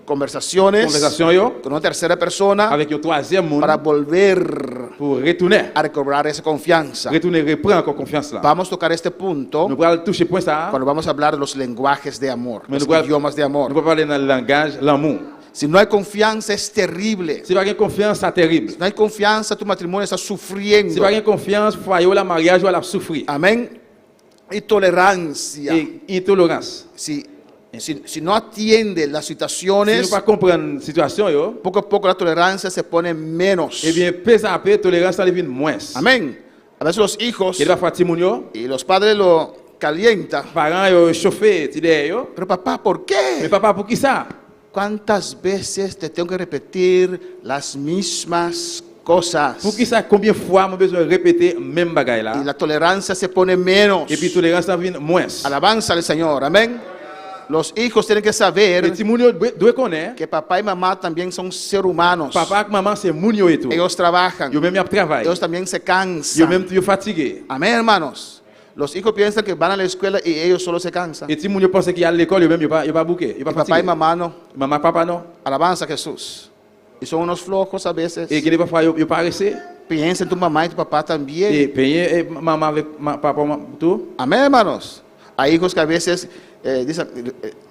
conversaciones conversation yo con una tercera persona avec un troisième monde para volver pour retourner a recobrar esa confianza. reprendre encore confiance là. Vamos a tocar este punto Nous allons toucher point ça. cuando vamos a hablar de los lenguajes de amor, Mais los nous allons- idiomas de Nous amor. allons parler dans le langage, l'amour. Si no hay confianza es terrible. Si pas confiance, c'est terrible. Si no hay confianza, tu matrimonio está Si sufriendo. pas confiance, foyer ou la mariage ou la souffrir. Amén. Y tolerancia. Et intolérance. Si no atiende las Si situaciones, nous pas comprendre la situation yo, poco a poco la tolerancia se pone menos. eh bien peu à peu tolérance ça devient moins. Amén. A veces los hijos Il va faire petit moun yo, y los padres lo calientan. parents yo chauffer tidé yo. Pero papá, ¿por Mais qué? papa pour qui ça? ¿Cuántas veces te tengo que repetir las mismas cosas? Pour qui ça combien de fois moi besoin répéter même bagaille Y là? la tolerancia se pone menos. Et puis tolérance ça devient moins. Alabanza al Señor. Amén. Los hijos tienen que saber Petit moun yo doit connaître que papá y mamá también son seres humanos. papa et maman c'est moun yo et tout. Ellos trabajan. Yo même y a travail. Ellos también se Yo cansan. même yo fatigué. Amén, hermanos. Los hijos piensan que van a la escuela y ellos solo se cansan. Et ti moun yo pense qu'il y a l'école yo même yo pas bouqué, yo pas Papá y fatigué. mamá no. Maman papa non. Alabanza a Jesús. Y son unos flojos a veces. Et qui pas yo pas resté. Piensa en tu mamá y tu papá también. Et payer maman avec papa tout. Amén, hermanos. Hay hijos que a veces dicen,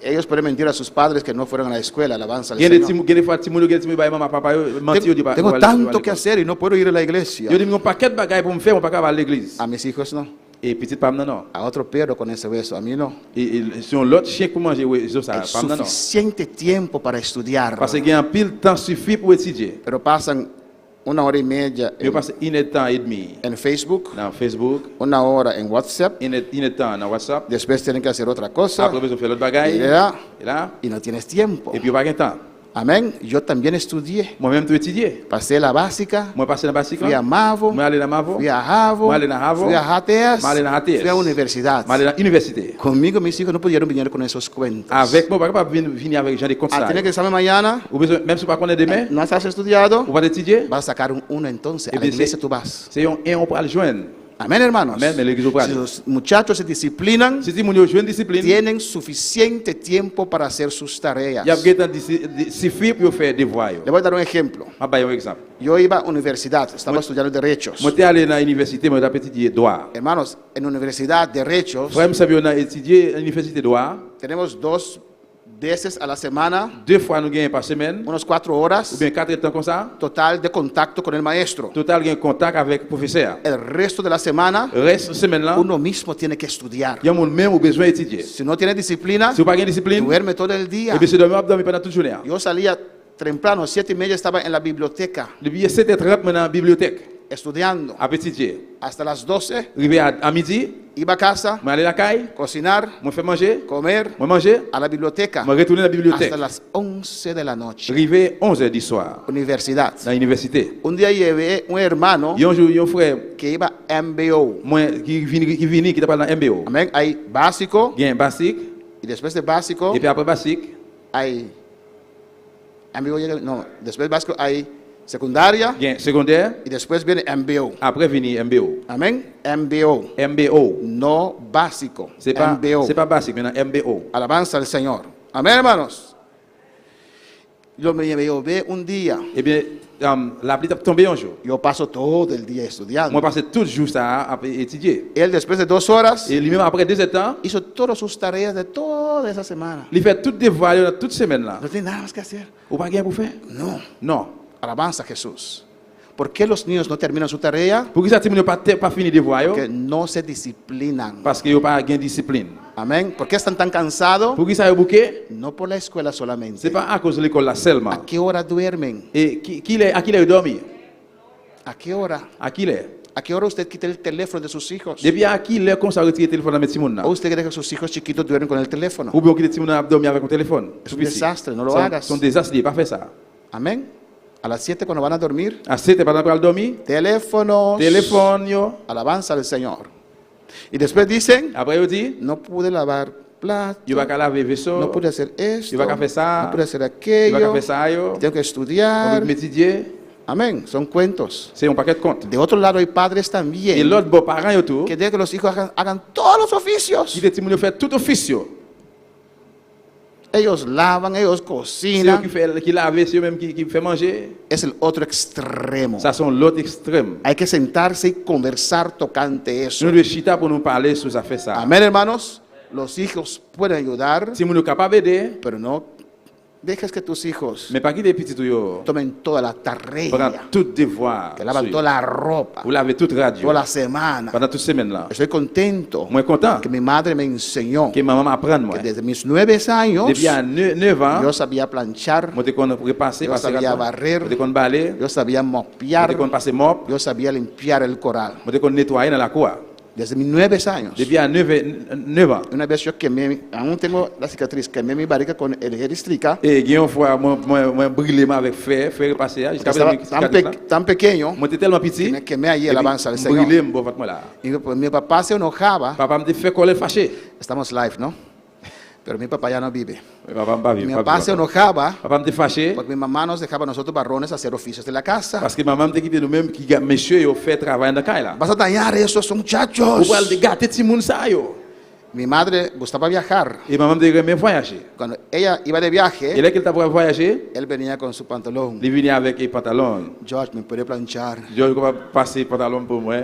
ellos pueden mentir a sus padres que no fueron a la escuela. Alabanza al Gen de Señor. gen de fois ti moun yo gen ti moun bay maman papa yo menti yo di pas. Tengo tanto que hacer y no puedo ir a la iglesia. Yo di un paquet de bagaille pour me faire, on pas aller à l'église. A mis hijos no. Et petite femme non non. A otro perro con ese beso. A mí no. Et sur l'autre chien pour manger ouais, ça Hay femme non non. suficiente tiempo para estudiar. Parce qu'il y a un pile temps suffit pour étudier. Pero pasan 1 hora y media Yo passe une heure temps et demi en Facebook, dans Facebook, 1 hora en WhatsApp. une heure temps dans WhatsApp. Después tienen que hacer otra cosa. Après besoin faire l'autre bagaille. Y là, Et là, y no tienes tiempo. et puis pas de temps. Amén. Yo también estudié. Moi-même tout étudier. Pasé la básica, Moi passer dans basique. fui a Mavo, Moi aller dans Mavo. fui a Javo, Moi aller dans Javo. fui a Jateas, Moi aller dans Jateas. fui a universidad. Moi aller dans université. Conmigo mis hijos no pudieron venir con esos cuentos. Avec moi pas venir avec gens des comptes. Al tener que examen mañana, Ou besoin même si pas connaître demain, no has estudiado, ou pas étudier. vas a sacar un 1 entonces. Eh A la bien, iglesia tú vas. C'est un on peut le joindre. Amén, hermanos. Amén, me lo quiso para. Si los muchachos se disciplinan, Si ti moun yo joindre discipline, tienen suficiente tiempo para hacer sus tareas. y a gagné suffit pour faire devoir. Le voy a dar un ejemplo. On va un exemple. Yo iba a universidad, estaba estudiando derechos. Moi t'es allé dans l'université, moi j'ai étudié droit. Hermanos, en universidad, derechos, Frère, me savait on a étudié à l'université droit. tenemos 2 veces a la semana, 2 fois nous gagnons par semaine, unos 4 horas ou bien 4 temps comme ça. total de contacto con el maestro. Total gain contact avec le professeur. El resto de la semana, Reste semaine là, uno mismo tiene que estudiar. il y a mon même au besoin d'étudier. Si no tiene disciplina, Si vous pas gain discipline, duerme todo el día. et bien c'est dormir pendant toute journée. Yo salía temprano, 7:30 estaba en la biblioteca Depuis 7h30 dans la bibliothèque, estudiando. à étudier. Hasta las 12, Arrivé à midi, iba a casa, moi aller à la caille, cocinar, moi faire manger, comer, moi manger, a la biblioteca, moi retourner à la bibliothèque. hasta las 11 de la noche. Arrivé 11h du soir, Universidad. dans l'université. Un día llevé un hermano Il y a un jour, il y a un frère, que iba a MBO. moi, qui vient, qui t'appelle dans MBO. Amén. Hay básico, Il y a un basique, y después de básico et puis après basique, hay MBO, no, después de básico hay secundaria, il y a un secondaire, y después viene MBO. après venir MBO. Amén. MBO, MBO. no básico. C'est pas MBO. basique, maintenant MBO. Alabanza al Señor. Amén, hermanos. Yo me llevé un día. Eh bien, la pluie est tombée un jour. Yo paso todo el día estudiando. Moi, passé tout le jour ça à étudier. Él después de 2 horas Et lui-même, après 2 temps, hizo todas sus tareas de toda esa semana. il fait toutes les devoirs toute semaine là. No tiene nada más que hacer. Ou pas rien pour faire? No. Non. Alabanza a Jesús. ¿Por qué los niños no terminan su tarea? Pour que ça, tu n'as pas fini de voir, Que no se disciplinan. parce qu'il n'y a pas de discipline. Amén. ¿Por qué están tan cansados? Pour que ça, bouquet, No por la escuela ce solamente. n'est pas à cause de l'école là seulement. ¿A qué hora duermen? Et à qui il est dormi? ¿A qué hora? À qui il est? ¿A qué hora usted quita el teléfono de sus hijos? Depuis à qui l'heure qu'on s'est retiré le téléphone dans mes petits moun là? ¿O usted cree que sus hijos chiquitos duermen con el teléfono? Ou bien on quitte les petits moun à dormir avec un téléphone? Es un desastre, no lo hagas. Son désastre, pas faire ça. Amén. A las 7 cuando van a dormir, À 7 pendant qu'on dormir, teléfonos, téléphone yo. alabanza al Señor. Y después dicen, Après yo dit, no pude lavar platos, yo va qu'à laver vaisseau. no pude hacer esto, Yo va qu'à faire ça. no pude hacer Yo va aquello, qu'à faire ça yo. tengo que On estudiar. veut étudier. Amén, son cuentos. C'est un paquet de comptes. De otro lado hay padres Et también l'autre bon parent yo tout, que dejan que los hijos hagan todos los qui oficios. les petits moun yo fait tout office yo. Ellos lavan, ellos C'est eux cocinan. qui lave, c'est eux même qui fait manger. Es el otro extremo. Ça sont l'autre extrême. Hay que sentarse y conversar tocante eso. Nous devons chita pour nous parler sur ça fait ça. Amén, hermanos. Los hijos pueden ayudar, Si nous sommes capables d'aider, pero no dejes que tus hijos mais pas qui des petits yo. tomen toda la Pendant tarea, tout devoir. que lavan toda la ropa, Vous lavez toute radio. toda la semana. Pendant toute semaine là. Estoy contento Moi content que mi madre me enseñó que maman m'apprenne moi. que desde mis 9 años Depuis à 9 ans, yo sabía planchar, moi te qu'on repasser Yo passer sabía gâteau. barrer. Moi te qu'on balayer, yo sabía moi mopear, te qu'on passer mop, yo sabía limpiar el coral. moi te qu'on nettoyer dans la cour. Desde mis 9 años. Depuis à 9 ans. Una vez yo quemé, aún tengo la cicatriz, quemé mi barriga con el eristrica. Et une fois moi brûlé avec fer repasser jusqu'à Estaba tan pequeño moi t'es tellement que petit. me quemé allí, alabanza al Señor. Brûlé me moi là. Y pues, mi papá se enojaba. Papa me fait coller fâché. Estamos live, ¿no? Pero mi papá ya no vive. Papa pas Mi vivre. papá se enojaba Papa me fâché porque mi mamá nos dejaba a nosotros varones hacer oficios de la casa. parce que maman me dit nous même qui monsieur yo fait travail dans caille là. Vas a dañar esos Ou muchachos. pas de gâter ti moun ça yo. Mi madre gustaba viajar. Et maman me dit mais voyager. Cuando ella iba de Et viaje, là qu'elle t'a voyager, él venía con su pantalón. il venait avec les pantalons. George, ¿me puede planchar? Je vais passer pantalon pour moi.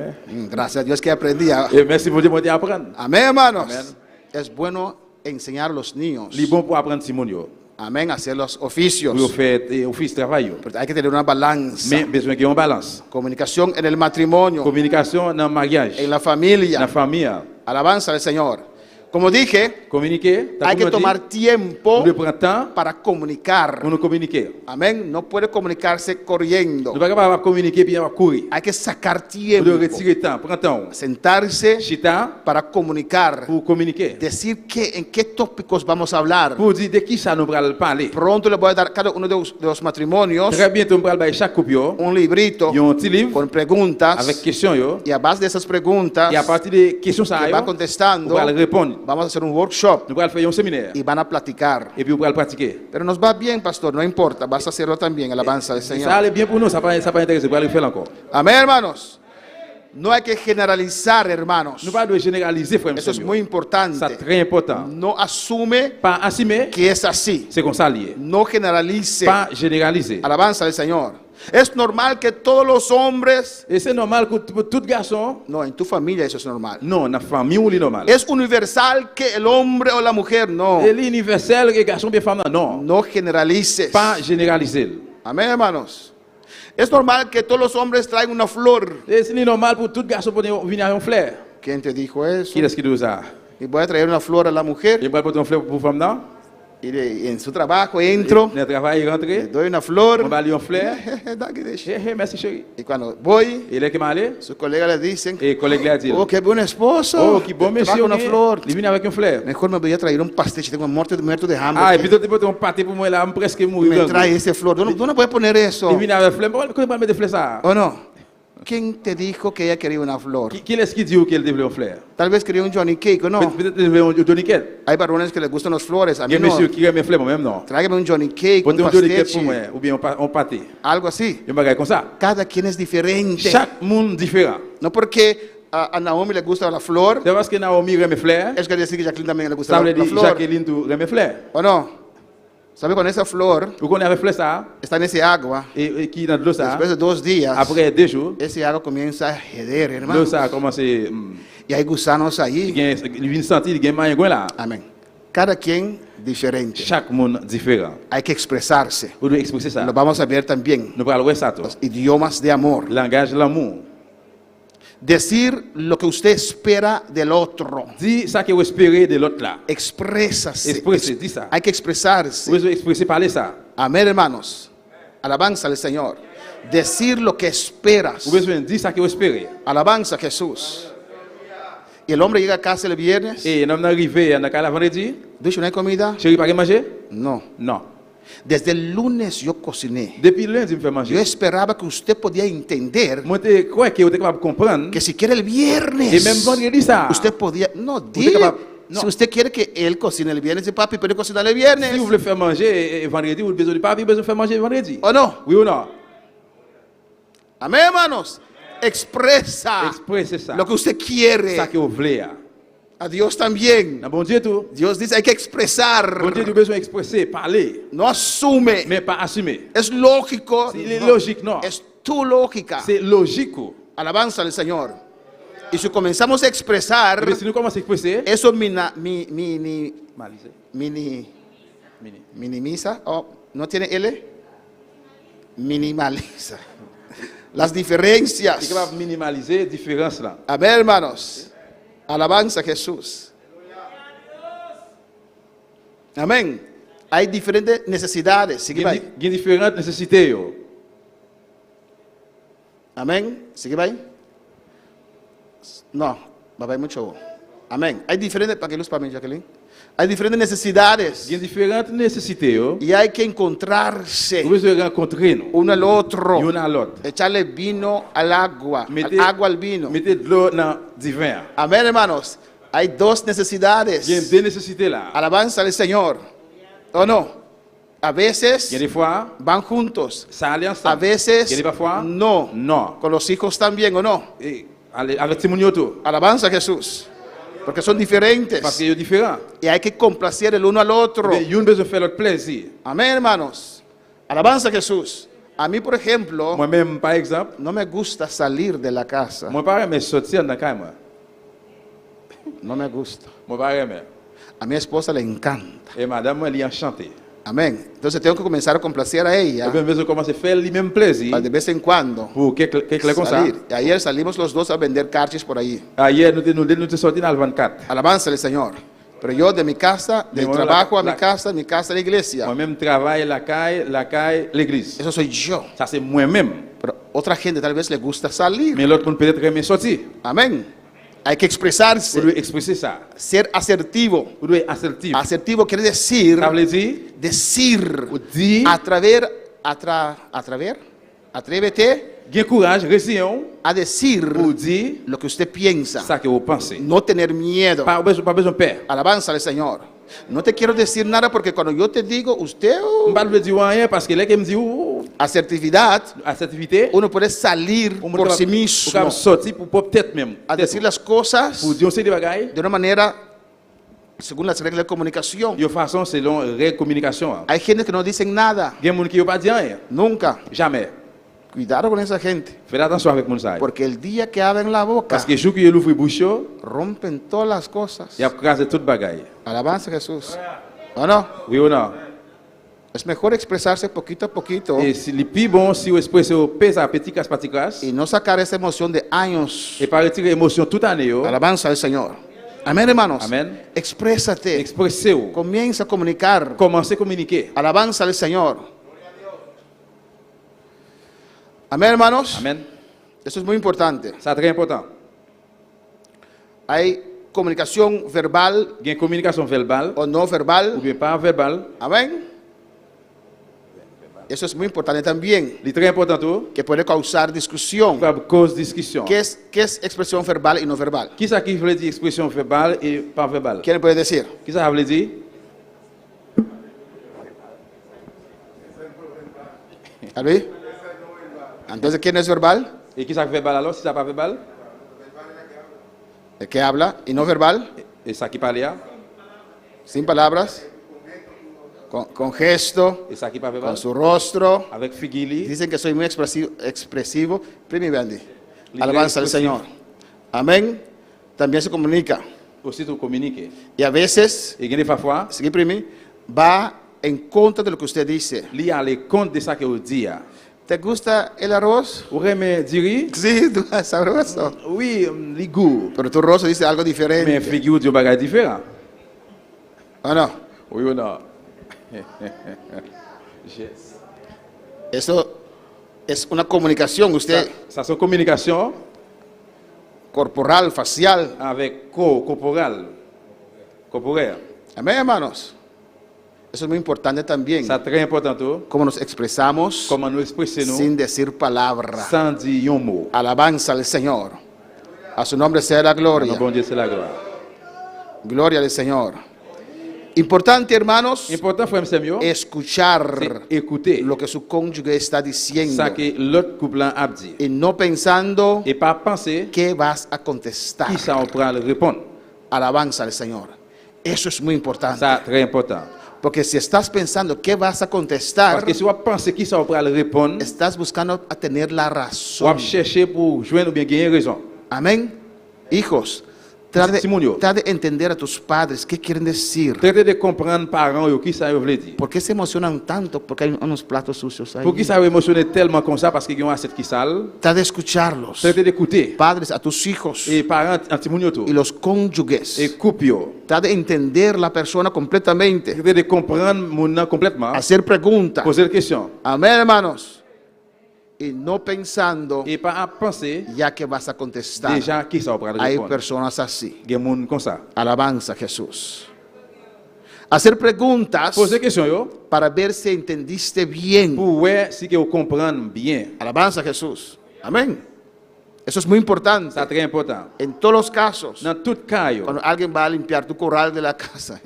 Gracias a Dios que aprendía. Et merci pour Dieu moi apprendre. Amén, hermanos. Amén. Es bueno enseñar a los niños. Li bon pour apprendre Simon yo. Amén, hacer los Pour oficios. faire office travail yo. Pero hay que tener una balanza. Mais besoin qu'il y ait une balance. Comunicación en el matrimonio, Communication dans le mariage, en la dans familia. la famille. Alabanza al Señor. Como dije, Communiquer, hay que tomar tiempo nous devons prendre temps para comunicar. pour nous communiquer. Amén. No puede comunicarse corriendo. Nous ne pouvons pas communiquer puis courir. Hay que sacar Nous tiempo. devons retirer temps, prendre temps. Sentarse Chita para comunicar. pour communiquer. Decir en qué tópicos vamos a hablar. Pour dire de qui ça nous va parler. Pronto le voy a dar a cada uno de los matrimonios Très bientôt nous allons chaque couple yo, un librito y un petit livre con preguntas. avec questions yo. Y a base de esas preguntas Et à partir des questions ça que yo, va nous contestando, allons répondre. vamos a hacer un workshop Nous allons faire un séminaire y van a platicar. et puis nous allons pratiquer. Pero nos va bien, pastor, no importa, vas a hacerlo también, alabanza del Ça Señor. allait bien pour nous, ça pas intéressé, nous allons le faire encore. Amén, hermanos. No hay que generalizar, hermanos. Nous pas de généraliser frère. Eso es muy Ça importante. très important. No asume Pas assumer, que es así. c'est qu'on s'allie. No generalice. Pas généraliser. Alabanza del Señor. Es normal que todos los hombres, Et c'est normal que tout garçon, no, en tu familia eso es normal. non, dans la famille ou les normal. Es universal que el hombre o la mujer, no. Et l'universel, que garçon bien femme, non. No generalices. Pas généraliser. Amén, hermanos. Es normal que todos los hombres traigan una flor. Et c'est normal pour tout garçon pour venir avec un fleur. ¿Quién te dijo eso? Qui est-ce qui nous a? Y voy a traer una flor a la mujer. Il va porter un fleur pour femme, non? Y en su trabajo entro, Le travail est le rentré. doy una flor. On va lui un fleur. Merci chérie. Y cuando voy, Et là, qui m'a allé? sus colegas le dicen, Et collègue là dit, oh, qué buen esposo. oh, qui bon Te trajo monsieur, una flor. il vient avec un fleur. Mejor me voy a traer un pastel, tengo muerto de hambre. Ah, et puis tu peux un pâté pour moi là, je presque mourir. Me trae ese flor. ¿Dónde no puedes poner eso? Il vient avec fleur. Pourquoi pas mettre fleur ça? ¿O no? ¿Quién te dijo que ella quería una flor? Qui est-ce qui dit qu'elle devait un fleur? Tal vez quería un Johnny Cake, ¿o no? Peut-être qu'elle devait un Johnny Cake. Hay varones que les gustan las flores, a Il y mí a no. monsieur qui aime fleur, moi-même non. Tráigame un Johnny Cake, un Portez un Johnny Cake pour moi, pastiche, ou bien un pâté. algo así. Un bagage comme ça. Cada quien es diferente. Chaque monde différent. No porque a Naomi le gusta la flor, C'est parce que Naomi aime fleur, es que decir que Jacqueline también le gusta ça la veut dire flor. Jacqueline tu aime fleur. ¿O no? ¿Sabe? Con esa flor Vous connaissez avec fleur ça, está en ese agua. et qui dans de l'eau ça, Después de 2 días, après 2 jours, ese agua comienza a heder, l'eau hermano. ça a commencé, Y hay gusanos il ahí. vient sentir, il gagne main là. Amén. Cada quien diferente. Chaque monde différent. Hay que expresarse. Vous devez exprimer ça. Lo vamos a ver también. Nous parlons de ça tout. Idiomas de amor. Langage de l'amour. Decir lo que usted espera del otro. Dis ça que vous espérez de l'autre là. Exprésase. Exprese, dis ça. Hay que expresarse. Vous devez exprimer, parler ça. Amén, hermanos. Alabanza al Señor. Decir lo que esperas. Ou bezwen di sa ki ou espere. Alabanza a Jesús. Y el hombre llega a casa el viernes. E nan rive nan ka la vendredi, Dice, ¿no hay comida? chéri pa gen manje? No. Non. Desde el lunes yo cociné. Depi lundi me fè Yo manje. esperaba que usted podía entender Mwen te kwe ki ou te kapab kompran, que si quiere el viernes, e menm vendredi sa, usted podía. No, Usted dile. capaz- no. Si usted quiere que él cocine el viernes, dice, papi, puede cocinar el viernes. si ou vle fè manje vendredi, ou bezwen di pa, vi bezwen fè manje vendredi. ¿O no? Oui ou non? Amén, hermanos. Expresa Expresse sa. lo que usted quiere. Sa ki ou vle ya. A Dios también. Nan bon Dieu tou, Dios dice, hay que expresar. bon Dieu di bezwen ekspresse, pale, No asume. men pa asume. Es lógico. C'est No. logique, non. Es tu lógica. Se logiko. Alabanza al Señor. Y si comenzamos a expresar Ebe si nou komanse ekspresse, eso malize, mini. minimiza, ¿no tiene L? Minimaliza las diferencias. Ki kapab minimalize diferans la. Amén, hermanos. Alabanza a Jesús. Amén. Hay diferentes necesidades. Sigue ahí. Gen diferent nesesite yo. Amén. Sigue ahí. No, va a haber mucho. Amén. Hay diferentes, para que luz para mí, Jacqueline. Hay diferentes necesidades Gen diferent nesesite yo. y hay que encontrarse Ou bezwen renkontre nou. uno al otro. Yon an lot. Echarle vino al agua, al agua al vino. Mette dlo nan divin. Amén, hermanos. Hay dos necesidades. Gen de nesesite la. Alabanza al Señor. ¿O no? A veces Gen de fwa, van juntos. sa ali A ansan. veces Gen de pa fwa, no. non. Con los hijos también, ¿o no? E, ale timoun yo tou. Alabanza a Jesús. Porque son diferentes. Paske yo diferent. Y hay que complacer el uno al otro. Men yon bezwen fè lot plezi. Amén, hermanos. Alabanza a Jesús. A mí, por ejemplo, Mwen men, par ekzamp, no me gusta salir de la casa. mwen pa reme soti an nan kay mwen. No me gusta. Mwen pa reme. A mi esposa le encanta. E madame mwen li an chante. Amén. Entonces tengo que comenzar a complacer a E ella ben bezwen komanse fè li men plezi. de vez en cuando. Pou kek le kon sa. Salir. Y ayer salimos los dos a vender carches por ahí. Ayer nou te soti nan al 24. Alabanza al Señor. Pero yo de mi casa, del bueno, trabajo a la- mi casa a la iglesia. Mwen men travay la kay, l'eglise. Eso soy yo. Sa se mwen men. Pero otra gente tal vez le gusta salir. Men lot moun peut-être reme soti. Amén. Hay que Ou expresarse, dwe eksprese sa. ser asertivo. Ou dwe asertif. Asertivo quiere decir, Sa vle di, decir, ou di, atrévete gen kouraj, resiyon, a decir ou di, lo que usted piensa. sa ke ou panse. No tener miedo. Pa bezon pe. Alabanza al Señor. No te quiero decir nada porque cuando yo te digo, usted, Mpa vle di wanyen, paske lè ke m di ou, asertividad, asertivite, uno puede salir ou moun por kapab- sí ou mismo kapab soti pou pop tèt mèm. a decir las cosas Pou di yon se de bagay, de una manera según las reglas de comunicación. yo fason selon reg komunikasyon. Hay gente que no dicen nada, Gen moun ki yo pa di anyen. nunca. Jamè. Cuidado con esa gente, Fèl atensyon avèk moun sa. porque el día que abren la boca, Paske jou ki yo louvri bouch yo, rompen todas las cosas. y ap krasè tout bagay. Alabanza a Jesús. ¿O no? Oui ou nan? Es mejor expresarse poquito a poquito E si li pi bon, si ou esprese ou pe sa petikas patikas, y no sacar esa emoción de años. e pa retire emosyon tout ane yo, Alabanza al Señor. Amén, hermanos. Amen. Exprésate. eksprese ou, Comienza a comunicar. komanse komunike. Alabanza al Señor. Amén, hermanos. Amen. Eso es muy importante. Sa tre important. Hay comunicación verbal Gen komunikasyon verbal, o no ou verbal. bien pa verbal, Amén. Eso es muy importante también, li tre important ou, que puede causar discusión. pa cause diskisyon. ¿Qué es expresión verbal y no verbal? Ki sa ki vle di ekspresyon verbal e pa verbal? ¿Quién puede decir? Ki sa vle di? ¿Albi? Entonces, ¿quién es verbal? E ki sa verbal alo, si sa pa verbal? El que habla y no verbal, E sa ki pale ya? sin palabras, con gesto, E sa ki pa verbal? con su rostro. Avèk figi li, Dicen que soy muy expresivo. Primi Bandy. Libre Alabanza al expresivo. Señor. Amén. También se comunica. osi tou komunike. Y a veces, E gen de fa fwa, sigue primi, va en contra de lo que usted dice. li ale kont de sa ke ou di ya. ¿Te gusta el arroz? Ou reme diri, Sí, es sabroso. oui, li gou, Pero tu rostro dice algo men diferente. figi ou di yo bagay diferan. ¿O no? Oui ou nan? Yes. Eso Es una comunicación, usted, Ça c'est une communication corporal, facial. avec corporel. Corporel. Amén, hermanos. Eso es muy importante también. C'est très important tout. Cómo nos expresamos Comment nous exprimer sin decir palabra. sans dire un mot. Alabanza al Señor. A su nombre sea la Non, gloria. bon Dieu, c'est la gloire. Gloria al Señor. Importante, hermanos, Important, frère Samuel, escuchar c'est écouter lo que su cónyuge está diciendo ça que l'autre couple a dit. y no pensando Et pas penser qué vas a contestar. qui ça on pourra le répondre. Alabanza al Señor. Eso es muy importante. Ça, très important. Porque si estás pensando qué vas a contestar, Parce que si on pense qui ça on pourra le répondre, estás buscando a tener la on razón. va chercher pour joindre ou bien gagner raison. Amén. Hijos, trate Simonio. de entender a tus padres qué quieren decir. Traitez de comprendre parents yo qui ça veut dire. ¿Por qué se emocionan tanto? Porque hay unos platos sucios ahí. Pour qui ça veut émotionner tellement comme ça parce qu'ils ont assiette qui sale. Trate de escucharlos. Traitez d'écouter. Padres, a tus hijos Et parents antimonio tout. y los cónyuges. Et couple yo. Trate de entender la persona completamente. Traitez de comprendre mon nom complètement. Hacer preguntas. Poser des questions. Amén, hermanos. Y no pensando Et pas à penser ya que vas a contestar. déjà qui ça on pourra le Hay répondre. personas así. Il y a monde comme ça. Alabanza a Jesús. Hacer preguntas Poser des questions yo para ver si entendiste bien. pour voir si que vous comprenez bien. Alabanza a Jesús. Amén. Eso es muy importante. C'est très important. En todos los casos, Dans tout cas yo. cuando alguien va a limpiar tu corral de la casa,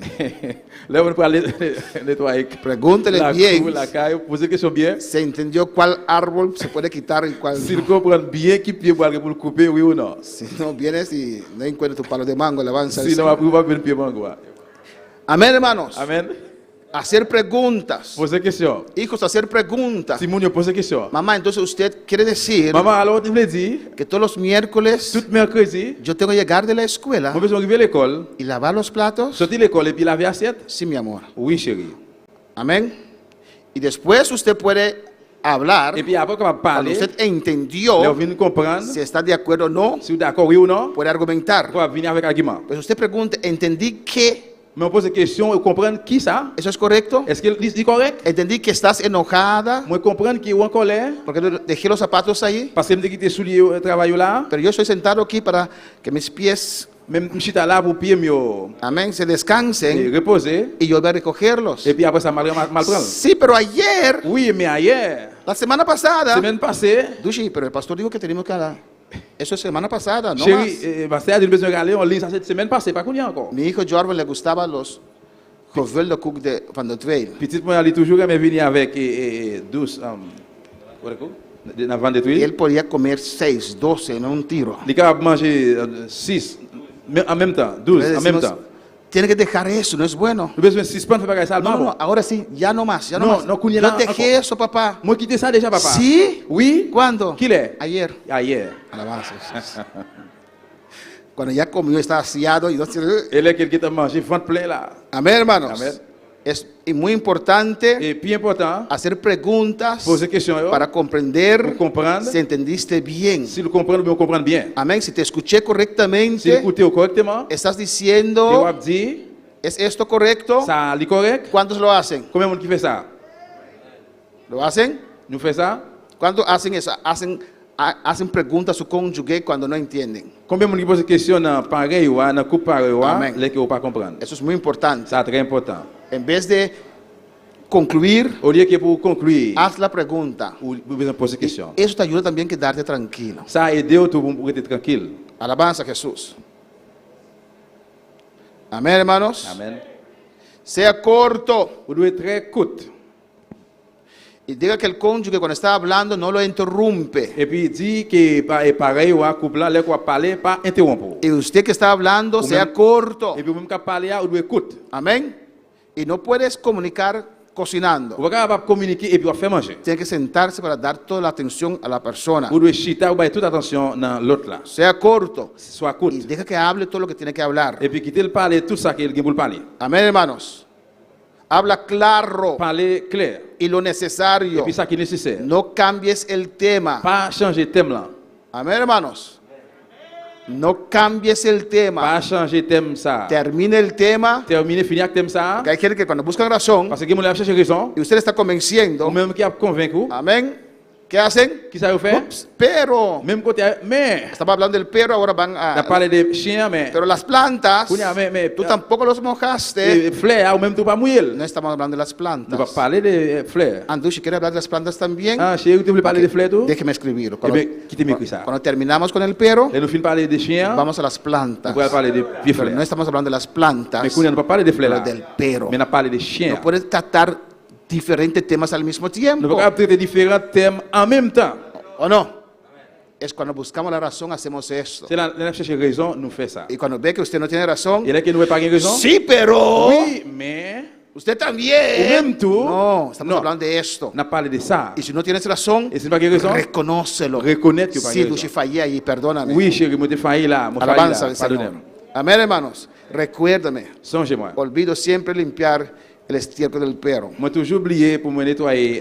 Là on peut aller nettoyer pregúntele la bien cour, la caille, poser des questions bien. se entendió cuál árbol se puede quitar y cuál S'il no. comprend bien qui pied pour le couper oui ou non. Si no vienes y no encuentras tu palo de mango, alabanza al Sinon Señor. après on va bien pied mango. Amén, hermanos. Amen. Hacer preguntas. Poser question. Hijos, hacer preguntas. Si moun yo pose question. Mamá, entonces usted quiere decir Maman alors tu me dis que todos los miércoles tout mercredi, yo tengo que llegar de la escuela on besoin arriver à l'école, y lavar los platos. sortir l'école et puis laver assiette. Sí, mi amor. Oui chérie. Amén. Y después usted puede hablar Et puis après on va cuando parler, usted là on entendió vient comprendre si está de acuerdo o no, si vous d'accord oui ou non, puede argumentar. on va venir avec argument. Pues usted pregunte, ¿entendí qué? Mais on pose des questions et comprendre qui ça? ¿Eso es correcto? Est-ce qu'il dit correct? ¿Entendí que estás enojada Moi comprendre qui est en colère porque dejé los zapatos ahí? parce que me dit que souliers au travail là, Pero yo estoy sentado aquí para que mis pies, même je suis là pour pied mieux amén, se descansen reposer y yo voy a recogerlos. et puis après ça mal prendre. Sí, pero ayer, Oui, mais ailleurs, la semana pasada, semaine passée, Dushi, pero el pastor dijo que tenemos que hablar. Eso es semana pasada, no chérie, más. c'est a dit besoin d'aller en ligne ça cette semaine passée, pas qu'on y a encore. Mi hijo Jordan le gustaban los gevulde koek de, van de twee. Petite moi elle toujours elle venir avec 12 avant de Y tuer. él podía comer 6, 12 en un tiro. Il est capable de manger 6 en même temps, 12 Le en même decimos, temps. tiene que dejar eso, no es bueno. Nous besoin de 6 pains pour faire ça No, mal. no, ahora sí, ya no más, ya no, No, más. no, cuña Yo la- dejé eso, papá. Moi quitter ça déjà papa. ¿Sí? Oui. ¿Cuándo? Qui est? Ayer. Ayer. Alabanza. Cuando ya comió, estaba saciado y no se... Elle est quelqu'un qui a mangé ventre plein là. Amén, hermanos. Amén. Es muy importante Et puis important, hacer preguntas poser question yo, para comprender pour comprendre si entendiste bien. si le comprendre bien comprendre bien. Amén. Si te escuché Si correctamente, écoutez correctement, estás et diciendo, on dit ¿es esto correcto? ça est correct. ¿Cuántos lo hacen? Combien de monde qui fait ça? ¿Lo hacen? Nous fait ça? ¿Cuántos hacen eso? Hacen preguntas a su cónyuge cuando no entienden. Combien de monde qui pose question dans pareil ou dans couple pareil ou Amen. les qui ne pas comprendre. Eso es muy importante. Ça très important. En vez de concluir, Au lieu que pour conclure, haz la pregunta. vous besoin de poser question. Eso te ayuda también a quedarte tranquilo. Ça aide autour pour être tranquille. Alabanza a Jesús. Amén, hermanos. Amen. Sea corto Vous devez être très court. y diga que el cónyuge cuando está hablando no lo interrumpe. Et puis dit que pareil ou couple là, les quoi parler pas interrompre. Y usted que está hablando, O sea même- corto. Et puis même qu'à parler, vous devez court. Amén. Y no puedes comunicar cocinando. Vous pas communiquer et puis faire manger. Tiene que sentarse para dar toda la atención a la persona. Vous devez chita ou bailler toute attention dans l'autre là. Sea corto. Soit court. Y deja que hable todo lo que tiene que hablar. Et puis quitter le parler tout ça qu'il a pour parler. Amén, hermanos. Habla claro Parler clair. y lo Et necesario. puis ça qui est nécessaire. No cambies el tema. Pas changer thème là. Amén, hermanos. No cambies el tema. Pas changer thème ça. Termine el tema. Terminer, finir avec thème ça. Que hay gente que cuando buscan razón Parce que mon a cherché raison. y usted está Ou convenciendo, même qui a convaincu. amén, ¿Qué hacen? Qui ça vous fait? Ups, pero. Même côté, mais, Estaba hablando del pero, ahora van t'as a... parlé des chiens, mais, Pero las plantas, mais, tú tampoco los mojaste. fleurs, ou même tu pas mouiller. No estamos hablando de las Tu vas plantas. parler des fleurs. Andushi, ¿quiere hablar de las plantas también? Ah, chérie, tu veux parler des fleurs, tout? Déjeme escribirlo. Eh bien, qui t'écrit ça? Cuando terminamos con el pero, Et nous finissons parler des chiens, vamos a las on plantas. va parler des vieux Pero no fleurs. estamos hablando de las plantas, Mais qu'on ne va pas parler des fleurs pero là. del pero. Mais on a parlé des chiens. No puedes tratar diferentes temas al mismo Nous tiempo. pouvons traiter différents thèmes en même temps. ¿O no? Es cuando buscamos la razón, hacemos esto. C'est là, on cherche raison, nous fait ça. Y cuando ve que usted no tiene razón, Et là que nous n'avons pas raison? sí, pero Oui, mais usted ou también. même tout. No, estamos No. hablando de esto. On a parlé de ça. Y si no tienes razón, Et si pas raison, reconócelo. reconnaître que pas Sí, raison. Dushi, fallé ahí, perdóname. Oui, chérie, moi, t'ai failli là. Moi, failli Alabanza là. al Señor. Pardonnez-moi. Amén, hermanos. Recuérdame, Songez-moi. olvido siempre limpiar el estiércol del pero. Moi, toujours oublié pour me nettoyer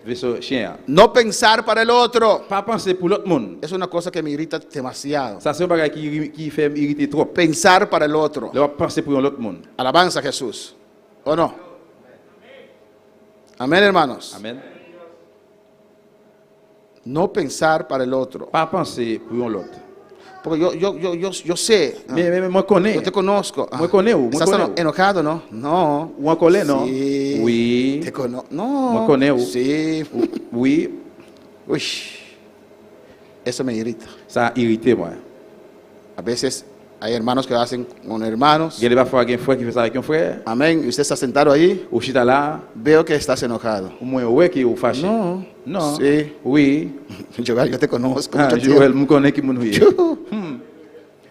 vaisseau chien. No pensar para el otro. Pas penser pour l'autre monde. Es una cosa que me irrita demasiado. Ça, c'est un bagage qui fait m'irriter trop. Pensar para el otro. Le penser pour l'autre monde. Alabanza a Jesús. ¿O no? Amén, hermanos. Amen. No pensar para el otro. Pas penser pour l'autre. Porque yo sé. Mais moi, connais. Yo te conozco. Moi, connais où? Moi, ¿Estás connais où? enojado, no? No. Ou en colère, non? Sí. Oui. Te conozco. No. Moi, connais où? Sí. Oui. Uy. Eso me irrita. Ça a irrité, moi. A veces hay hermanos que hacen con hermanos. Il y a des fois un frère qui fait ça avec un frère. Amén. Y usted está sentado ahí. Ou chita là. Veo que estás enojado. Ou moins, ouais, qui est fâché. No. Non. Sí. Oui. Yo te conozco. Ah, mucho Joël, tiempo. me connais qui me nouille.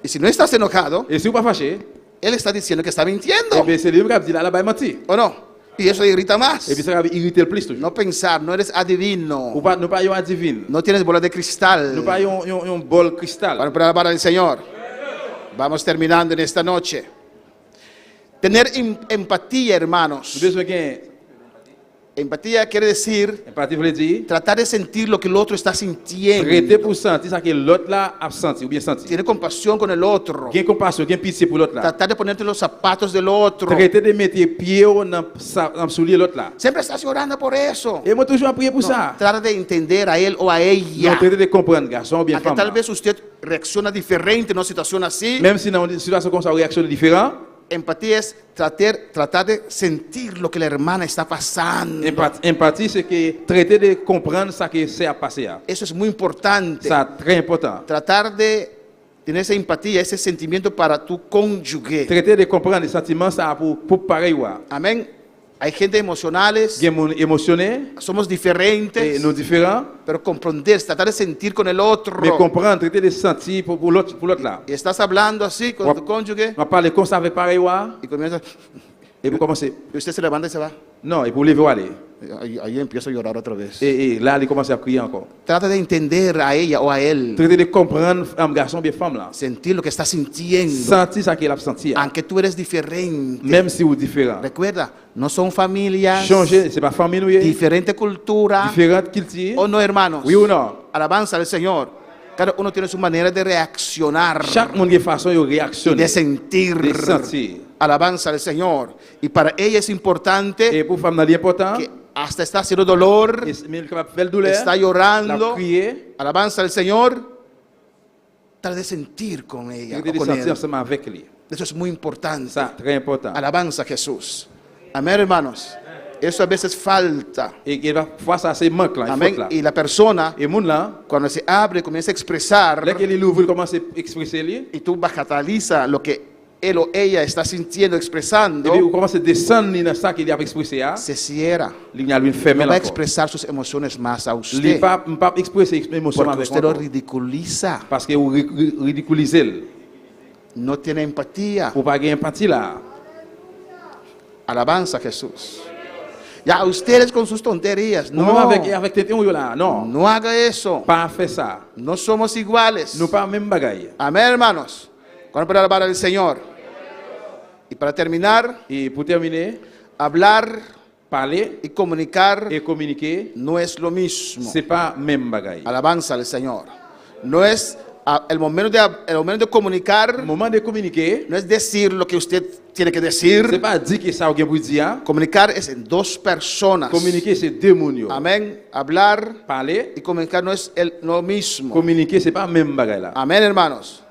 Y si no estás enojado, Et si vous pas fâché, él está diciendo que está mintiendo. eh bien, c'est lui qui a dit là, là-bas, il menti. ¿O no? Y eso irrita más. Et puis ça va irriter le plus toujours. No pensar, no eres adivino. Ou pas, nous pas un divine. No tienes bola de cristal. Nous pas un bol cristal. Para el Señor. Vamos terminando en esta noche. Tener empatía, Nous hermanos. besoin que Empatía quiere decir empathie veut dire tratar de sentir lo que el otro está traiter sintiendo. pour sentir ça que l'autre là a senti ou bien senti. Tiene compasión con el otro. Gain compassion, gain pitié pour l'autre là. Tratar de ponerte los zapatos del otro. Traiter de mettre pied dans soulier l'autre là. Siempre estás orando por eso. Et moi toujours à prier pour ça. Trata de entender a él o a Non, ella. traiter de comprendre garçon ou bien Aunque femme. tal là. vez usted reacciona diferente en una situación así. Même si dans une situation comme ça, on réaction différente. Empatía es tratar de sentir lo que la hermana está pasando. Empathie, c'est que traiter de comprendre ça que c'est à passer. Eso es muy importante. Ça très important. Tratar de tener esa empatía, ese sentimiento para tu cónyuge. Traiter de comprendre les sentiments ça pour pareil ouais. Amén. Hay gente emocionales, Gain mon émotionné somos et diferentes, nous différents, pero comprender, tratar de sentir con el otro. mais comprendre, traiter de sentir pour l'autre là. Y estás hablando así con tu cónyuge On parle comme ça avec pareil ouais. y comienza, Et pour commencer. y usted se levanta y se va. Non, et pour lever aller. Ahí empiezo a llorar otra vez. Et là, il commence à crier encore. Trata de entender a ella o a él, Traiter de comprendre un garçon bien femme là. sentir lo que está sintiendo, Sentir ça qu'il a senti. aunque tú eres diferente. Même si vous différent. Recuerda, no son familias, Changer, c'est pas famille nous diferente cultura, différente culture. o no, hermanos. Oui ou non? Alabanza al Señor. Cada uno tiene su manera de reaccionar, Chaque monde a une façon de de réactionner. sentir. De sentir. Alabanza al Señor. Y para ella es importante Et pour femme, c'est important. que hasta está haciendo dolor, Mais il capable de faire douleur. está La llorando. crier. Alabanza al Señor. Trata de sentir con ella, Traiter o de con sentir él. ensemble avec lui. Eso es muy importante. Ça, très important. Alabanza a Jesús. Amén, hermanos. Eso a veces falta. Et il va voir ça, c'est manque là. Il Amén. faut là. Y la persona, Et monde là, cuando se abre y comienza a expresar, dès qu'il ouvre, il commence à exprimer lui. y tú cataliza lo que él o ella está sintiendo, Et expresando, puis, il commence à descendre dans ça qu'il a expressé. se cierra. Il a lui fermé No va a encore. expresar sus emociones más a Il usted, pas exprimer ses émotions porque avec usted lo encore. ridiculiza. Parce que vous ridiculisez. No tiene empatía. Pour pas gagner empathie là. Alabanza a Jesús. Ya ustedes con sus tonterías, Nous no, même avec téton là. Non. no haga eso. Pas faire ça. No somos iguales. Nous pas même bagaille. Amén, hermanos. Cuando para alabar al Señor. Y para terminar, Et pour terminer, hablar parler y comunicar et communiquer, no es lo mismo. c'est pas même bagaille. Alabanza al Señor. No es El momento de comunicar Moment de communiquer, no es decir lo que usted tiene que c'est decir. pas dire que ça ou bien pour dire. Comunicar es en dos personas. Communiquer, c'est deux moun yo. Amén. Hablar Parler, y comunicar no es lo mismo. communiquer, c'est pas même bagay là. Amén, hermanos.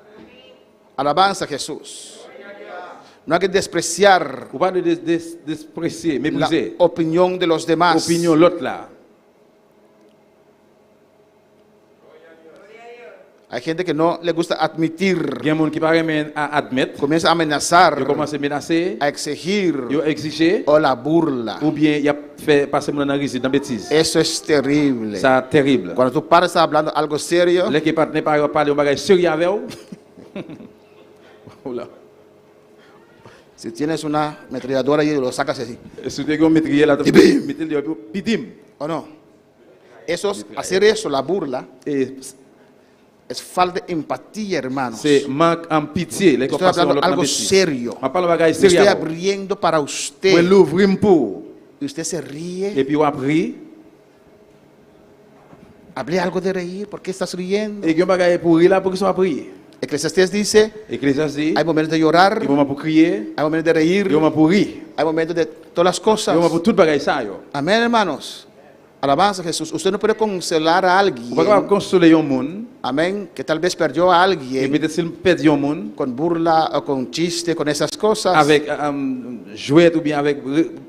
Alabanza a Jesús. No hay que despreciar Ou pas de desprecier, la mépriser. opinión de los demás. Opinion l'autre là. Hay gente que no le gusta admitir, Gen moun ki pa remen à admettre, comienza a amenazar, yo commence à menacer, a exigir yo exiger, o la burla. ou bien y a fait passer moun nan risque, dans bêtise. Eso es terrible. Ça terrible. Cuando tu padre está hablando algo serio, Les qui partenaires par parler un bagay sérieux avec ou. Oula. si tienes una ametralladora y lo sacas así, Si tu as un métrier là, Et bim! mettez le pidim. ¿o no? Hacer eso, la burla, Et es falta de empatía, hermanos. c'est manque en pitié, les Estoy compassion hablando l'autre algo dans bêtise. serio. On parle bagay Me estoy sérieux. abriendo para Moi usted. l'ouvrir pour Y usted se ríe. et puis on prie Hablé algo de reír. ¿Por qué estás riendo? et que bagay pour rire là pour que soit prier. Eclesiastés dice, Ecclésiaste dit, hay momentos de llorar, il y a moment pour crier, hay momentos de il y a reír, moment pour rire, hay momentos de todas las il y a cosas. moment pour tout bagay ça yo. Amén, hermanos. Alabanza a Jesús. Usted no puede consolar a On alguien, va pas consoler un monde amén, que tal vez perdió a et alguien peut-être s'il perd un monde con burla o con chiste, con esas cosas. avec jouet ou bien avec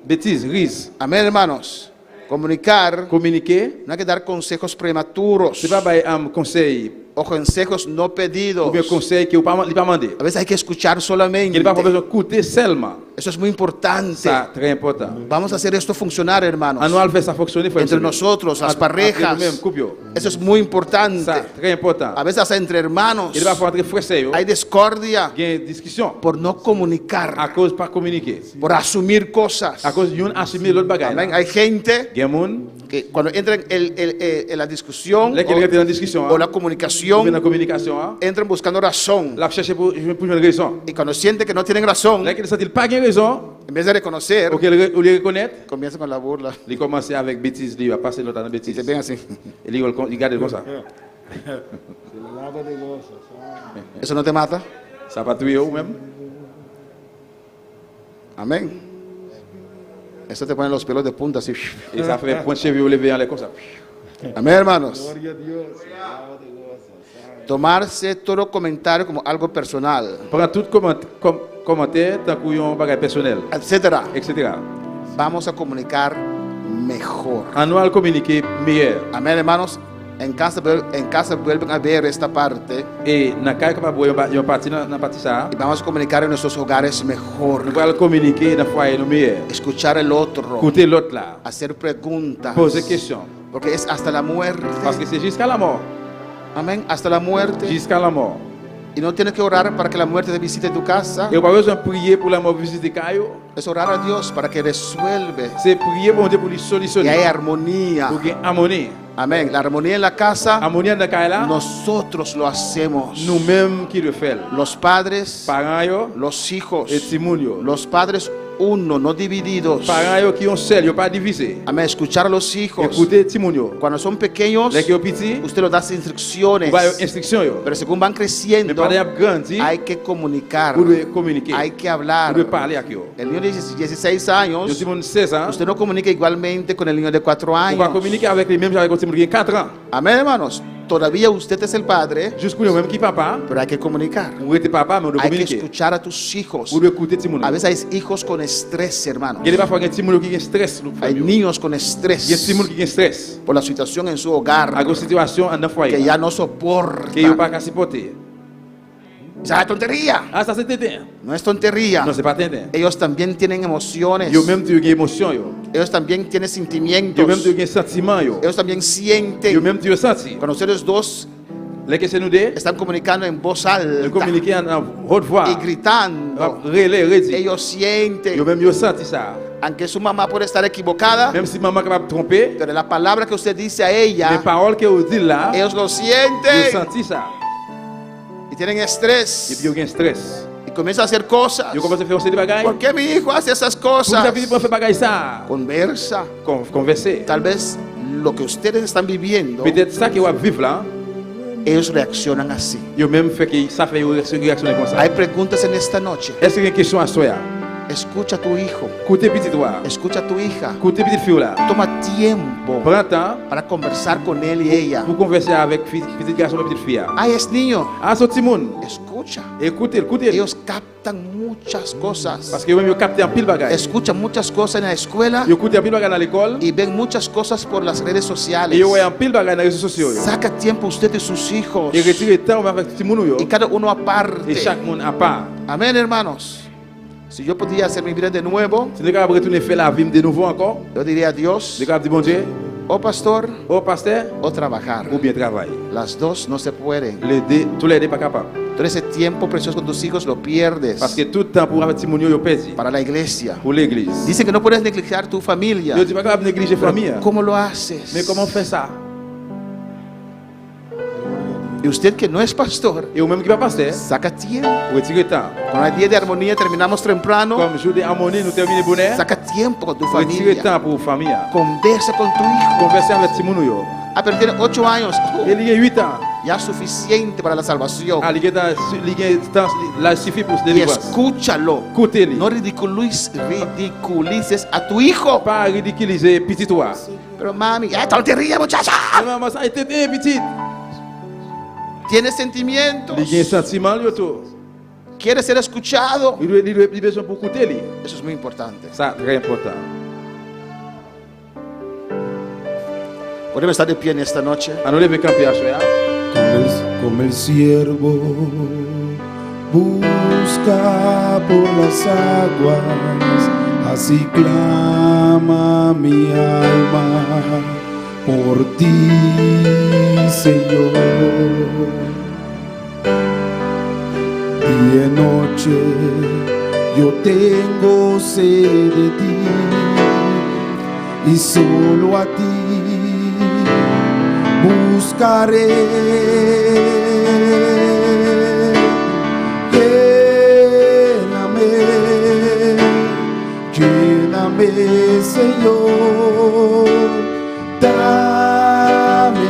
bêtise, rise. Amén, hermanos. Comunicar, Communiquer, no hay que dar consejos prematuros c'est pas bay conseil o consejos no ou pedidos. bien conseil que ou pas demandé. A veces hay que escuchar solamente. Il va pas besoin d'écouter seulement. Eso es muy importante. Ça très important. Vamos a hacer esto funcionar, hermanos. Anual fait ça fonctionner frère. Entre nosotros, las parejas. Même couple. Eso es muy importante. Ça très important. A veces hasta entre hermanos Il va falloir entre frères yo. hay discordia Il y a une discussion por no comunicar, à cause pas communiquer. por asumir cosas. À cause yon assumer l'autre bagay. Amén. Hay gente Il y a moun que cuando entra en la discusión là qui rentre dans discussion o la ou bien comunicación, dans communication hein. entran buscando razón. La chercher pour une raison. Y cuando sienten que no tienen razón, Là qu'il sent il pas gain raison, en vez de reconocer, ou qu'il le reconnaître, comienzan con la burla. il commence avec bêtise, il va passer l'autre dans Y bêtise. se ven así. Et il garde comme ça. ¿Eso no te mata? Ça va tuer ou même. Amén. Eso te pone los pelos de punta así. Et ça fait point de cheveux levé en l'air comme ça. Amén, hermanos. Tomarse todo comentario como algo personal, Prends tout commentaire tant qu'il y a un bagage personnel, etcétera. etc. Vamos a comunicar mejor. Anual communiquer meilleur. Amén, hermanos. En casa vuelven a ver esta parte Et dans le cas où il y a un parti dans partie ça, y vamos a comunicar en nuestros hogares mejor. nous allons communiquer dans le foyer le meilleur. Escuchar el otro, Écouter l'autre là, hacer preguntas, poser questions. porque es hasta la muerte. Parce que c'est jusqu'à la mort. Amén, hasta la muerte. Jusqu'à la mort. Y no tienes que orar para que la muerte te visite tu casa. Et on n'a pas besoin de prier pour la mort visiter Caillou. Es orar a Dios para que resuelve C'est prier pour Dieu pour lui y solutionner. hay armonía. Pour qu'il y ait harmonie. Amén. La armonía en la casa, Harmonie dans le cas là, nosotros lo hacemos. nous-mêmes qui le faisons. Los padres, Parents yo, los hijos, et Timoun yo. los padres uno, no divididos. Parents yo qui ont seul, yo pas divisé. Amén. Escuchar a los hijos. Écoutez Timoun yo. Cuando son pequeños, Les qui ont petit, usted les da instrucciones. on va instruction yo. Pero según van Mais creciendo, pendant qu'ils grandissent, hay que comunicar, vous devez communiquer. hay que Vous hablar. devez parler avec eux. El niño de 16 Yo años, Timoun 16 ans, usted no comunica igualmente con el niño de 4 on va años. communiquer avec les mêmes avec un Timoun qui a 4 ans. Amén, hermanos. Todavía usted es el padre, Jusqu'au même qui papa, pero hay que comunicar. vous êtes papa, mais on doit Hay que communiquer. escuchar a tus hijos. Vous devez écouter Timoun. A veces hay hijos con estrés, hermanos. Il y a parfois un Timoun qui a stress. Hay niños con Il y a un estrés Timoun qui a stress. por la situación en su hogar À cause de la situation dans le que foyer. ya no Que yo soporta. pas qu'à supporter. Esa tontería. Ah, ça c'est Tintin. No es tontería. Non, c'est pas Tintin. Ellos también tienen emociones. Yo même tu as émotion yo. Ellos también tienen Yo sentimientos. même tu as sentiment yo. Ellos también Yo sienten. même tu as senti. Cuando ustedes dos Les que c'est nous deux, están comunicando en voz nous alta communiquer en haute voix. y gritando, Relais, redit. ellos Yo sienten. même yo senti ça. Aunque su mamá puede estar equivocada, Même si maman capable de tromper, pero la palabra que usted dice a les ella, paroles que vous dites là, ellos lo yo sienten senti ça. y tienen Et estrés puis yo gain stress. y comienzan a hacer cosas. Yo commence à faire aussi des bagailles. ¿Por qué mi hijo hace esas Pour ça cosas? fini pour faire bagaille ça. Conversa. Converser. Tal vez lo que ustedes están viviendo Peut-être ça que vous vivez là, ellos reaccionan así. Yo même fait que ça fait une réaction comme ça. Hay preguntas en esta noche. Est-ce qu'il y a une question à soi? Escucha a tu hijo, Écoutez petit toi. escucha a tu hija. Écoutez petite fille là. Toma tiempo Prends temps para conversar con él y ella. pour converser avec petit garçon et petite fille. Ay, es niño. Ah, ce petit monde. Escucha. Écoutez. Ellos captan muchas cosas. Parce que même yo capté un pile bagage. Escuchan muchas cosas en la escuela Yo écoute un pile bagage à l'école y ven muchas cosas por las redes et sociales. yo voyais un pile bagage dans les réseaux sociaux. Saca tiempo usted y sus hijos Et retirer temps avec petit monde yo. y cada uno Et aparte. chaque monde à part. Amén, hermanos. Si yo pudiera hacer mi vida de nuevo, Si nous capable retourner faire la vie de nouveau encore, yo diría a Dios, nous capable dire bon Dieu, o pastor au pasteur o trabajar. ou bien travailler. Las dos no se pueden. Les deux, tous les deux pas capables. Todo ese tiempo precioso con tus hijos lo pierdes Parce que tout le temps pour avec petit monde yo perdu para la iglesia. pour l'église. Dice que no puedes negligenciar tu familia. Yo dis pas capable négliger famille. ¿Cómo lo haces? Mais comment faire ça? Y usted que no es pastor, Et ou même qui pas pasteur, saca tiempo. retirer temps. Con el día de armonía terminamos temprano. Comme jour d'harmonie nous terminer bonheur. Saca tiempo con tu Retirer familia. temps pour famille. Conversa con tu hijo. Converser avec petit monde yo. Ah, pero tiene 8 años. Et il y a 8 ans. Ya suficiente para la salvación. Ah, il y a temps là suffit pour se Y délivrer. escúchalo. Écoutez-le. No ridiculices a tu hijo. Pas ridiculiser petit toi. Pero mami, ya no te rías, muchacha. Maman ça était petit. Tienes sentimientos. Il y a un sentiment yo tout. Quieres ser escuchado. Il doit besoin pour écouter lui. Eso es muy importante. Ça très important. Podemos estar de pie en esta noche. À nous lever camper à soir. Como el siervo busca por las aguas, así clama mi alma por ti, Señor. Día y noche yo tengo sed de ti y solo a ti buscaré. Lléname, Señor, dame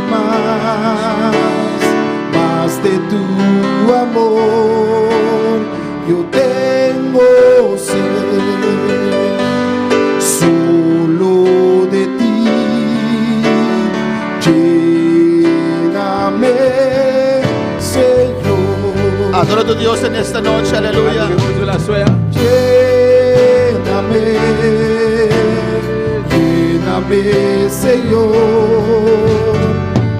más de tu amor. Yo tengo sed solo de ti. Lléname, Señor. Adora a tu Dios en esta noche. Aleluya. De la soir. Lléname, Señor,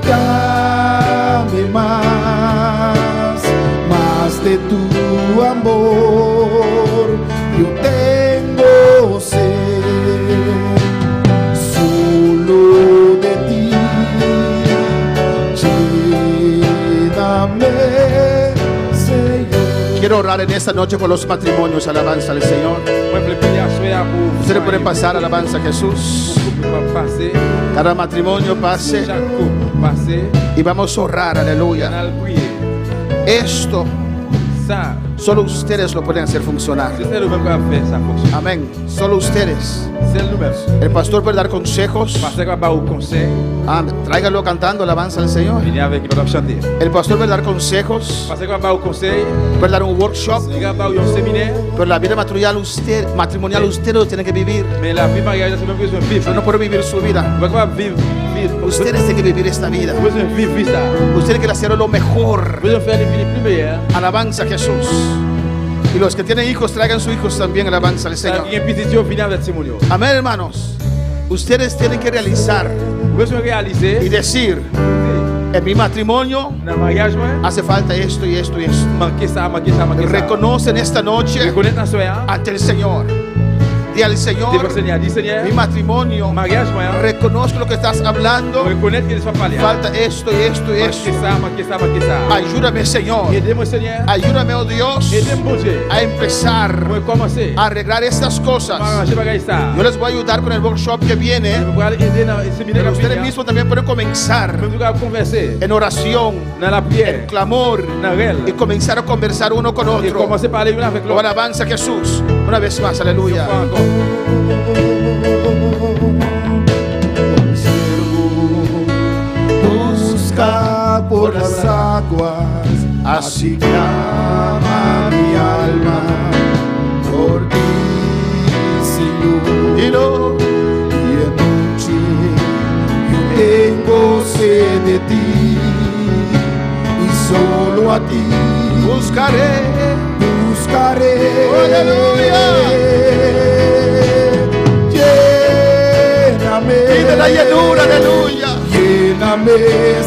dame más de tu amor. Yo tengo sed solo de ti. Lléname, Señor. Quiero orar en esta noche por los matrimonios. Alabanza al Señor. Ustedes pueden pasar, alabanza a Jesús. Passer. Cada matrimonio pase Chaque couple passer. y vamos a orar. Aleluya. Canal prier. Esto Ça, solo ustedes lo pueden hacer funcionar. c'est nous-mêmes qui va faire ça fonctionner. Amén. Solo ustedes. C'est nous-mêmes. El pastor puede dar consejos. Pasteur va pas au conseil. Amén. Tráigalo cantando alabanza al Señor. Venez avec nous chanter. El pastor puede dar consejos. Pasteur va pas au conseil. Puede dar un workshop. Il va pas au séminaire. Pero la vida matrimonial usted lo tiene que vivir. Mais la vie mariage, c'est même besoin de vivre. Usted no puede vivir su vida. On va pas vivre. Ustedes tienen que vivir esta vida. Besoin de vivre ça. Ustedes quieren hacer lo mejor. Besoin de faire des vies plus meilleures. Alabanza a Jesús. Y los que tienen hijos, traigan sus hijos también. Alabanza al Ça Señor. vient petit Dieu venir avec témoignage. Amén, hermanos. Ustedes tienen que realizar Besoin de y réaliser. decir: en mi matrimonio Dans le mariage, hace falta esto y esto y esto. manquer ça, manquer ça, manquer ça. Reconocen esta noche Reconnaître la soeur. ante el Señor. Di al Señor: Dis au Seigneur, dis Seigneur. mi matrimonio, Mariage, moi. reconozco lo que estás hablando. Reconnaître qu'il ne soit pas là. Falta esto y esto y esto. Manquer ça, manquer ça, manquer ça. Ayúdame, Señor. Aidez-moi, Seigneur. Ayúdame, oh Dios, Aidez-moi, bon Dieu. a empezar Pour commencer. a arreglar estas cosas. Arranger bagaille ça. Yo les voy a ayudar con el workshop que viene. Je vais aider dans le séminaire. Pero ustedes mismos también pueden comenzar Même nous allons converser. en oración, Dans la en prière. clamor, Dans réel. y comenzar a conversar uno con Et otro. commencer par parler l'un avec Oh, l'autre. alabanza a Jesús. Una vez más, aleluya. Pas encore. Busca por por las aguas, así clama mi alma por ti, Señor. Y anoche yo tengo sed de ti, y solo a ti buscaré. Aleluya. Lléname. Pide la llenura, aleluya. Lléname,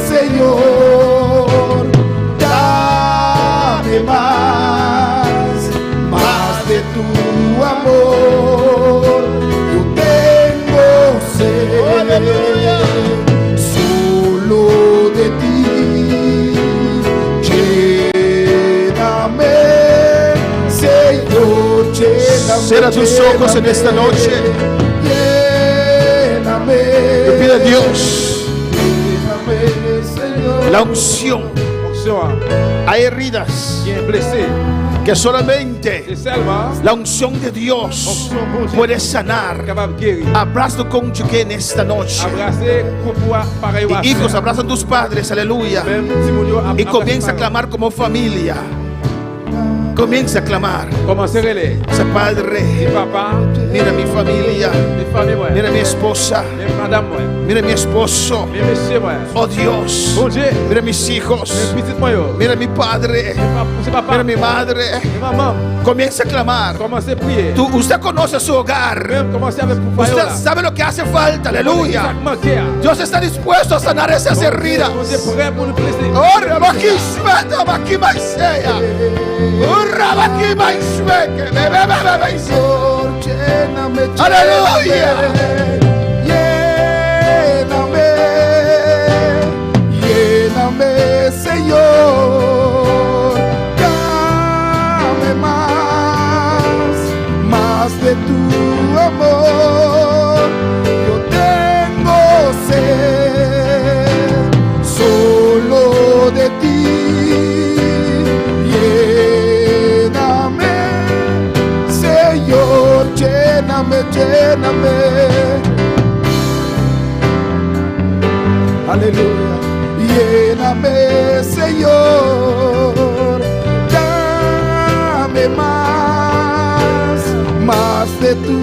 Señor, dame más de tu amor. Yo tengo sed, Aleluya. solo de ti. Lléname, Señor, lléname. Cierra tus ojos en esta noche. Lléname. Y pide a Dios Lléname, Señor. la unción. Onction, Hay heridas qui est blessé, que solamente c'est seulement la unción de Dios onction bon Dieu puede sanar. capable de guérir. Abraza tu cónyuge en esta noche. Abracer, couper, pareil Y hijos, abrazan tus padres, aleluya. Même si mon Dieu Y comienza a clamar como familia. Comienza a clamar. Commencez à relayer. Dice, Padre, Papa, mira mi familia, mes familles, moi, mira mi esposa, mes madame, moi, mira mi esposo. mes messieurs, moi, Oh Dios, bon Dieu, mira mis hijos, mes petites, moi, yo. mira mi padre, C'est papa, mira mi madre. mes mamans, Comienza a clamar. commencez à prier. Usted conoce su hogar. Même commencez avec pour faire Usted sabe lo que hace falta, aleluya. Exactement. Dios está dispuesto a sanar esas heridas. Bon Dieu, prêt pour nous blesser. Oh, Rabakishmeta, Bakimaisea. Oh, Rabakimaismeke, bebebebebe. Señor, lléname, Aleluya. lléname, lléname, Señor, dame más de tu amor. Yo tengo sed solo de ti. Señor, lléname, lléname. Aleluya. Lléname, Señor. Dame más de tu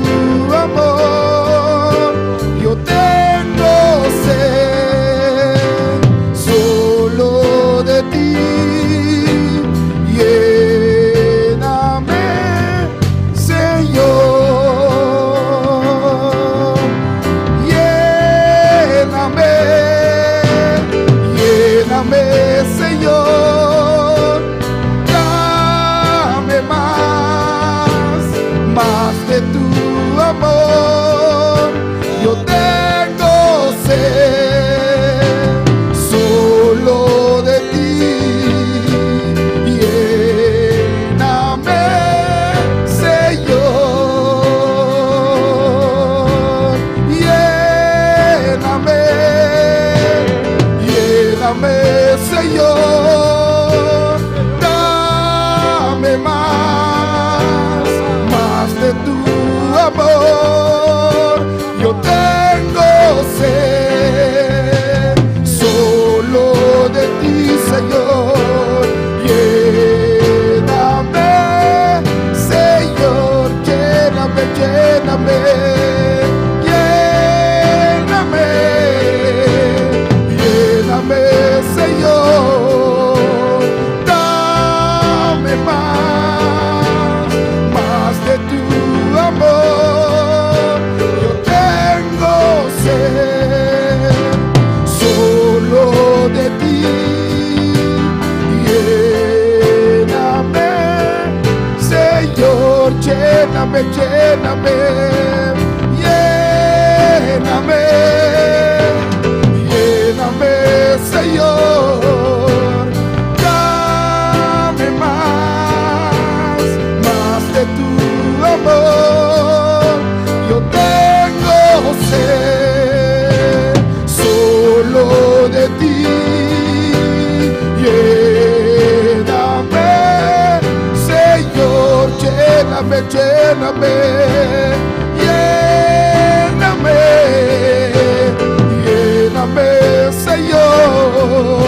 amor. Yo tengo sed solo de ti. Señor, dame más de tu amor. Yo tengo sed solo de ti. Lléname, Señor, lléname, lléname, Señor, dame más de tu amor. Yo tengo sed solo de ti, Señor. Lléname, Señor, lléname, lléname, lléname, lléname, Señor, dame más de tu amor. Yo tengo sed solo de ti. Lléname, Señor, lléname, lléname, lléname, lléname, Señor, dame más de tu amor. Yo tengo sed solo de ti. Lléname, Señor, lléname, lléname, lléname, lléname, Señor,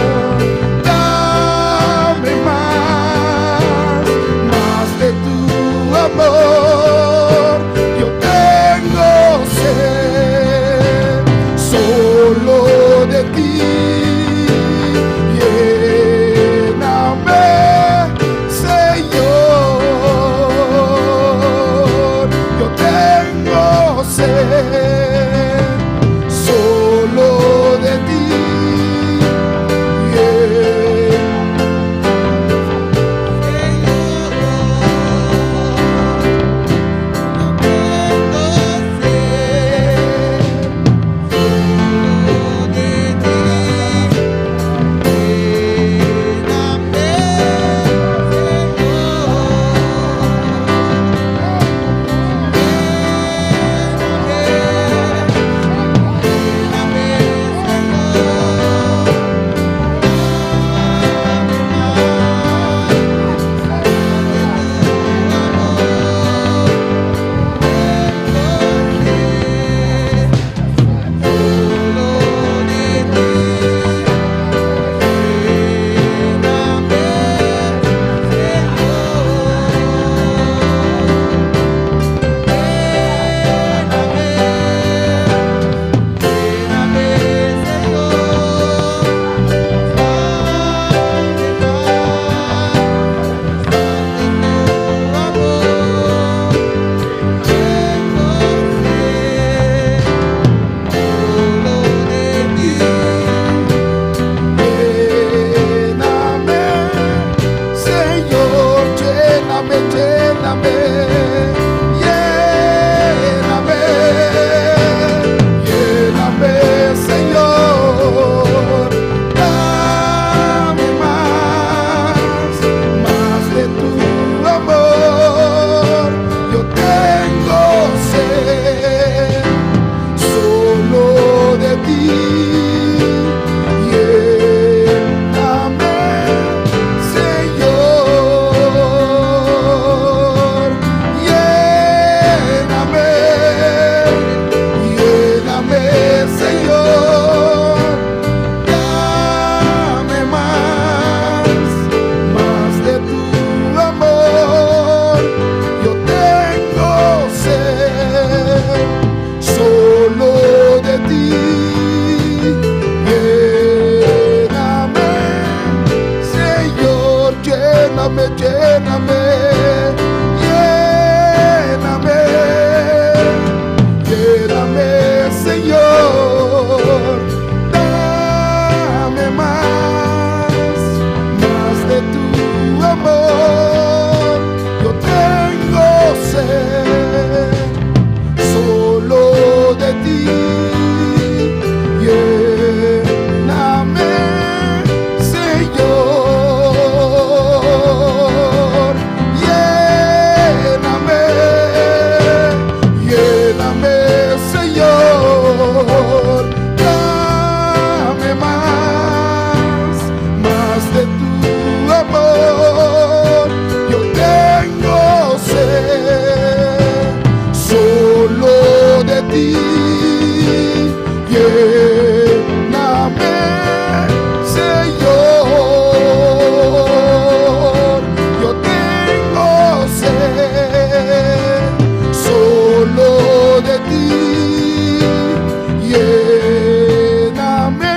lléname, lléname, lléname, lléname, Señor, dame más de tu amor. Yo tengo sed solo de ti. Lléname, Señor, lléname, lléname, Señor, dame más de tu amor. Yo tengo sed solo de ti. Lléname, Señor, yo tengo sed solo de ti. Lléname,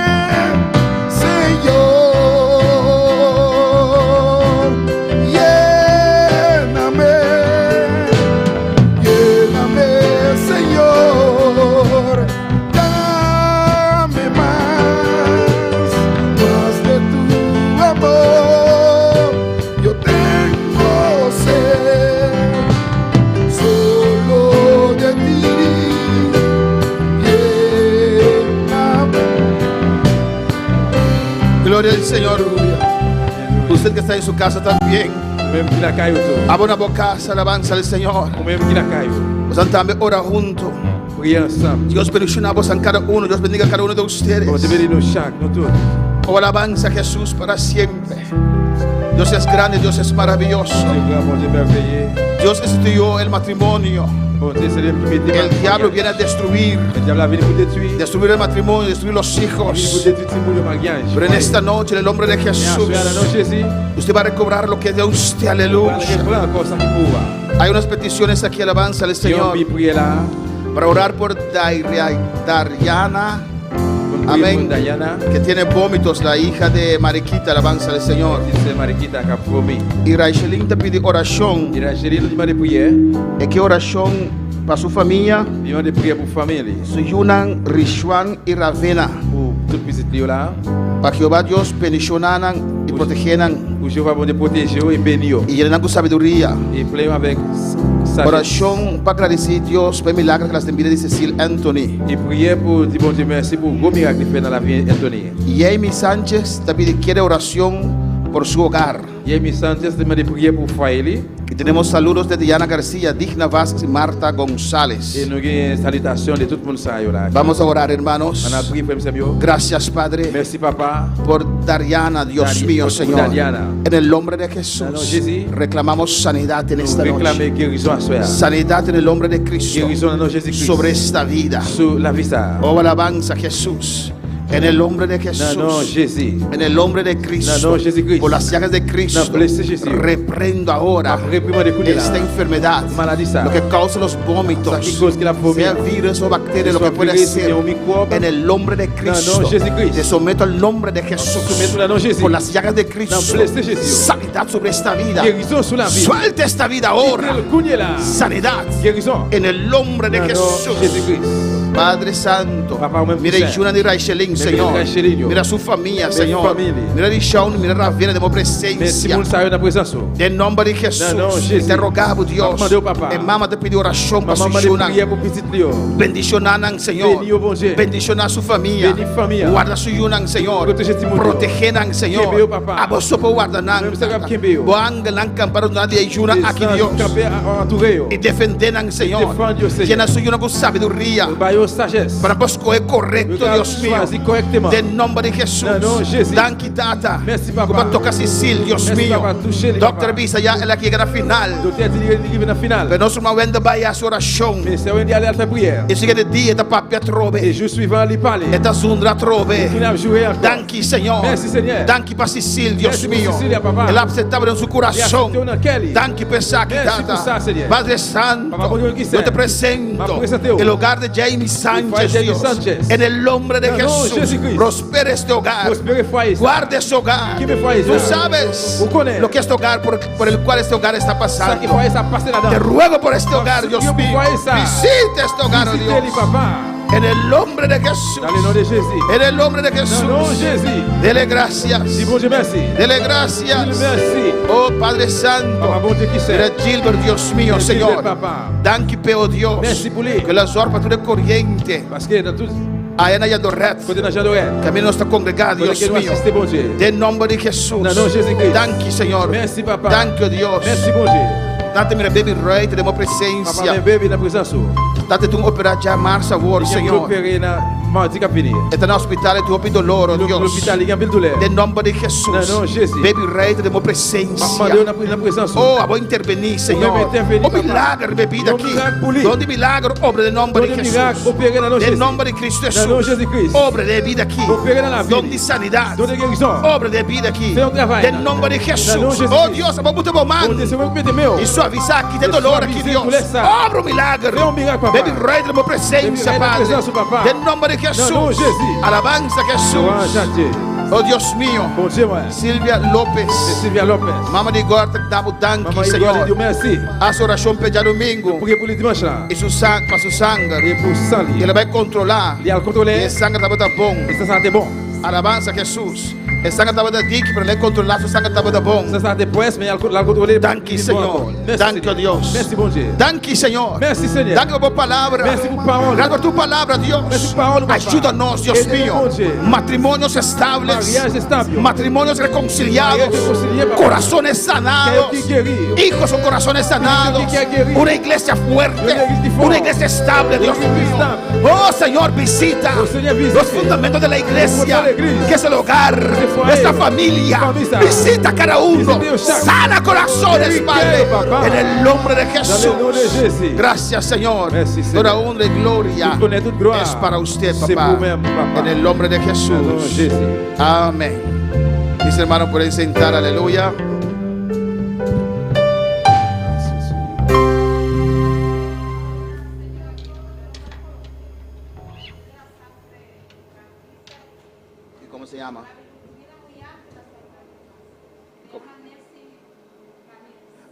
Señor, lléname, lléname, Señor, dame más de tu amor. Yo tengo sed solo de ti. Lléname. Gloria al Señor. Usted que está en su casa también, Même qui la caille autour. abra una bocaza, alabanza al Señor. Ou même qui la caille. Vamos a ora juntos. Priez ensemble. Dios bendicionamos a cada uno. Dios bendiga a cada uno de ustedes. Comme te bénis nous chaque, nous tous. Oh, alabanza a Jesús para siempre. Dios es grande, Dios es maravilloso. Dieu grand, mon Dieu merveilleux. Dios instituyó el matrimonio. Bon Dieu, c'est lui qui met El diablo viene a destruir, Le diable a venu pour détruire. destruir el matrimonio, destruir los Il est venu pour hijos. détruire tout le mariage. Pero en esta noche, en el nombre de Et ensuite, Jesús, à la noche, Jésus, usted va a recobrar lo que es de usted. on va Aleluya. reprendre encore ça qui pourra. Hay unas peticiones aquí, alabanza al Et on Señor, peut prier là. para orar por Dariana, Pour prier Amén. pour Diana. que tiene vómitos, la hija de Mariquita, alabanza al Señor. C'est Mariquita qui a promis. Y Raishelin te pide oración. Il a chéri, nous demande de prier. ¿Y qué oración para su familia? Il demande de prier pour famille. Suyunan, Rishuan y Ravena. Pour toute petite Léo là. Para Jehová Dios bendicionaran y protegeran Pour Jéhovah, bon Dieu, protéger et bénir. y llenan con sabiduría. Et plein avec sagesse. Oración para agradecer Dios por milagros que las envíe de Cecil Anthony. Et prier pour dire bon Dieu merci pour le gros miracle qu'il fait dans la vie d'Anthony. Y Amy Sánchez también quiere oración por su hogar. Et Amy Sanchez demande de prier pour Faeli. Y tenemos saludos de Diana García, Digna Vázquez y Marta Et González. nous avons une salutation de tout le monde ça là. Vamos a orar, hermanos. On a prié pour Samuel. Gracias, Padre, Merci papa. por Dariana, Dios Dani- mío, por Señor. Dariana. En el nombre de No, Jesús, Jesús. reclamamos sanidad en Nous esta noche. réclamons guérison à soi. Sanidad en el nombre de Cristo Guérison dans le nom de Jésus-Christ. sobre esta vida. Sur la vie ça. Oh, alabanza, Jesús. En el nombre de Dans le nom de Jesús. Jésus. En el nombre de Cristo. No, Jesucristo. Por las llagas de Cristo. No, blessé Jesús. Reprendo ahora Reprimons de coups esta enfermedad. Maladie ça. Lo que causa los vómitos. Ça qui cause que la vomit. Sea virus o bacteria, lo que Soit puede virus, ser. un microbe. En el nombre de Cristo. No, Jesucristo. Te someto al nombre de Jesús. Someto al nombre de Jesús. Por las llagas de Cristo. No, blessé Jesús. Sanidad sobre esta vida. Guérison sur la vie. Suelta esta vida ahora. Le cougne là. Sanidad. Guérison. En el nombre de Dans le nom de Jesús. Jésus-Christ. Padre Santo, Papa, un mira Saint. Yuna de Raishelin, Mira Señor. Raishelinho. Mira su familia, Mira Señor. su familia. Mira Rishaun, mira Ravena, de Merci presencia. pour le salut dans la présence. En nombre de Jesús, No, Jesús. te rogamos, Dios. Mamá de papá. En mamá te pidió oración para Maman su m'a dit Yuna. prier pour petite Léo. Bendicionanan, Señor. Bénis, oh bon Dieu. Bendición a su familia. Bénis familia. Guarda su Yunan, Señor. Protege Timoteo. Protegenan, Señor. Kembeo, papá. Abosopo guardanan. Même ça, Kembeo. Boangalan camparo nadie Yuna Les aquí, anges Dios. campés entourés. Y defendenan, Señor. Défends, Dieu, Seigneur. Llena su Yuna con sabiduría. Bayo sagesse. Para escoger correcto, Dios mío. Choisis correctement. En nombre de Jesús. No, Jesús. Danki tata. Merci, papá. Como toca Cecil, Dios Merci, mío. papá. Touchez-les, Doctor papá. Visa ya en la que llega final. Docteur dit qu'il vient en finale. Pero no suma wenda vaya su oración. Mais c'est un aller à la prière. Y sigue de día esta papia Et trove. jour suivant, il parlait. Esta zundra Il trove. a joué encore. Danki, Señor. Merci, Seigneur. Danki para Cecil, Dios Merci pour mío. Cecilia, papá. El aceptable en su Et corazón. accepté un Kelly. Danki pesaki Merci pour ça, tata. Seigneur. Padre Santo, Papá, bon Dieu, qui yo te sait. presento Ma presenteo. el hogar de Jamie Sánchez, Jenny Dios. Sánchez. En el nombre de No, Jesús, Jesucristo. prospere este hogar. Prospere foyer ça. Guarde este hogar. Qui me foyer Tú ça. sabes Vous connaissez. lo que este hogar, por el cual este hogar está Ça qui pasando. foyer ça passe Te là-dedans. ruego por este hogar, Merci Dios Dieu pour mío. foyer ça. Visite este hogar, oh Visitez-les, Dios. papa. En el nombre de Jesús. Dans le nom de Jésus. En el nombre de Dans le nom de Jesús. Jésus. Dele gracias. Dis bon Dieu merci. Dele gracias. Merci. Oh Padre Santo. Papa bon Dieu qui Mira sait. Gilbert, Dios mío, Merci, Señor. papa. Danke peo Dios. Merci pour lui. Que la zorpa tu de corriente. Parce que dans tout Allá en Yadoret. côté dans Jadorette. Camino nuestra congregada, Pour Dios lequel nous mío. assister bon Dieu. En nombre de Jesús. Dans le nom de Jésus-Christ. Danke, Señor. Merci papa. Danke, oh Dios. Merci bon Dieu. Date, mira, baby Rey, tenemos Papa presencia. men baby na présence. Date tu operar ya marcha, Word, Il y a Señor. opéré na mardi qu'a fini. Está en el hospital, tu opido dolor, oh Dios. L'hôpital il y a pile douleur. En nombre de Jesús. Non, non, Jésus. Baby Rey, tenemos Maman presencia. Dieu na présence. Oh, voy a intervenir, Señor. Voy a intervenir, Oh, papá. milagro, bebida Un aquí. milagro por lui. Donde milagro, obra de nombre de Donde Jesús. milagro, opéré dans le nom de En Jésus. nombre de Cristo Dans le nom de Jesús. Jésus-Christ. Obra de vida aquí. Opéré dans la vie. Donde sanidad. Donde guérison. Obra de vida aquí. Fais un travail. En nombre de Jesús. Dans le nom de Oh Jésus-Christ. Dios, vamos a Bon tomar. Dieu, c'est moi qui meu. Y suaviza aquí de Y dolor aquí, suaviza Dios. tu lesa. Obra un milagro. Fais un miracle, papá. Baby Rey, tenemos Baby presencia, Rey, Padre. presencia, papá. En nombre de Jesús. Dans le nom de Jésus. Alabanza a Louange Jesús. à Dieu. Oh Dios mío. Bon Dieu, moi. Silvia López. C'est Sylvia Lopez. Mama de Gorta, damos danke, Maman Igor, Señor. Dieu merci. Hace oración para ya domingo. Priez pour le dimanche là. Y su sang, para su sangre. Priez pour sang Y libre. le va a controlar. Il y a le Y contrôler. el sangre está bon. Et ça sent bon. Alabanza a Jesús. El sangre estaba de dick, pero le controlar su sangre estaba bon. Ça sent pues, mais il y a le contrôler. Danke, Señor. Danke, Dios. Merci bon Dieu. Danke, Señor. Merci Seigneur. Danke por palabra. Merci por palabra. Gracias por tu palabra, Dios. Merci por palabra, papá. Ayúdanos, Dios Aide-nous, mío. bon Dieu. Matrimonios estables. Mariage stable. Matrimonios reconciliados. Mariage reconcilié, papá. Corazones sanados. Que guérit. Hijos con corazones sanados. Que guérit. Una iglesia fuerte. Una iglesia fuerte. Una iglesia estable, Dios Una iglesia mío. estable. Oh, Señor, visita Oh, Señor, visite. los fundamentos de la iglesia, Los fundamentos de la iglesia. que es el hogar, foyer. esta familia. Familia. Visita cada uno. Visite chaque. Sana corazones, Guéris, Padre. papá. En el nombre de Jesús. Dans le nom de Jésus. Gracias, Señor. Merci, Señor. Toda honra y gloria Toute honneur, toute gloire. es para usted, C'est papá. pour même, papá. En el nombre de Dans le nom de Jesús. Jésus. Amén. Mis hermanos pueden sentar, aleluya. ¿Y cómo se llama?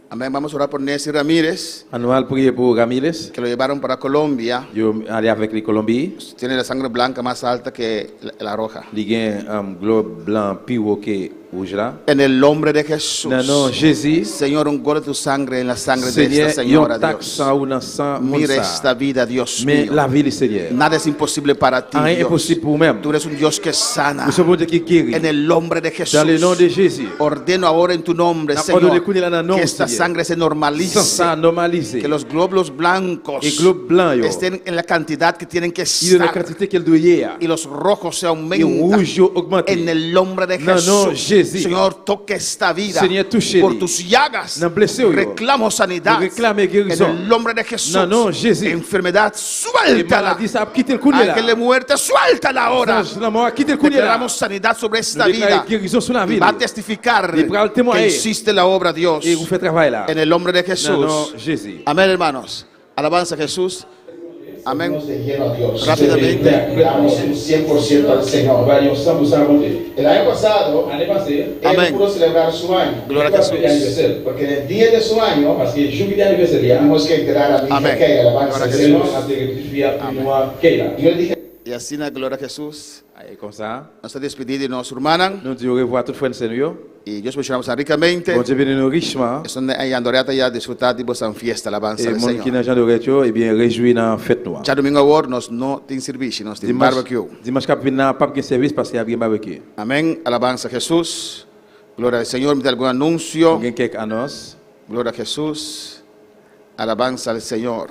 Amén. Vamos a orar por Nessie Ramírez, Anual prier pour Ramírez. que lo llevaron para Colombia. Yo allé avec les Colombie. Tiene la sangre blanca más alta que la roja. Il y a un globe blanc plus haut que rouge là. En el nombre de Jesús. Dans le nom de Jésus. Señor, ungole tu sangre en la sangre de Seigneur, esta yon señora, tak Dios. sang ou nan sang moun Mira sa. esta vida, Dios Mais mío. la vie du Seigneur. Nada es imposible para ti, Rien Dios. impossible pour même. Tú eres un Dios que sana. Nous sommes Dieu qui guérit. En el nombre de Jesús. Dans le nom de Jésus. Ordeno ahora en tu nombre, Na Señor, ordonné qu'on est là dans le nom, que esta Seigneur. sangre se Sans normalice. ça normalisé. Que los glóbulos blancos Et globe blanc yo. estén en la cantidad que tienen que Il y a la estar. quantité qu'elle doit y avoir. Y los rojos se Et aumentan. rouge yo augmenté. En el nombre de No, no, Jesús. Jésus. Señor, toque esta vida. Señor, touche-les. Por tus llagas. Nan blessure yo. Reclamo sanidad. Reclame En guérison. el nombre de Jesús. No, no, Jésus. Enfermedad, Et suéltala. maladie ça a quitté le courrier là. Ángel de muerte, suéltala ahora. La mort a quitté le courrier là. Declaramos sanidad sobre esta Nous déclarons vida. guérison sur la Y vie. va a testificar Y para el que témoigner. hiciste la obra, Dios. Et vous faites travail là. En el nombre de Jesús. Dans le nom de Jésus. Amén, hermanos. Alabanza a Jesús. Amén. De lleno a Dios. Rápidamente. Le damos un 100% al Señor. El año pasado, él Amén. pudo celebrar su año. Gloria a Jesús. Porque en el día de su año, tenemos que enterar a mi hija Amén. Keila, alabanza Gloria a al Señor. Y yo le dije, Y así, la gloria a Jesús. Et comme ça, Nos ha despedido y nos hermanan. nous disons au revoir à tous frères et sœurs. Y Dios mencionamos ricamente. Bon Dieu bénisse nous richement. Es donde hay Andoreta ya disfrutar de vuestra fiesta, alabanza Et al le monde qui Señor. n'a jamais de retour, eh bien, réjouis dans la fête noire. Ya domingo award nos no tin servicio, nos tin barbecue. Dimanche cap n'a pas de service parce qu'il y a bien barbecue. Amén. Alabanza a Jesús. Gloria al Señor. ¿Tiene algún anuncio? On a quelques annonces. Gloria a Jesús. Alabanza al Señor.